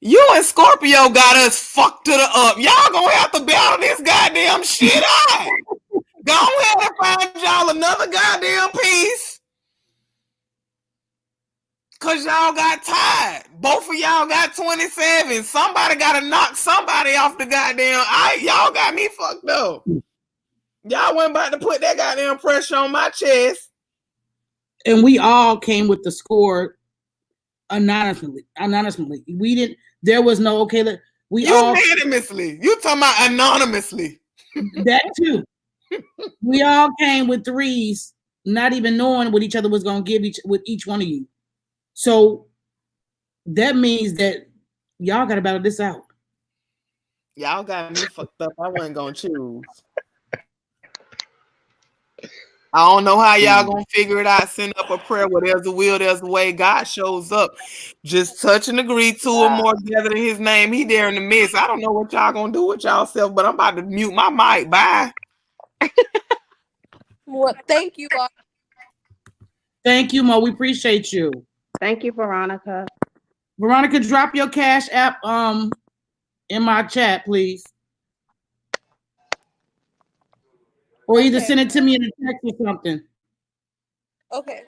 You and Scorpio got us fucked to the up. Y'all gonna have to battle this goddamn shit out. Go ahead and find y'all another goddamn piece. Cause y'all got tied. Both of y'all got 27. Somebody gotta knock somebody off the goddamn. Y'all got me fucked up. Y'all wasn't about to put that goddamn pressure on my chest. And we all came with the score anonymously. We didn't. There was no okay. Unanimously. You talking about anonymously? That too. We all came with threes, not even knowing what each other was going to give each one of you. So that means that y'all got to battle this out. Y'all got me fucked up. I wasn't gonna choose. I don't know how y'all gonna figure it out. Send up a prayer where there's a will, there's a way. God shows up. Just touch and agree, two or more together in his name. He there in the midst. I don't know what y'all gonna do with y'all self, but I'm about to mute my mic. Bye. Well, thank you all. Thank you, Mo. We appreciate you. Thank you, Veronica. Veronica, drop your Cash App in my chat, please. Or either send it to me in a text or something. Okay.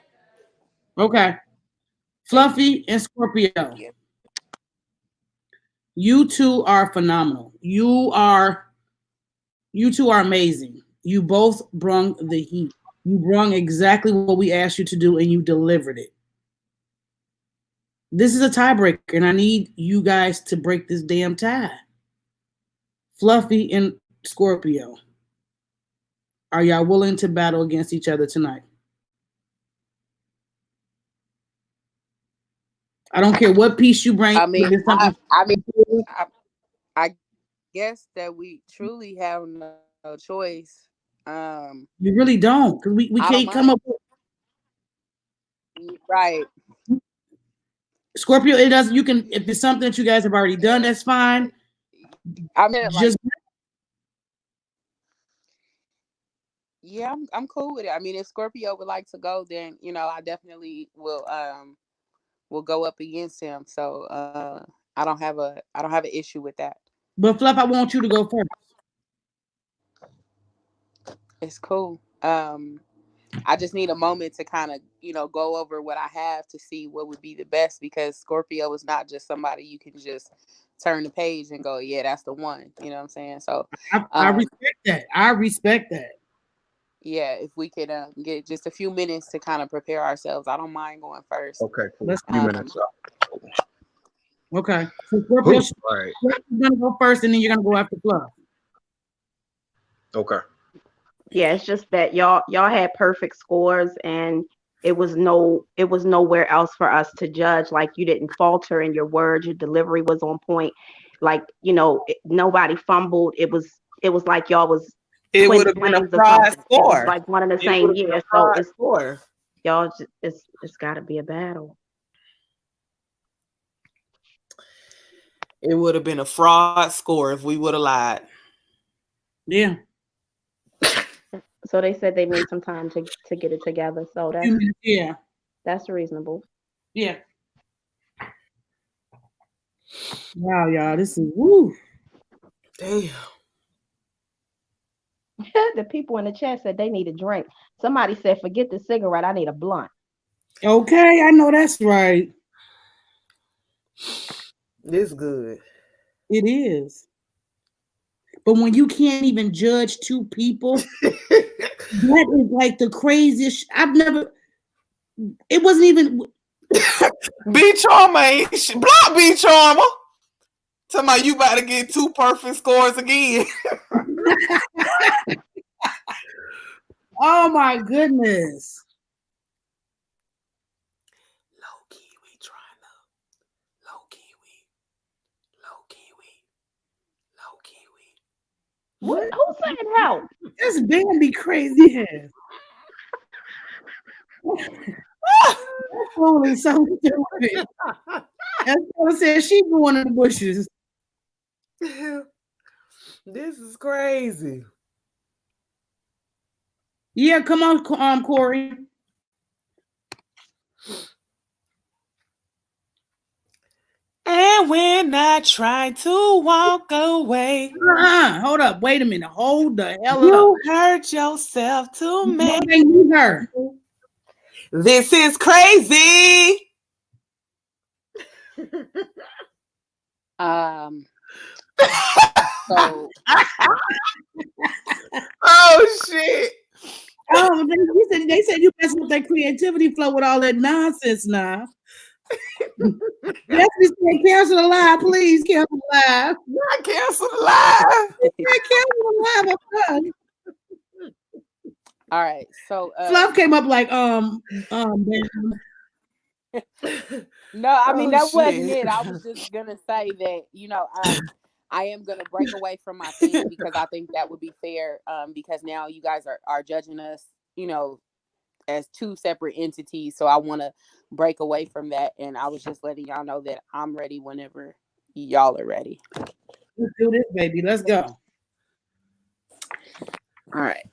Okay. Fluffy and Scorpio. You two are phenomenal. You two are amazing. You both brung the heat. You brung exactly what we asked you to do and you delivered it. This is a tiebreaker and I need you guys to break this damn tie. Fluffy and Scorpio. Are y'all willing to battle against each other tonight? I don't care what piece you bring. I guess that we truly have no choice. You really don't, because we can't come up with right. Scorpio. It doesn't. You can, if it's something that you guys have already done, that's fine. I mean, just yeah, I'm cool with it. I mean, if Scorpio would like to go, then I definitely will go up against him. So I don't have an issue with that. But Fluff, I want you to go first. It's cool. I just need a moment to kind of go over what I have to see what would be the best, because Scorpio is not just somebody you can just turn the page and go, yeah, that's the one. You know what I'm saying? So I respect that. I respect that. Yeah, if we could get just a few minutes to kind of prepare ourselves, I don't mind going first. Okay, cool. A few minutes. Okay. So Scorpio, right. You're gonna go first, and then you're gonna go after Fluff. Okay. Yeah, it's just that y'all had perfect scores, and it was nowhere else for us to judge. Like, you didn't falter in your words, your delivery was on point. Like, nobody fumbled. It was like y'all was. It would have been a prize score. Like one in the same year. So it's y'all. It's got to be a battle. It would have been a fraud score if we would have lied. Yeah. So they said they need some time to get it together. So that's reasonable. Yeah. Wow, y'all, this is woo. Damn. The people in the chat said they need a drink. Somebody said, forget the cigarette, I need a blunt. Okay, I know that's right. This good. It is. But when you can't even judge two people, that is like the craziest. It wasn't even. B Charmer ain't block B Charmer. Talking about you about to get two perfect scores again. Oh my goodness. Low key, we trying to. Low key, we. What? Who's saying help? This Bambi crazy ass. Holy so stupid. That's what I said. She going in the bushes. This is crazy. Yeah, come on, Corey. And when I try to walk away. Hold up. Wait a minute. Hold the hell you up. You hurt yourself to make her. This is crazy. So oh shit. Oh, they said you messing with that creativity flow with all that nonsense now. Yes, we said cancel the live, please cancel the live. Not cancel the live. Cancel the live. I'm done. All right, so Fluff came up like no, I mean that wasn't shit. it. I was just gonna say that I am gonna break away from my thing because I think that would be fair. Because now you guys are judging us, as two separate entities. So I want to break away from that, and I was just letting y'all know that I'm ready whenever y'all are ready. Let's do this, baby. Let's go. All right.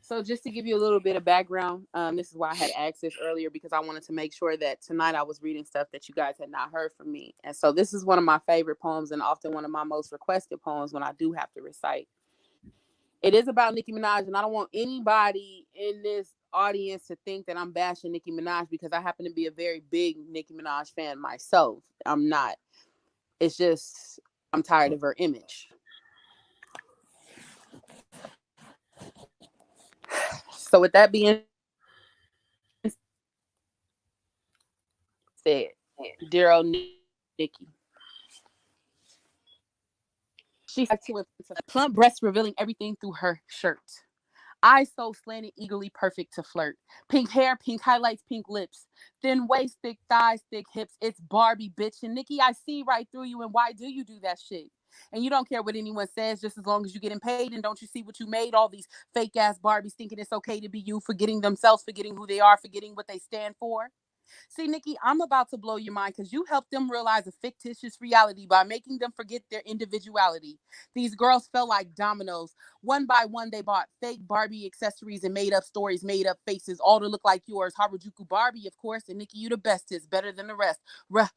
So just to give you a little bit of background, this is why I had asked this earlier, because I wanted to make sure that tonight I was reading stuff that you guys had not heard from me. And so this is one of my favorite poems and often one of my most requested poems when I do have to recite. It is about Nicki Minaj, and I don't want anybody in this audience to think that I'm bashing Nicki Minaj, because I happen to be a very big Nicki Minaj fan myself. I'm not. It's just I'm tired of her image. So with that being said, dear old Nicki. She's like to plump breasts revealing everything through her shirt. Eyes so slanted, eagerly perfect to flirt. Pink hair, pink highlights, pink lips. Thin waist, thick thighs, thick hips. It's Barbie, bitch. And Nicki, I see right through you. And why do you do that shit? And you don't care what anyone says, just as long as you're getting paid. And don't you see what you made? All these fake ass Barbies thinking it's okay to be you, forgetting themselves, forgetting who they are, forgetting what they stand for. See, Nicki, I'm about to blow your mind because you helped them realize a fictitious reality by making them forget their individuality. These girls fell like dominoes. One by one, they bought fake Barbie accessories and made up stories, made up faces, all to look like yours. Harajuku Barbie, of course, and Nicki, you the bestest, better than the rest. Ruh,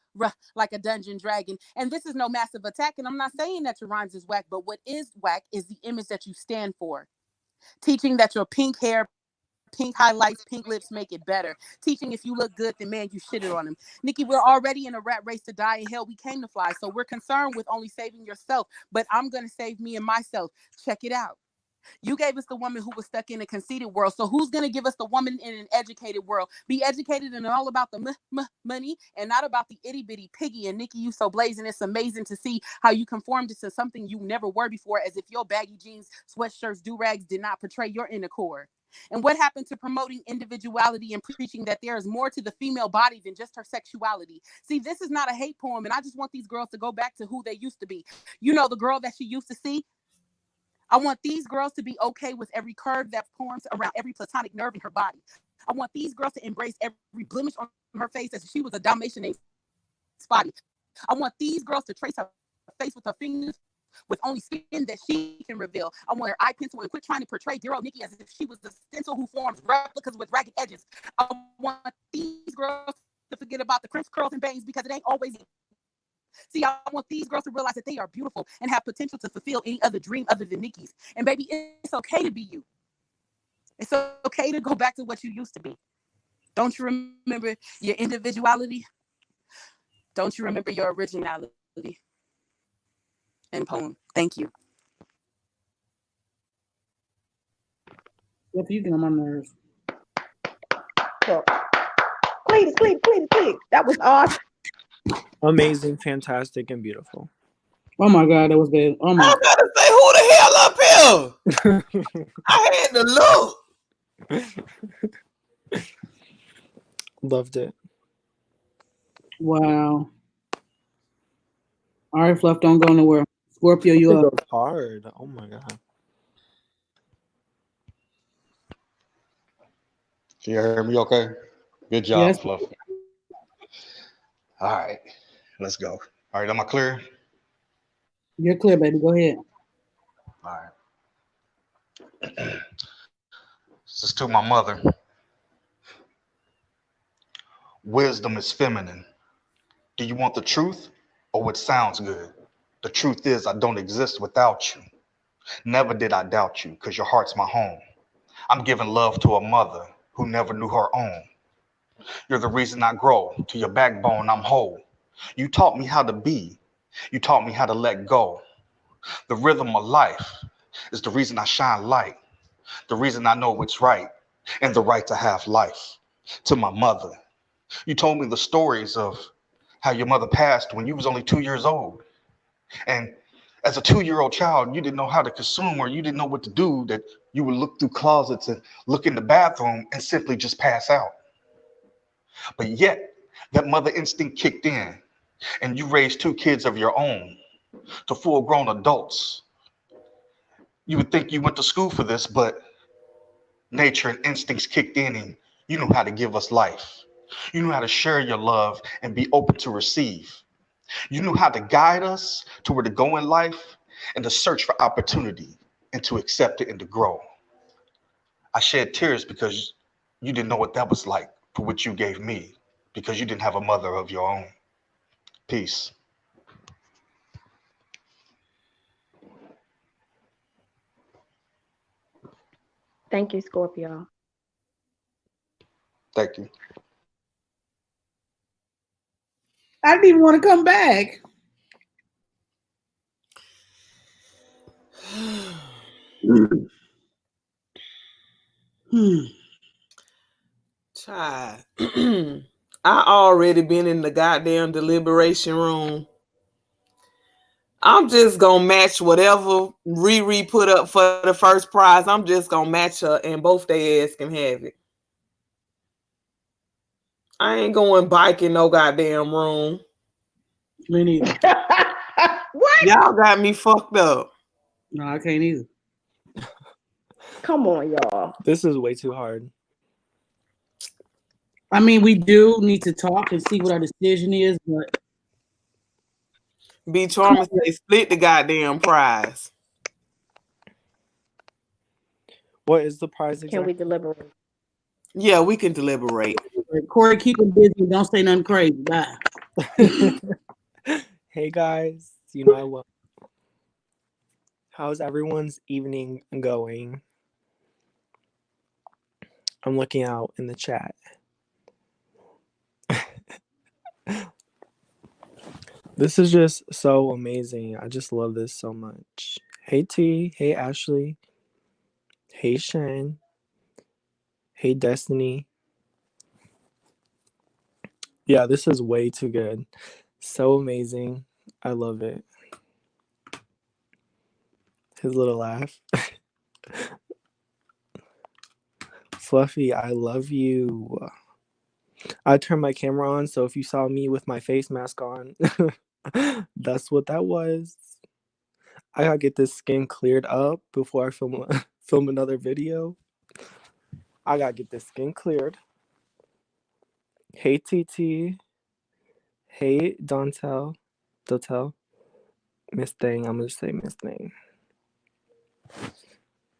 like a dungeon dragon. And this is no massive attack, and I'm not saying that your rhymes is whack, but what is whack is the image that you stand for. Teaching that your pink hair, pink highlights, pink lips make it better. Teaching if you look good, then man, you shitted on him. Nicki, we're already in a rat race to die, and hell, we came to fly. So we're concerned with only saving yourself, but I'm going to save me and myself. Check it out. You gave us the woman who was stuck in a conceited world. So who's going to give us the woman in an educated world? Be educated and all about the money and not about the itty bitty piggy. And Nicki, you so blazing. It's amazing to see how you conformed to something you never were before, as if your baggy jeans, sweatshirts, do-rags did not portray your inner core. And what happened to promoting individuality and preaching that there is more to the female body than just her sexuality? See, this is not a hate poem, and I just want these girls to go back to who they used to be. You know, the girl that she used to see? I want these girls to be okay with every curve that forms around every platonic nerve in her body. I want these girls to embrace every blemish on her face as if she was a Dalmatian named Spotty. I want these girls to trace her face with her fingers with only skin that she can reveal. I want her eye pencil and quit trying to portray dear old Nicki as if she was the stencil who forms replicas with ragged edges. I want these girls to forget about the crisp curls and bangs, because it ain't always. See, I want these girls to realize that they are beautiful and have potential to fulfill any other dream other than Nicki's. And baby, it's okay to be you. It's okay to go back to what you used to be. Don't you remember your individuality? Don't you remember your originality? And poem. Thank you. What you get on my nerves? So, please. That was awesome. Amazing, fantastic, and beautiful. Oh my God, that was good. Oh my! I was about to say, who the hell up here? I had to look. Loved it. Wow. All right, Fluff, don't go nowhere. Scorpio, you It up? goes hard. Oh my God. Can you hear me okay? Good job, Yes. Fluff. All right, let's go. All right, am I clear? You're clear, baby. Go ahead. All right. This is to my mother. Wisdom is feminine. Do you want the truth or what sounds good? The truth is I don't exist without you. Never did I doubt you, because your heart's my home. I'm giving love to a mother who never knew her own. You're the reason I grow. To your backbone, I'm whole. You taught me how to be. You taught me how to let go. The rhythm of life is the reason I shine light. the reason I know what's right, and the right to have life. To my mother, you told me the stories of how your mother passed when you was only 2 years old. And as a 2-year-old child, you didn't know how to consume, or you didn't know what to do, that you would look through closets and look in the bathroom and simply just pass out. But yet, that mother instinct kicked in, and you raised 2 kids of your own to full-grown adults. You would think you went to school for this, but nature and instincts kicked in, and you knew how to give us life. You knew how to share your love and be open to receive. You knew how to guide us to where to go in life and to search for opportunity and to accept it and to grow. I shed tears because you didn't know what that was like for what you gave me, because you didn't have a mother of your own. Peace. Thank you, Scorpio. Thank you. I didn't even want to come back. Child. I already been in the goddamn deliberation room. I'm just gonna match whatever Riri put up for the first prize. I'm just gonna match her, and both their ass can have it. I ain't going bike in no goddamn room. Me neither. What? Y'all got me fucked up. No, I can't either. Come on, y'all. This is way too hard. I mean, we do need to talk and see what our decision is, but Be Charmer say split the goddamn prize. What is the prize Can exactly? we deliberate? Yeah, we can deliberate. Corey, keep it busy. Don't say nothing crazy. Bye. Hey guys, you know I will. How's everyone's evening going? I'm looking out in the chat. This is just so amazing. I just love this so much. Hey T, hey Ashley, hey Shan, hey Destiny. Yeah, this is way too good. So amazing. I love it. His little laugh. Fluffy, I love you. I turned my camera on, so if you saw me with my face mask on, that's what that was. I gotta get this skin cleared up before I film another video. I gotta get this skin cleared. Hey TT. Hey Dotel. Miss Thing. I'm gonna say Miss Thing.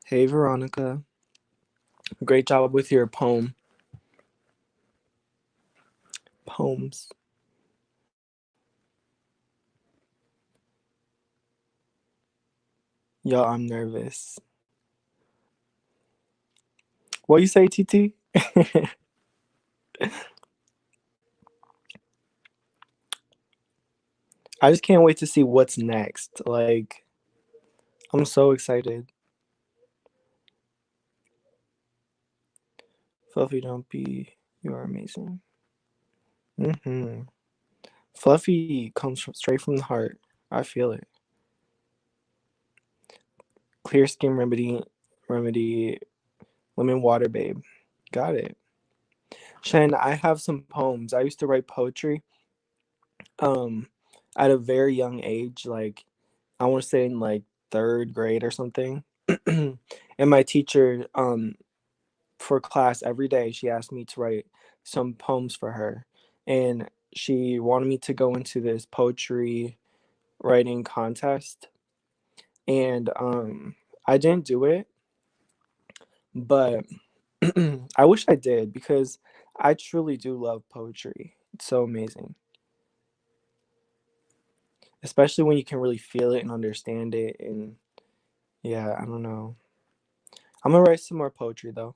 Hey Veronica. Great job with your poems. Yo, I'm nervous. What you say, TT? I just can't wait to see what's next. Like, I'm so excited. Fluffy, don't be. You are amazing. Fluffy comes straight from the heart. I feel it. Clear skin remedy, lemon water, babe. Got it. Shen, I have some poems. I used to write poetry. At a very young age, like I want to say in like 3rd grade or something. And my teacher, for class every day, she asked me to write some poems for her, and she wanted me to go into this poetry writing contest, and I didn't do it, but I wish I did, because I truly do love poetry. It's so amazing, especially when you can really feel it and understand it. And yeah, I don't know, I'm gonna write some more poetry though,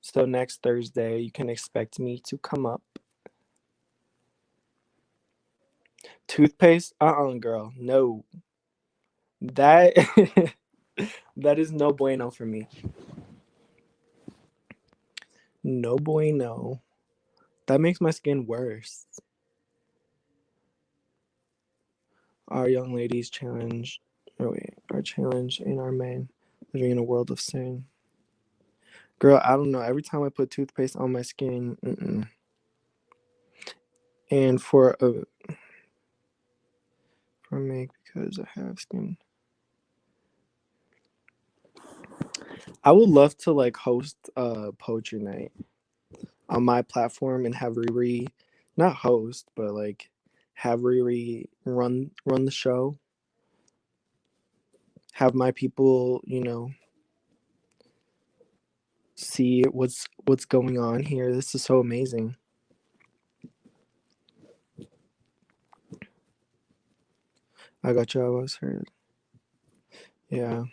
so next Thursday you can expect me to come up. Toothpaste? Girl, no. That That is no bueno for me. No bueno. That makes my skin worse. Our young ladies challenge, our challenge in our men living in a world of sin. Girl, I don't know. Every time I put toothpaste on my skin, and for make because I have skin. I would love to like host a poetry night on my platform and have Riri, not host, but like have Riri run the show. Have my people, see what's going on here. This is so amazing. I got you. I was heard. Yeah.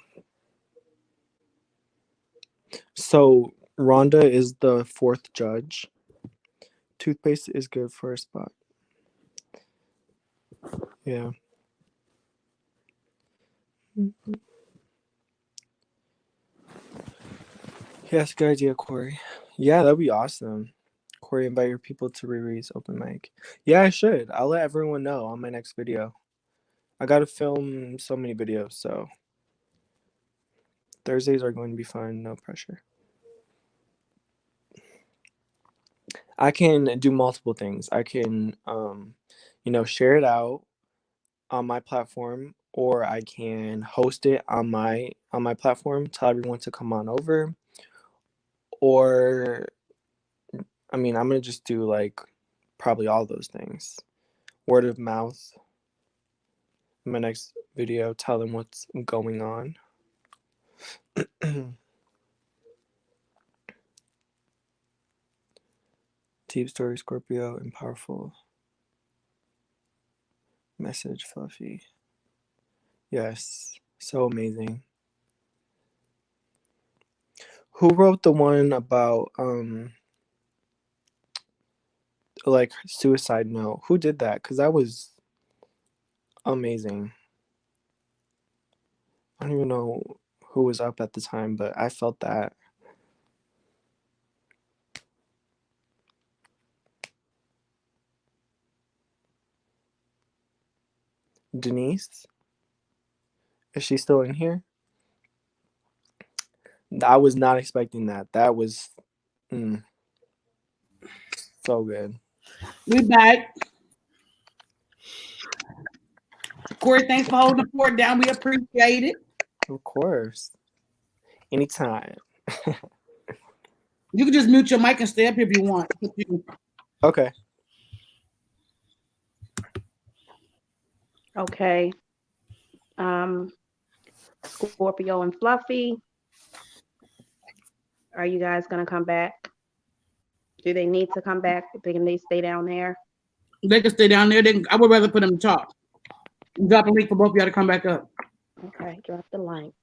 So Rhonda is the fourth judge. Toothpaste is good for a spot. Yeah. Yes, good idea, Corey. Yeah, that'd be awesome. Corey, invite your people to Riri's open mic. Yeah, I should. I'll let everyone know on my next video. I gotta film so many videos, so Thursdays are going to be fun. No pressure. I can do multiple things. I can, share it out on my platform, or I can host it on my platform, tell everyone to come on over, or I'm gonna just do like probably all those things. Word of mouth. In my next video, tell them what's going on. Deep story, Scorpio, and powerful. Message, fluffy. Yes, so amazing. Who wrote the one about like suicide note? Who did that? Because that was amazing. I don't even know who was up at the time, but I felt that. Denise? Is she still in here? I was not expecting that. That was so good. We back. Corey, thanks for holding the fort down. We appreciate it. Of course. Anytime. You can just mute your mic and stay up if you want. Okay. Okay. Scorpio and Fluffy. Are you guys gonna come back? Do they need to come back? Can they stay down there? They can stay down there. I would rather put them to talk. Drop a link for both of y'all to come back up. Okay, drop the link.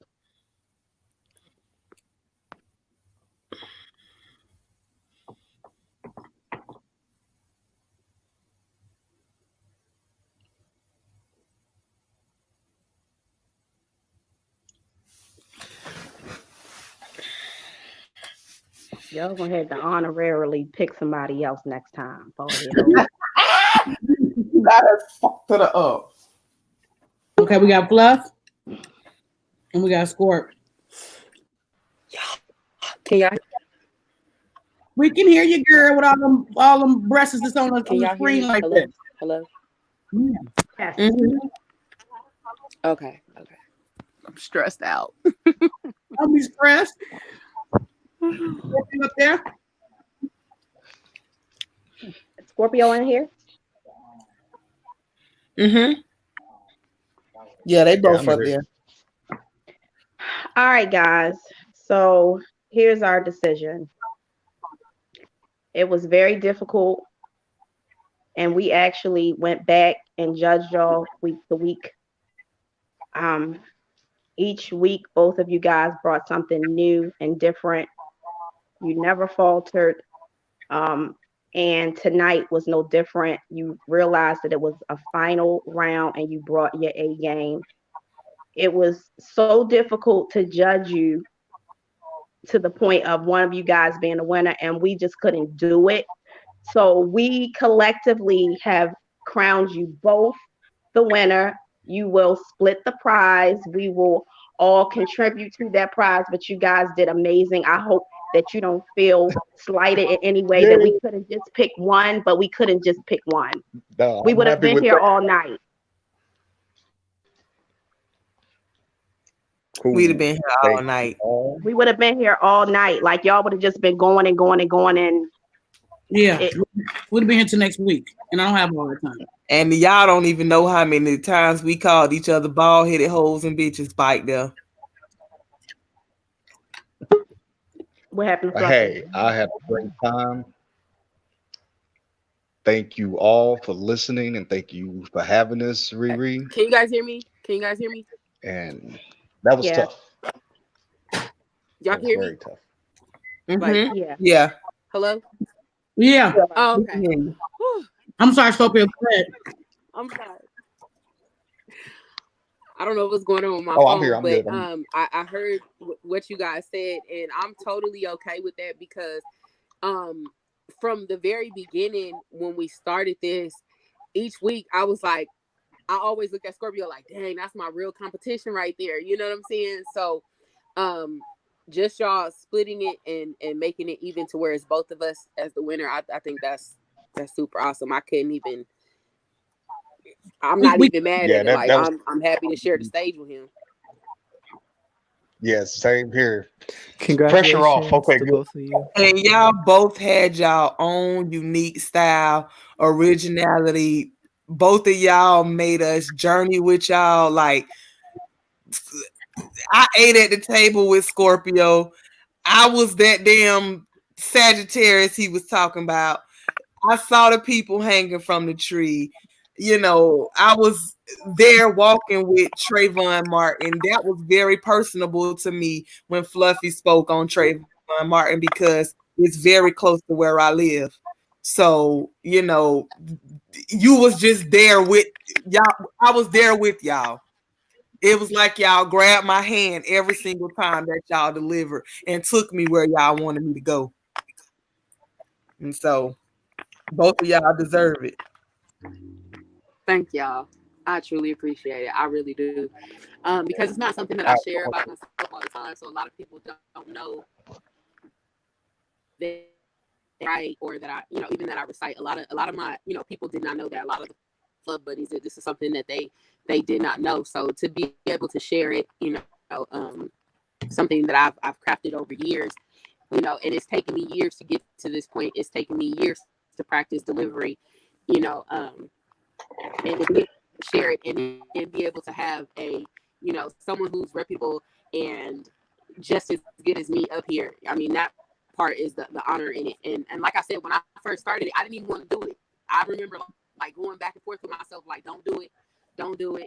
Y'all gonna have to honorarily pick somebody else next time. You gotta fuck to the up. Okay, we got Fluff and we got Scorp. Can y'all? We can hear you, girl, with all them breasts that's on the screen like Hello? that. Hello? Yeah. Mm-hmm. Okay. I'm stressed out. Don't be stressed. Up there. Scorpio in here? Mm-hmm. Yeah, they both up there. All right, guys. So here's our decision. It was very difficult, and we actually went back and judged y'all week to week. Each week, both of you guys brought something new and different. You never faltered. And tonight was no different. You realized that it was a final round and you brought your A game. it was so difficult to judge you to the point of one of you guys being a winner, and we just couldn't do it. So we collectively have crowned you both the winner. You will split the prize. We will all contribute to that prize, but you guys did amazing. I hope that you don't feel slighted in any way that we couldn't just pick one, but we couldn't just pick one. No, We I'm would have happy been with here that. all night. We'd have been here all night. We would have been here all night. Like y'all would have just been going and going and going and yeah, we'd have been here till next week, and I don't have all the time. And y'all don't even know how many times we called each other bald-headed hoes and bitches back there. What happened? Hey, I had a great time. Thank you all for listening, and thank you for having us, Riri. Can you guys hear me? Can you guys hear me? And that was tough. Y'all hear me? Very tough. Mm-hmm. Yeah. Yeah. Hello? Yeah. Oh, okay. Mhm. I'm sorry, Scorpio. Go ahead. I'm sorry. I don't know what's going on with my Oh, phone, I'm here. I'm but good. I heard what you guys said, and I'm totally okay with that because from the very beginning when we started this, each week I was like, I always look at Scorpio like, dang, that's my real competition right there. You know what I'm saying? So just y'all splitting it and making it even to where it's both of us as the winner, I think that's super awesome. I'm not even mad at it. Like I'm happy to share the stage with him. Yes, same here. Congratulations Pressure off. Okay, to good. both of you. And y'all both had y'all own unique style, originality. Both of y'all made us journey with y'all. Like, I ate at the table with Scorpio. I was that damn Sagittarius he was talking about. I saw the people hanging from the tree. You know, I was there walking with Trayvon Martin. That was very personable to me when Fluffy spoke on Trayvon Martin because it's very close to where I live. So, you know, you was just there with y'all. I was there with y'all. It was like y'all grabbed my hand every single time that y'all delivered and took me where y'all wanted me to go. And so both of y'all deserve it. Thank y'all. I truly appreciate it. I really do. Because it's not something that I share about myself all the time. So a lot of people don't know that right or that I, even that I recite. A lot of my, people did not know that. A lot of the club buddies that this is something that they did not know. So to be able to share it, something that I've crafted over years, and it's taken me years to get to this point. It's taken me years to practice delivery, and to be able to share it and be able to have a, someone who's reputable and just as good as me up here. I mean, that part is the honor in it. And like I said, when I first started it, I didn't even want to do it. I remember like going back and forth with myself, like, don't do it.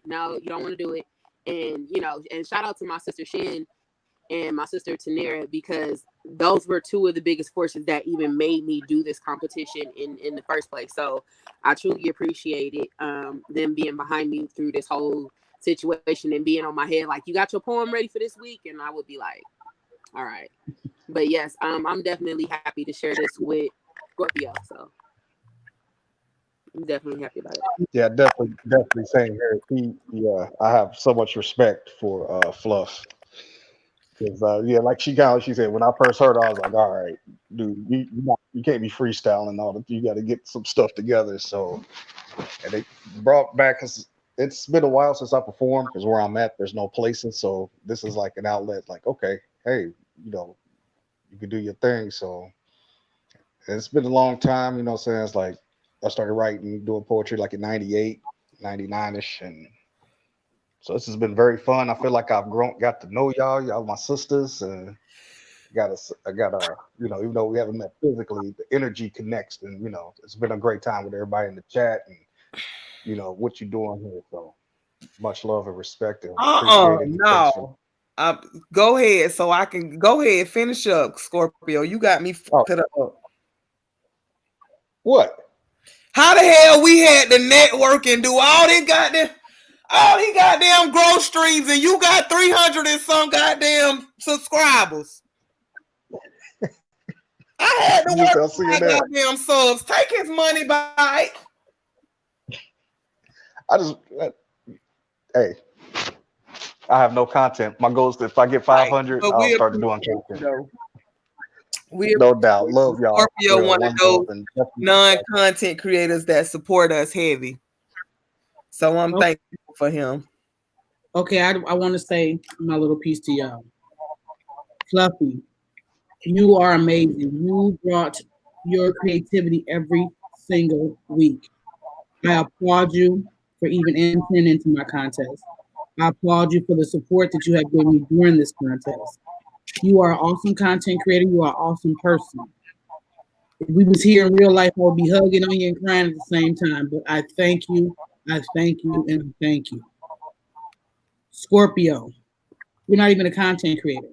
No, you don't want to do it. And, and shout out to my sister Shin and my sister Tanera, because those were two of the biggest forces that even made me do this competition in the first place. So I truly appreciate it, them being behind me through this whole situation and being on my head like, you got your poem ready for this week? And I would be like, all right. But yes, I'm definitely happy to share this with Scorpio. So I'm definitely happy about it. Yeah, definitely same here. Yeah, I have so much respect for Fluff. Because like she said, when I first heard her, I was like, all right, dude, you can't be freestyling all that. You got to get some stuff together. So, and they brought back, because it's been a while since I performed, because where I'm at, there's no places. So this is like an outlet, like, okay, hey, you can do your thing. So it's been a long time, what I'm saying? It's like I started writing, doing poetry like in 98, 99-ish. And so this has been very fun. I feel like I've got to know y'all my sisters. I got even though we haven't met physically, the energy connects. And, it's been a great time with everybody in the chat and, what you're doing here. So much love and respect. And appreciate it. No. Go ahead so I can go ahead, finish up, Scorpio. You got me fucked up. What? How the hell we had the network and do all this goddamn? all these goddamn growth streams, and you got 300 and some goddamn subscribers. I had to work for my goddamn subs. Take his money back. Hey, I have no content. My goal is if I get 500, I'll start doing content. No doubt. Love y'all. Scorpio, one of those non-content creators that support us heavy. So I'm thankful for him. Okay, I want to say my little piece to y'all. Fluffy, you are amazing. You brought your creativity every single week. I applaud you for even entering into my contest. I applaud you for the support that you have given me during this contest. You are an awesome content creator. You are an awesome person. If we was here in real life, I would be hugging on you and crying at the same time. But I thank you, and I thank you. Scorpio, you're not even a content creator,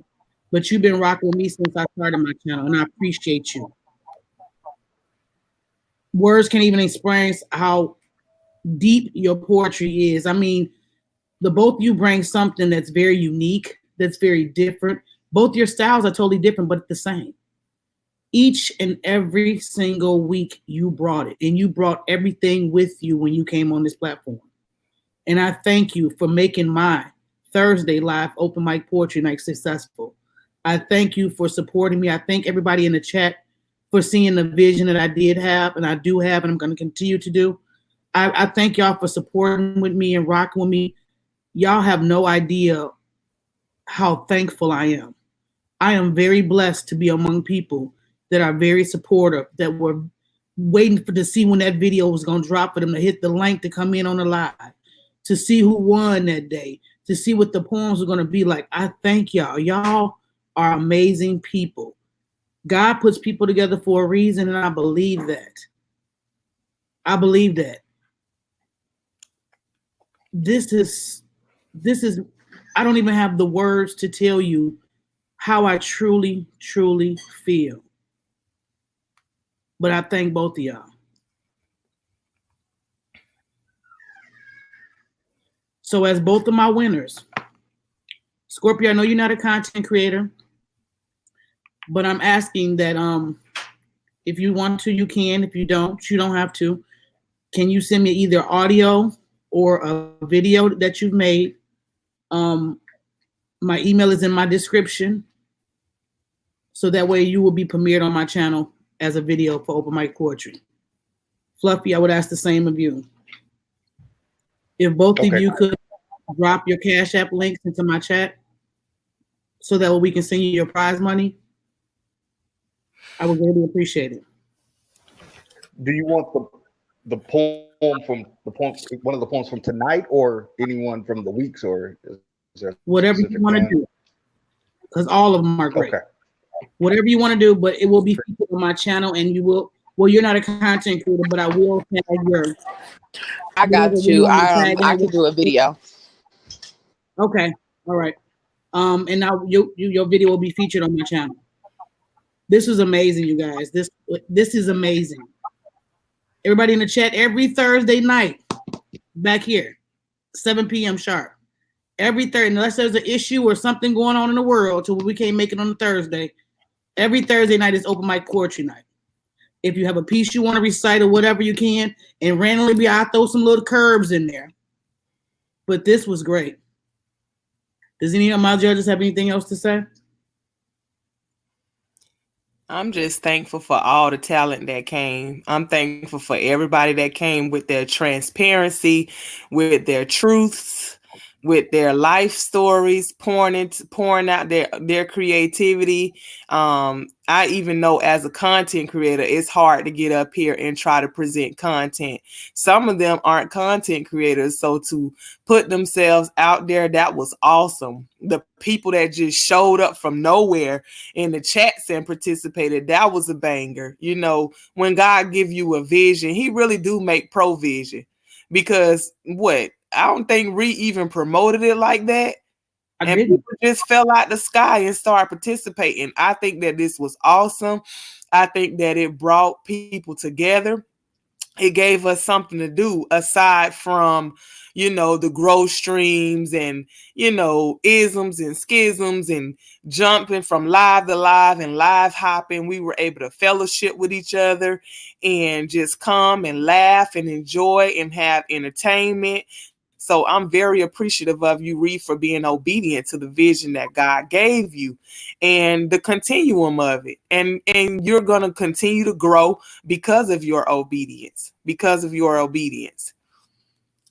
but you've been rocking with me since I started my channel, and I appreciate you. Words can't even express how deep your poetry is. I mean, the both of you bring something that's very unique, that's very different. Both your styles are totally different, but the same. Each and every single week you brought it, and you brought everything with you when you came on this platform. And I thank you for making my Thursday live open mic poetry night successful. I thank you for supporting me. I thank everybody in the chat for seeing the vision that I did have, and I do have, and I'm going to continue to do. I thank y'all for supporting with me and rocking with me. Y'all have no idea how thankful I am. I am very blessed to be among people that are very supportive, that were waiting to see when that video was going to drop for them to hit the link to come in on the live, to see who won that day, to see what the poems are going to be like. I thank y'all. Y'all are amazing people. God puts people together for a reason, and I believe that. I believe that. This is, I don't even have the words to tell you how I truly, truly feel. But I thank both of y'all. So as both of my winners, Scorpio, I know you're not a content creator, but I'm asking that if you want to, you can. If you don't have to. Can you send me either audio or a video that you've made? My email is in my description. So that way you will be premiered on my channel as a video for open mic poetry. Fluffy, I would ask the same of you. If both of you could drop your Cash App links into my chat so that we can send you your prize money, I would really appreciate it. Do you want the poem from one of the poems from tonight, or anyone from the weeks, or is there whatever you want to do? Because all of them are great. Okay. Whatever you want to do, but it will be featured on my channel, and you will. Well, you're not a content creator, but I will tag your. I got you. I can do a video. Okay. All right. And now your video will be featured on my channel. This was amazing, you guys. This is amazing. Everybody in the chat, every Thursday night, back here, 7 p.m. sharp. Every Thursday, unless there's an issue or something going on in the world to where we can't make it on a Thursday, every Thursday night is open mic poetry night. If you have a piece you want to recite or whatever you can, and randomly I'll throw some little curves in there. But this was great. Does any of my judges have anything else to say? I'm just thankful for all the talent that came. I'm thankful for everybody that came with their transparency, with their truths, with their life stories, pouring out their creativity. I even know as a content creator, it's hard to get up here and try to present content. Some of them aren't content creators, so to put themselves out there, that was awesome. The people that just showed up from nowhere in the chats and participated, that was a banger. You know, when God give you a vision, he really do make provision. Because I don't think Ree even promoted it like that. And people just fell out the sky and started participating. I think that this was awesome. I think that it brought people together. it gave us something to do aside from, the growth streams and, isms and schisms and jumping from live to live and live hopping. We were able to fellowship with each other and just come and laugh and enjoy and have entertainment. So I'm very appreciative of you, Reed, for being obedient to the vision that God gave you and the continuum of it. And you're going to continue to grow because of your obedience,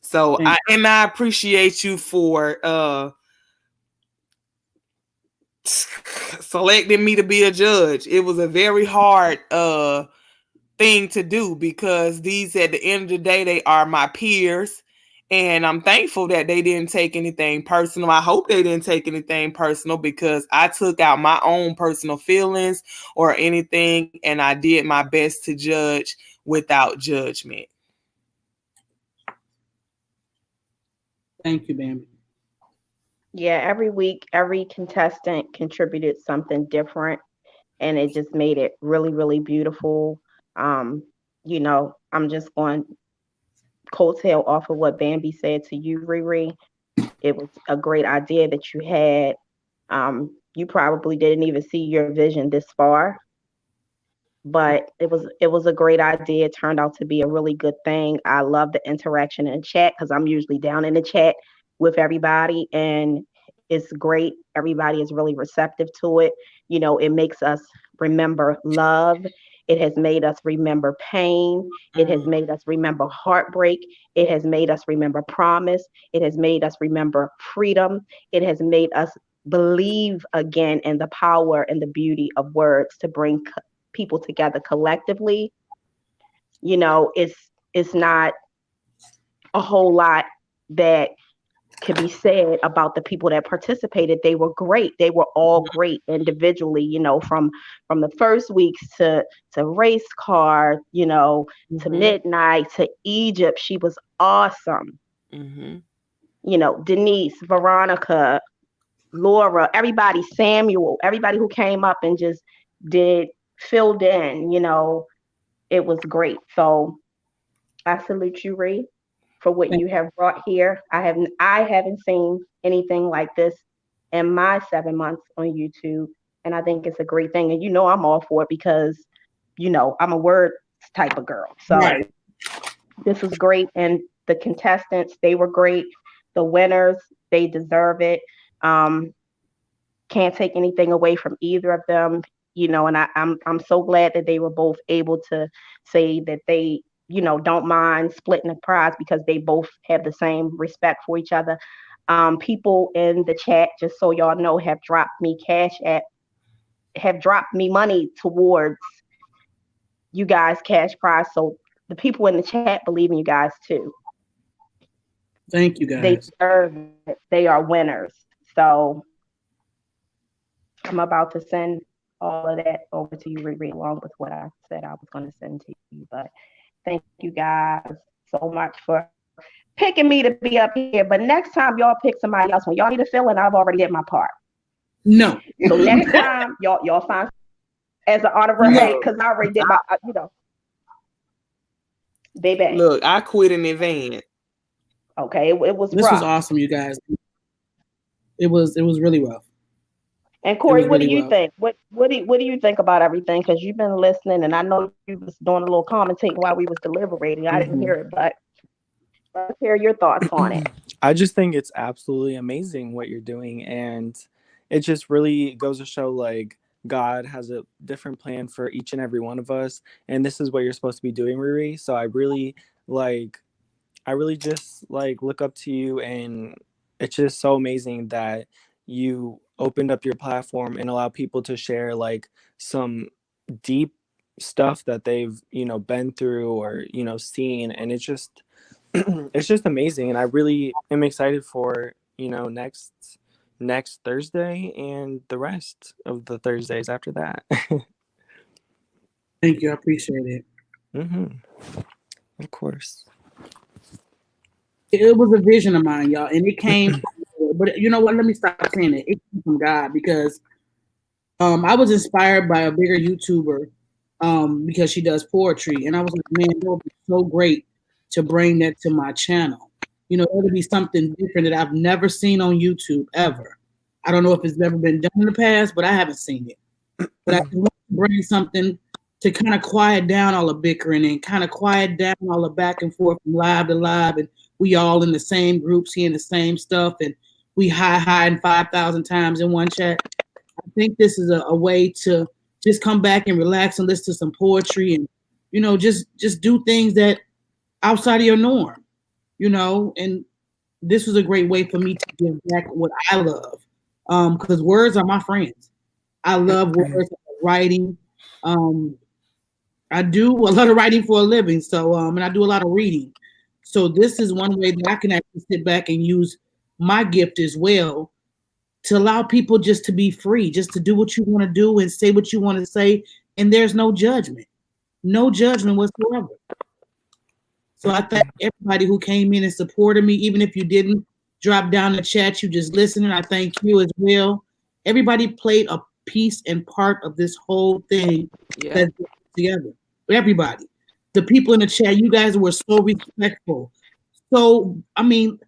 So I appreciate you for selecting me to be a judge. It was a very hard thing to do because these, at the end of the day, they are my peers. And I'm thankful that they didn't take anything personal. I hope they didn't take anything personal because I took out my own personal feelings or anything, and I did my best to judge without judgment. Thank you, Bambi. Yeah, every week, every contestant contributed something different, and it just made it really, really beautiful. I'm just going coattail off of what Bambi said to you, Riri. It was a great idea that you had. You probably didn't even see your vision this far, but it was a great idea. It turned out to be a really good thing. I love the interaction in the chat because I'm usually down in the chat with everybody, and it's great. Everybody is really receptive to it. It makes us remember love. It has made us remember pain. It has made us remember heartbreak. It has made us remember promise. It has made us remember freedom. It has made us believe again in the power and the beauty of words to bring people together collectively. It's not a whole lot that could be said about the people that participated. They were great. They were all great individually, from the first weeks to race car, to midnight, to Egypt. She was awesome. Denise, Veronica, Laura, everybody, Samuel, everybody who came up and just filled in, it was great. So I salute you, Ree, for what you have brought here. I haven't seen anything like this in my 7 months on YouTube, and I think it's a great thing. And I'm all for it because I'm a word type of girl. So This was great, and the contestants, they were great. The winners, they deserve it. Can't take anything away from either of them, and I'm so glad that they were both able to say that they don't mind splitting the prize because they both have the same respect for each other. People in the chat, just so y'all know, have dropped me money towards you guys' cash prize. So the people in the chat believe in you guys too. Thank you, guys. They deserve it. They are winners. So I'm about to send all of that over to you, Riri, along with what I said I was going to send to you. But thank you guys so much for picking me to be up here. But next time, y'all pick somebody else. When y'all need a fill-in, I've already did my part. No. So next time, y'all find as an honorary, because I already did my, baby. Look, I quit in advance. Okay, it was This rough. was awesome, you guys. It was really rough. And Corey, what do you think? What do you think about everything? Because you've been listening, and I know you was doing a little commentating while we was deliberating. I didn't hear it, but let's hear your thoughts on it. I just think it's absolutely amazing what you're doing, and it just really goes to show like God has a different plan for each and every one of us, and this is what you're supposed to be doing, Riri. So I really just look up to you, and it's just so amazing that you opened up your platform and allow people to share like some deep stuff that they've been through or seen, and it's just it's just amazing. And I really am excited for next Thursday and the rest of the Thursdays after that. Thank you, I appreciate it. Of course, it was a vision of mine, y'all, and it came but you know what, let me stop saying it came from God, because I was inspired by a bigger YouTuber because she does poetry. And I was like, man, it would be so great to bring that to my channel. You know, it would be something different that I've never seen on YouTube ever. I don't know if it's ever been done in the past, but I haven't seen it. But I want to bring something to kind of quiet down all the bickering and kind of quiet down all the back and forth from live to live. And we all in the same group seeing the same stuff. And we hiding 5,000 times in one chat. I think this is a way to just come back and relax and listen to some poetry and, you know, just do things that outside of your norm, you know, and this was a great way for me to give back what I love. Because words are my friends. I love words, writing. I do a lot of writing for a living, so and I do a lot of reading. So this is one way that I can actually sit back and use my gift as well to allow people just to be free, just to do what you want to do and say what you want to say, and there's no judgment whatsoever. So I thank everybody who came in and supported me, even if you didn't drop down the chat, you just listening. I thank you as well. Everybody played a piece and part of this whole thing that's together. Everybody, the people in the chat, you guys were so respectful. So, I mean,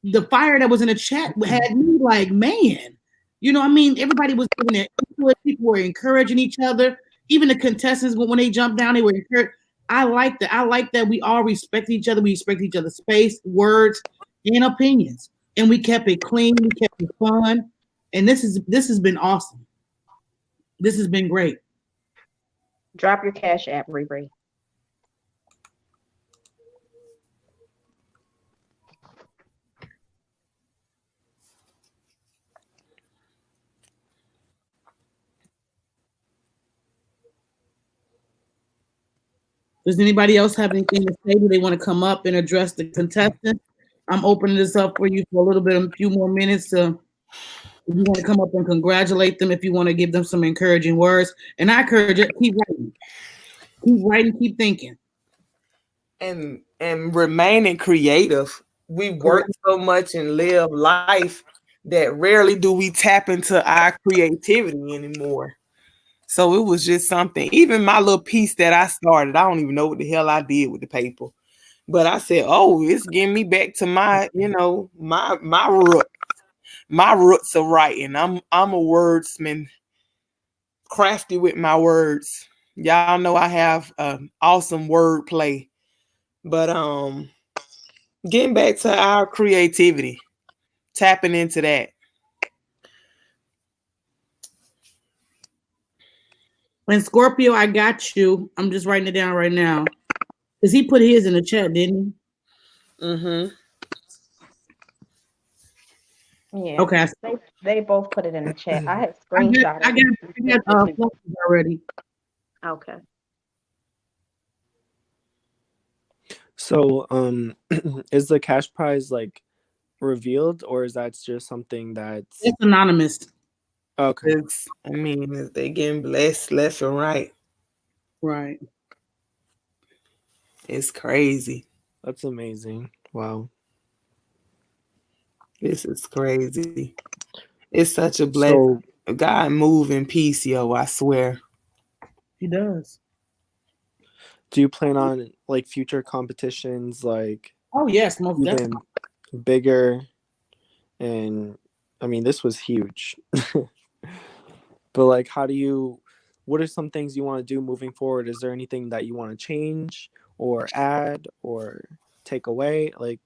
the fire that was in the chat had me like, man, you know, I mean, everybody was giving their input. People were encouraging each other. Even the contestants, when they jumped down, they were encouraged. I like that. I like that we all respect each other. We respect each other's space, words, and opinions. And we kept it clean. We kept it fun. And this has been awesome. This has been great. Drop your cash app, Riri. Does anybody else have anything to say? Do they want to come up and address the contestants? I'm opening this up for you for a little bit, a few more minutes to, if you want to come up and congratulate them, if you want to give them some encouraging words. And I encourage you, keep writing, keep thinking. And remaining creative. We work so much and live life that rarely do we tap into our creativity anymore. So it was just something. Even my little piece that I started, I don't even know what the hell I did with the paper. But I said, oh, it's getting me back to my, you know, my roots of writing. I'm a wordsman, crafty with my words. Y'all know I have awesome word play. But getting back to our creativity, tapping into that. And Scorpio, I got you. I'm just writing it down right now. Because he put his in the chat, didn't he? Mm-hmm. Yeah. Okay. They both put it in the chat. I had screenshot I got already. Okay. So, is the cash prize like revealed, or is that just something that's it's anonymous? Okay. I mean, they getting blessed left and right. Right. It's crazy. That's amazing. Wow. This is crazy. It's such a blessing. So, God move in peace, yo, I swear. He does. Do you plan on like future competitions, like oh yes, most even definitely. Bigger? And I mean, this was huge. But like, what are some things you want to do moving forward? Is there anything that you want to change or add or take away? Like,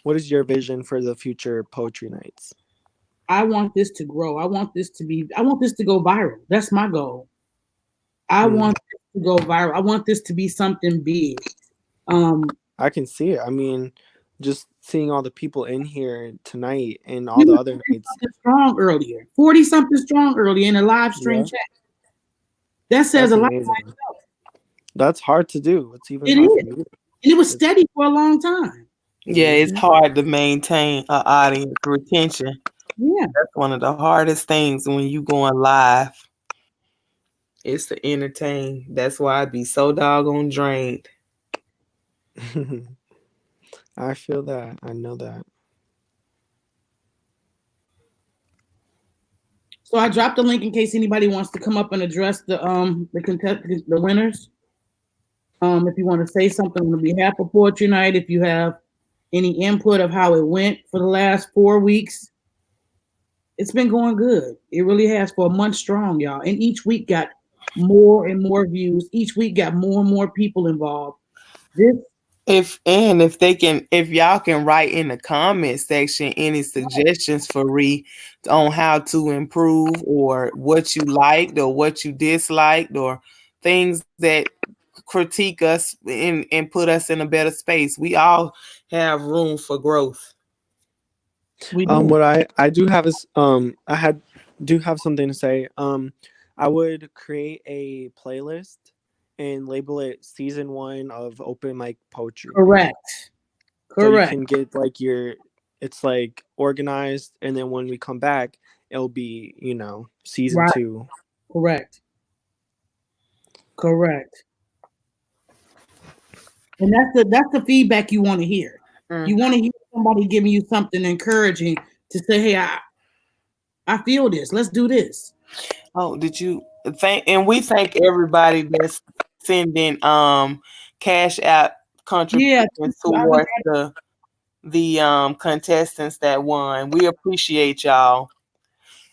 what is your vision for the future poetry nights? I want this to grow. I want this to go viral. That's my goal. I want this to go viral. I want this to be something big. I can see it. I mean, just seeing all the people in here tonight and all the other nights. Strong earlier, 40-something strong earlier in a live stream chat. That says a lot. That's hard to do. It's even hard to do. And it was steady for a long time. Yeah, it's hard to maintain an audience retention. Yeah, that's one of the hardest things when you going live. It's to entertain. That's why I'd be so doggone drained. I feel that. I know that. So I dropped the link in case anybody wants to come up and address the winners. If you want to say something on behalf of Poetry Night, if you have any input of how it went for the last 4 weeks, it's been going good. It really has for a month strong, y'all. And each week got more and more views. Each week got more and more people involved. If y'all can write in the comment section any suggestions for Ree on how to improve, or what you liked or what you disliked, or things that critique us and put us in a better space. We all have room for growth. What I do have is do have something to say. I would create a playlist and label it season 1 of open mic poetry. Correct. So you can get like it's like organized, and then when we come back, it'll be, season 2. Correct. And that's the feedback you want to hear. You want to hear somebody giving you something encouraging to say, hey, I feel this. Let's do this. Oh, did you thank? And we thank everybody that's sending cash out contributions towards the contestants that won. We appreciate y'all.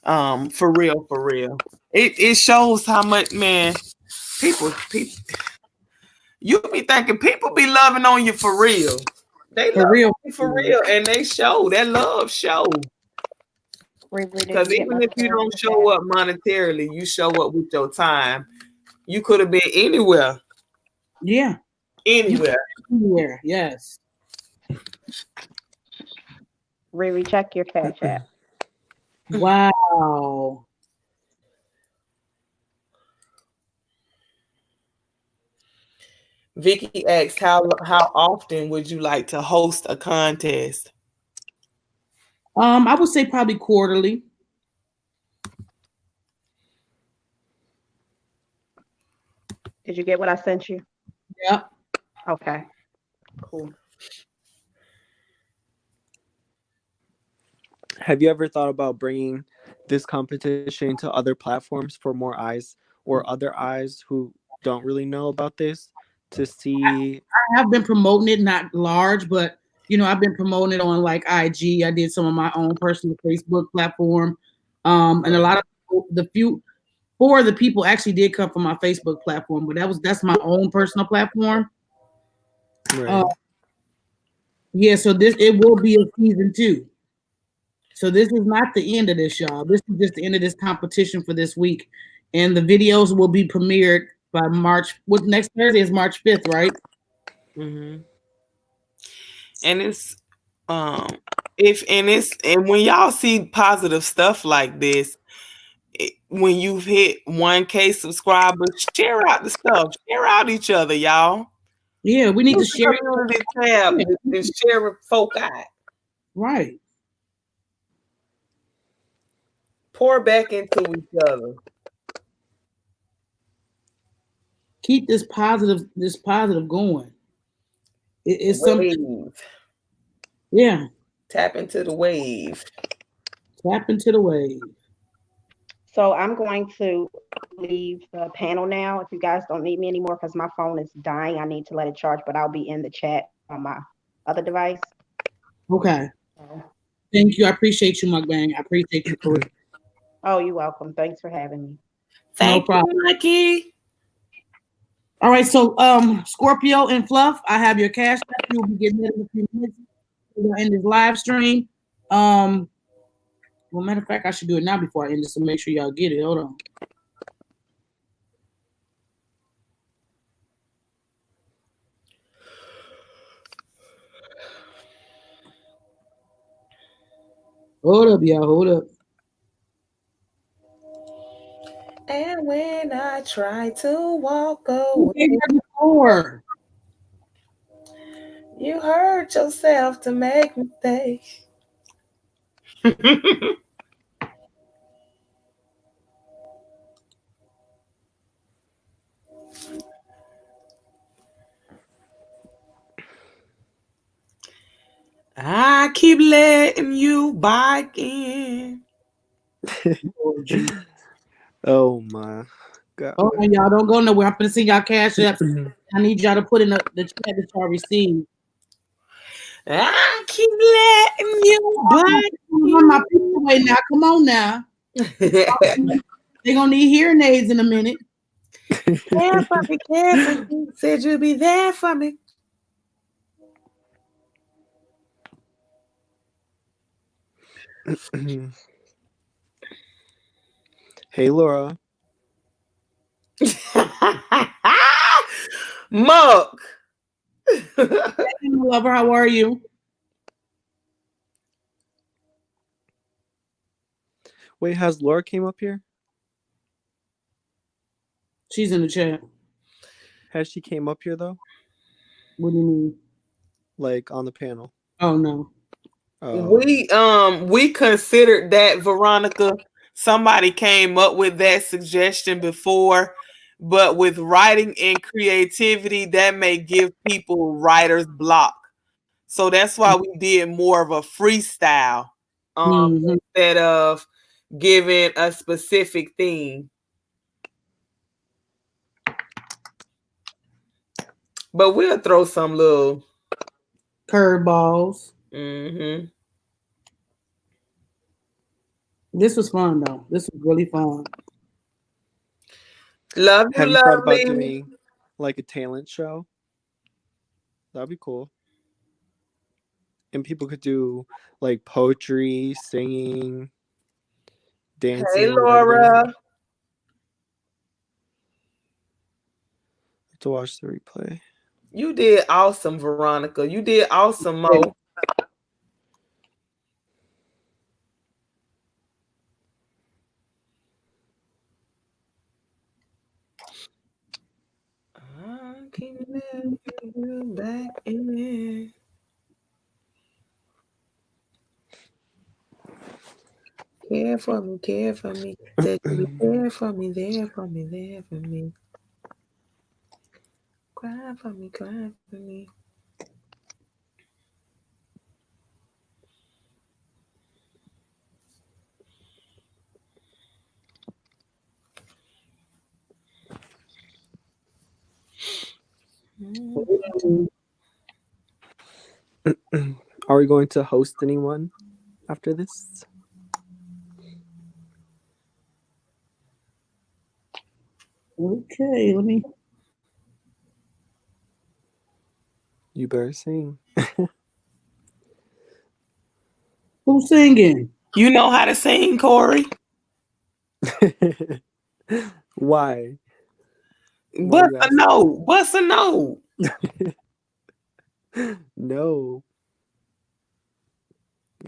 For real. It shows how much, man, people you be thinking people be loving on you for real. They love you for real, and they show that love show. Because even if you don't show up monetarily, you show up with your time. You could have been anywhere. Yeah. Anywhere, yes. Riri, check your cash app. Wow. Vicky asks, how often would you like to host a contest? I would say probably quarterly. Did you get what I sent you? Yep. Okay. Cool. Have you ever thought about bringing this competition to other platforms for more eyes, or other eyes who don't really know about this to see? I have been promoting it, not large, but I've been promoting it on like IG. I did some of my own personal Facebook platform. And a lot of people, 4 of the people actually did come from my Facebook platform, but that's my own personal platform. Right. So it will be a season 2. So this is not the end of this, y'all. This is just the end of this competition for this week. And the videos will be premiered by March. Next Thursday is March 5th, right? Mm-hmm. And it's and when y'all see positive stuff like this, when you've hit 1K subscribers, share out the stuff, share out each other, y'all. Yeah, we need to share community tab and share with folk out. Right. Pour back into each other. Keep this positive going. It's something. Yeah. Tap into the wave. So I'm going to leave the panel now. If you guys don't need me anymore, because my phone is dying, I need to let it charge, but I'll be in the chat on my other device. Okay. Thank you. I appreciate you, Mukbang. I appreciate you for it. Oh, you're welcome. Thanks for having me. No problem. Nikki. All right, so Scorpio and Fluff, I have your cash. You will be getting it in a few minutes. We're gonna end this live stream. Well, matter of fact, I should do it now before I end this to make sure y'all get it. Hold on. Hold up, y'all. Hold up. And when I try to walk away, you hurt yourself to make mistakes. I keep letting you back in. geez. Oh my God. Oh, y'all don't go nowhere. I'm gonna see y'all cash apps. I need y'all to put in the chat that y'all received. I keep letting you On my people way now. Come on now. They're gonna need hearing aids in a minute. Care for me, care for me. Said you'll be there for me. Hey, Laura. Muck. Lover, how are you? Wait, has Laura came up here? She's in the chat. Has she came up here though? What do you mean? Like on the panel? Oh no. We considered that, Veronica. Somebody came up with that suggestion before, but with writing and creativity, that may give people writer's block. So that's why we did more of a freestyle instead of giving a specific theme. But we'll throw some little curveballs. Mm-hmm. This was fun though. This was really fun. Love you, Have you thought lovely. about doing like a talent show? That'd be cool. And people could do like poetry, singing, dancing. Hey, Laura. To watch the replay. You did awesome, Veronica. You did awesome, Mo. I keep letting you back in. Care for me, care for me. Said you be there for me, there for me, there for me. Cry for me, cry for me. Are we going to host anyone after this? Okay, let me. You better sing. Who's singing? You know how to sing, Corey? Why? What's a no? What's a no? No.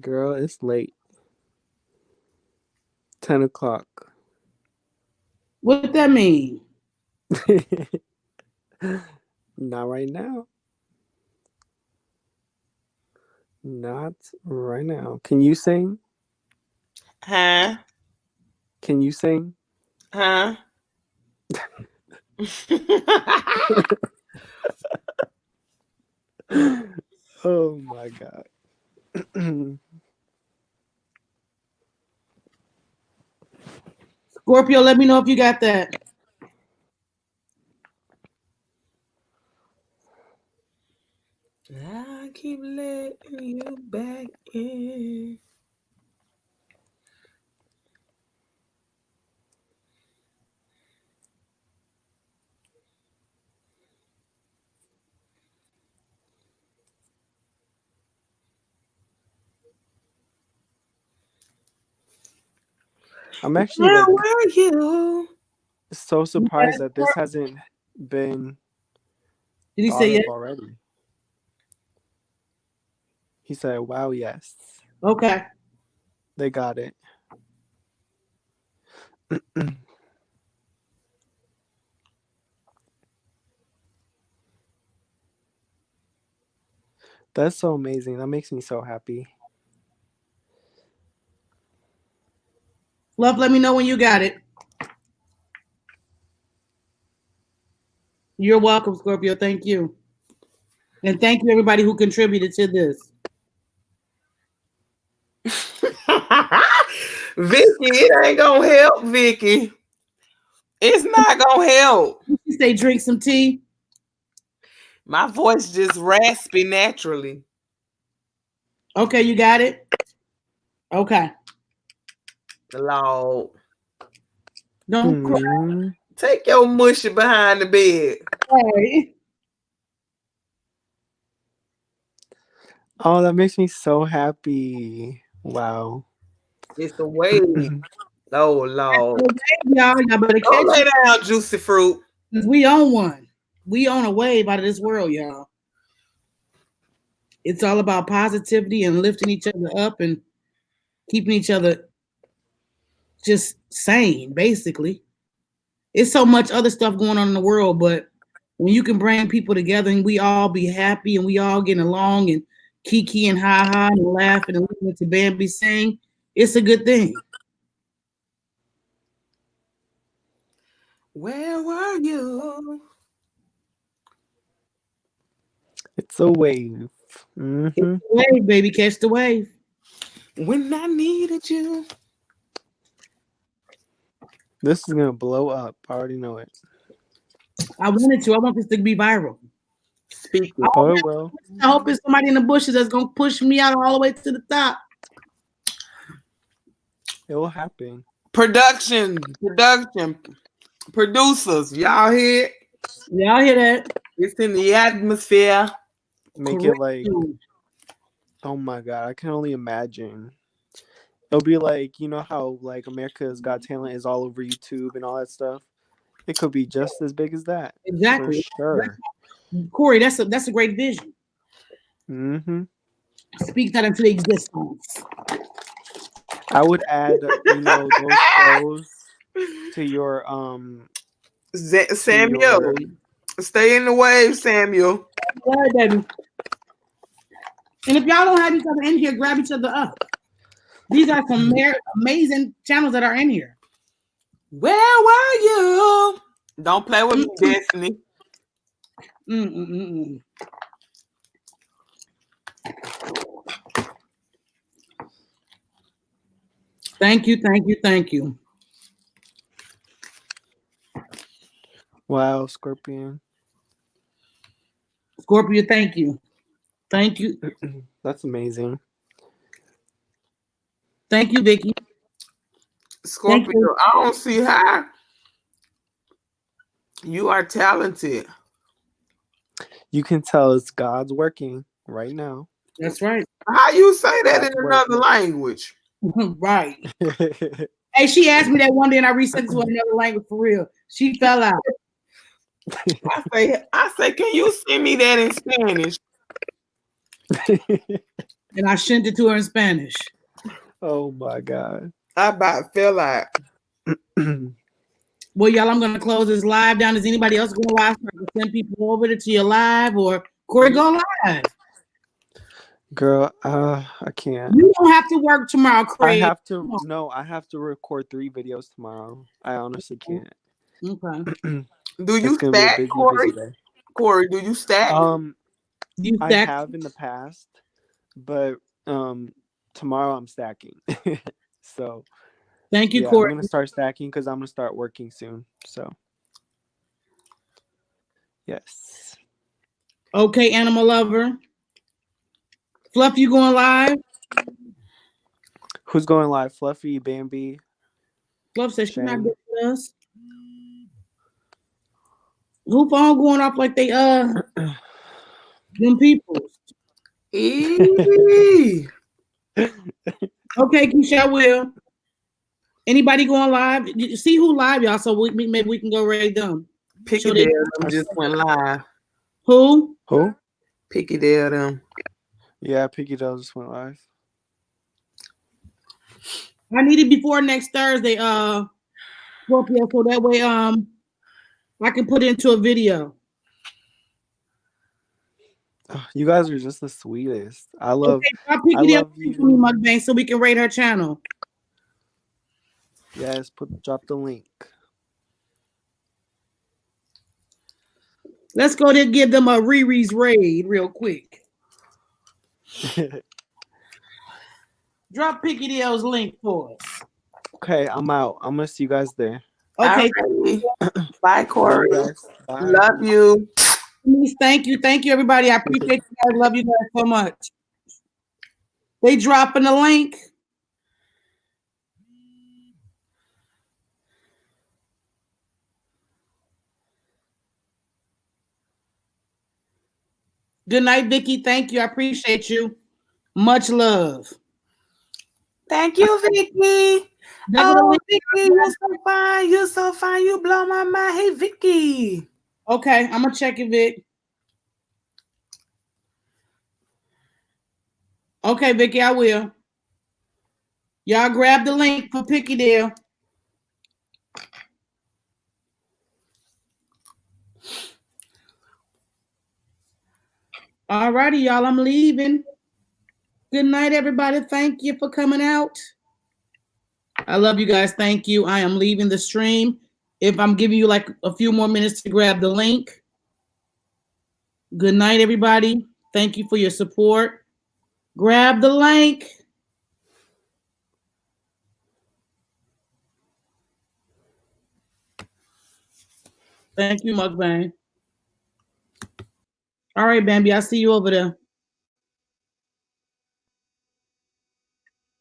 Girl, it's late. 10 o'clock. What that mean? Not right now. Not right now. Can you sing? Huh? Can you sing? Huh? Oh my God. Scorpio, let me know if you got that. I keep letting you back in. I'm actually Where like were you? so surprised that this hasn't been Did he thought say of yes? already. He said, wow, yes. Okay. They got it. That's so amazing. That makes me so happy. Love, let me know when you got it. You're welcome, Scorpio. Thank you. And thank you, everybody who contributed to this. Vicky, it ain't gonna help, Vicky. It's not gonna help. You say drink some tea. My voice just raspy naturally. Okay, you got it. Okay. Lord. Don't cry. Take your mushy behind the bed. Hey. Oh, that makes me so happy. Wow. It's the way. Oh, Lord. Y'all better Go lay down, juicy fruit. We own one. We own a wave out of this world, y'all. It's all about positivity and lifting each other up and keeping each other just sane, basically. It's so much other stuff going on in the world, but when you can bring people together and we all be happy and we all getting along and kiki and ha-ha and laughing and listening to Bambi sing, it's a good thing. Where were you? It's a wave. It's a wave, baby. Catch the wave. When I needed you. This is gonna blow up. I already know it. I wanted to. I want this to be viral. Speak it. Oh, it will. I hope it's somebody in the bushes that's gonna push me out all the way to the top. It will happen. Production. Producers. Y'all hear it? Y'all hear that? It's in the atmosphere. Make it like, oh my God, I can only imagine. It'll be like, you know how like America's Got Talent is all over YouTube and all that stuff? It could be just as big as that. Exactly. For sure. Corey, that's a great vision. Mm-hmm. Speak that into existence. I would add, you know, those shows to your Samuel. Stay in the wave, Samuel. All right, baby. And if y'all don't have each other in here, grab each other up. These are some amazing channels that are in here. Where were you? Don't play with me, Destiny. Thank you. Wow, Scorpion. Scorpio, thank you. That's amazing. Thank you, Vicky. Scorpio, I don't see how you are talented. You can tell it's God's working right now. That's right. How you say that in another language? Right. Hey, she asked me that one day and I resent it to another language for real. She fell out. I say, can you send me that in Spanish? And I sent it to her in Spanish. Oh my God. I about fell out. Well, y'all, I'm gonna close this live down. Is anybody else going live? Send people over to your live or Corey go live? Girl, I can't. You don't have to work tomorrow, Craig. I have to record 3 videos tomorrow. I honestly can't. Okay. Do you stack, Corey? Corey, do you stack? I have in the past, but tomorrow I'm stacking. So thank you, Corey. I'm gonna start stacking because I'm gonna start working soon. So yes. Okay, animal lover. Fluff, you going live? Who's going live? Fluffy, Bambi. Fluff says she's not good with us. Who phone going off like they them people? Okay, Keisha, I will. Anybody going live? See who live, y'all, so maybe we can go raid them. Picky Dale them just went live. Who? Picky Dale them. Yeah, Picky Dale just went live. I need it before next Thursday, Scorpio, so that way I can put it into a video. You guys are just the sweetest. I love you. Mukbang so we can rate her channel. Yes, drop the link. Let's go there and give them a Riri's raid real quick. Drop Picky Dale's link for us. Okay, I'm out. I'm gonna see you guys there. Okay. Alrighty. Bye, Corey. Love you guys. Bye. Love you. Denise, thank you. Thank you, everybody. I appreciate you guys. Love you guys so much. They dropping the link. Good night, Vicky. Thank you. I appreciate you. Much love. Thank you, Vicky. Oh, Vicky, you're so fine. You're so fine. You blow my mind. Hey, Vicky. Okay, I'm gonna check it, Vic. Okay, Vicky, I will. Y'all grab the link for Picky Deal. All righty, y'all. I'm leaving. Good night, everybody. Thank you for coming out. I love you guys. Thank you. I am leaving the stream. If I'm giving you like a few more minutes to grab the link. Good night, everybody. Thank you for your support. Grab the link. Thank you, Mukbang. All right, Bambi. I'll see you over there.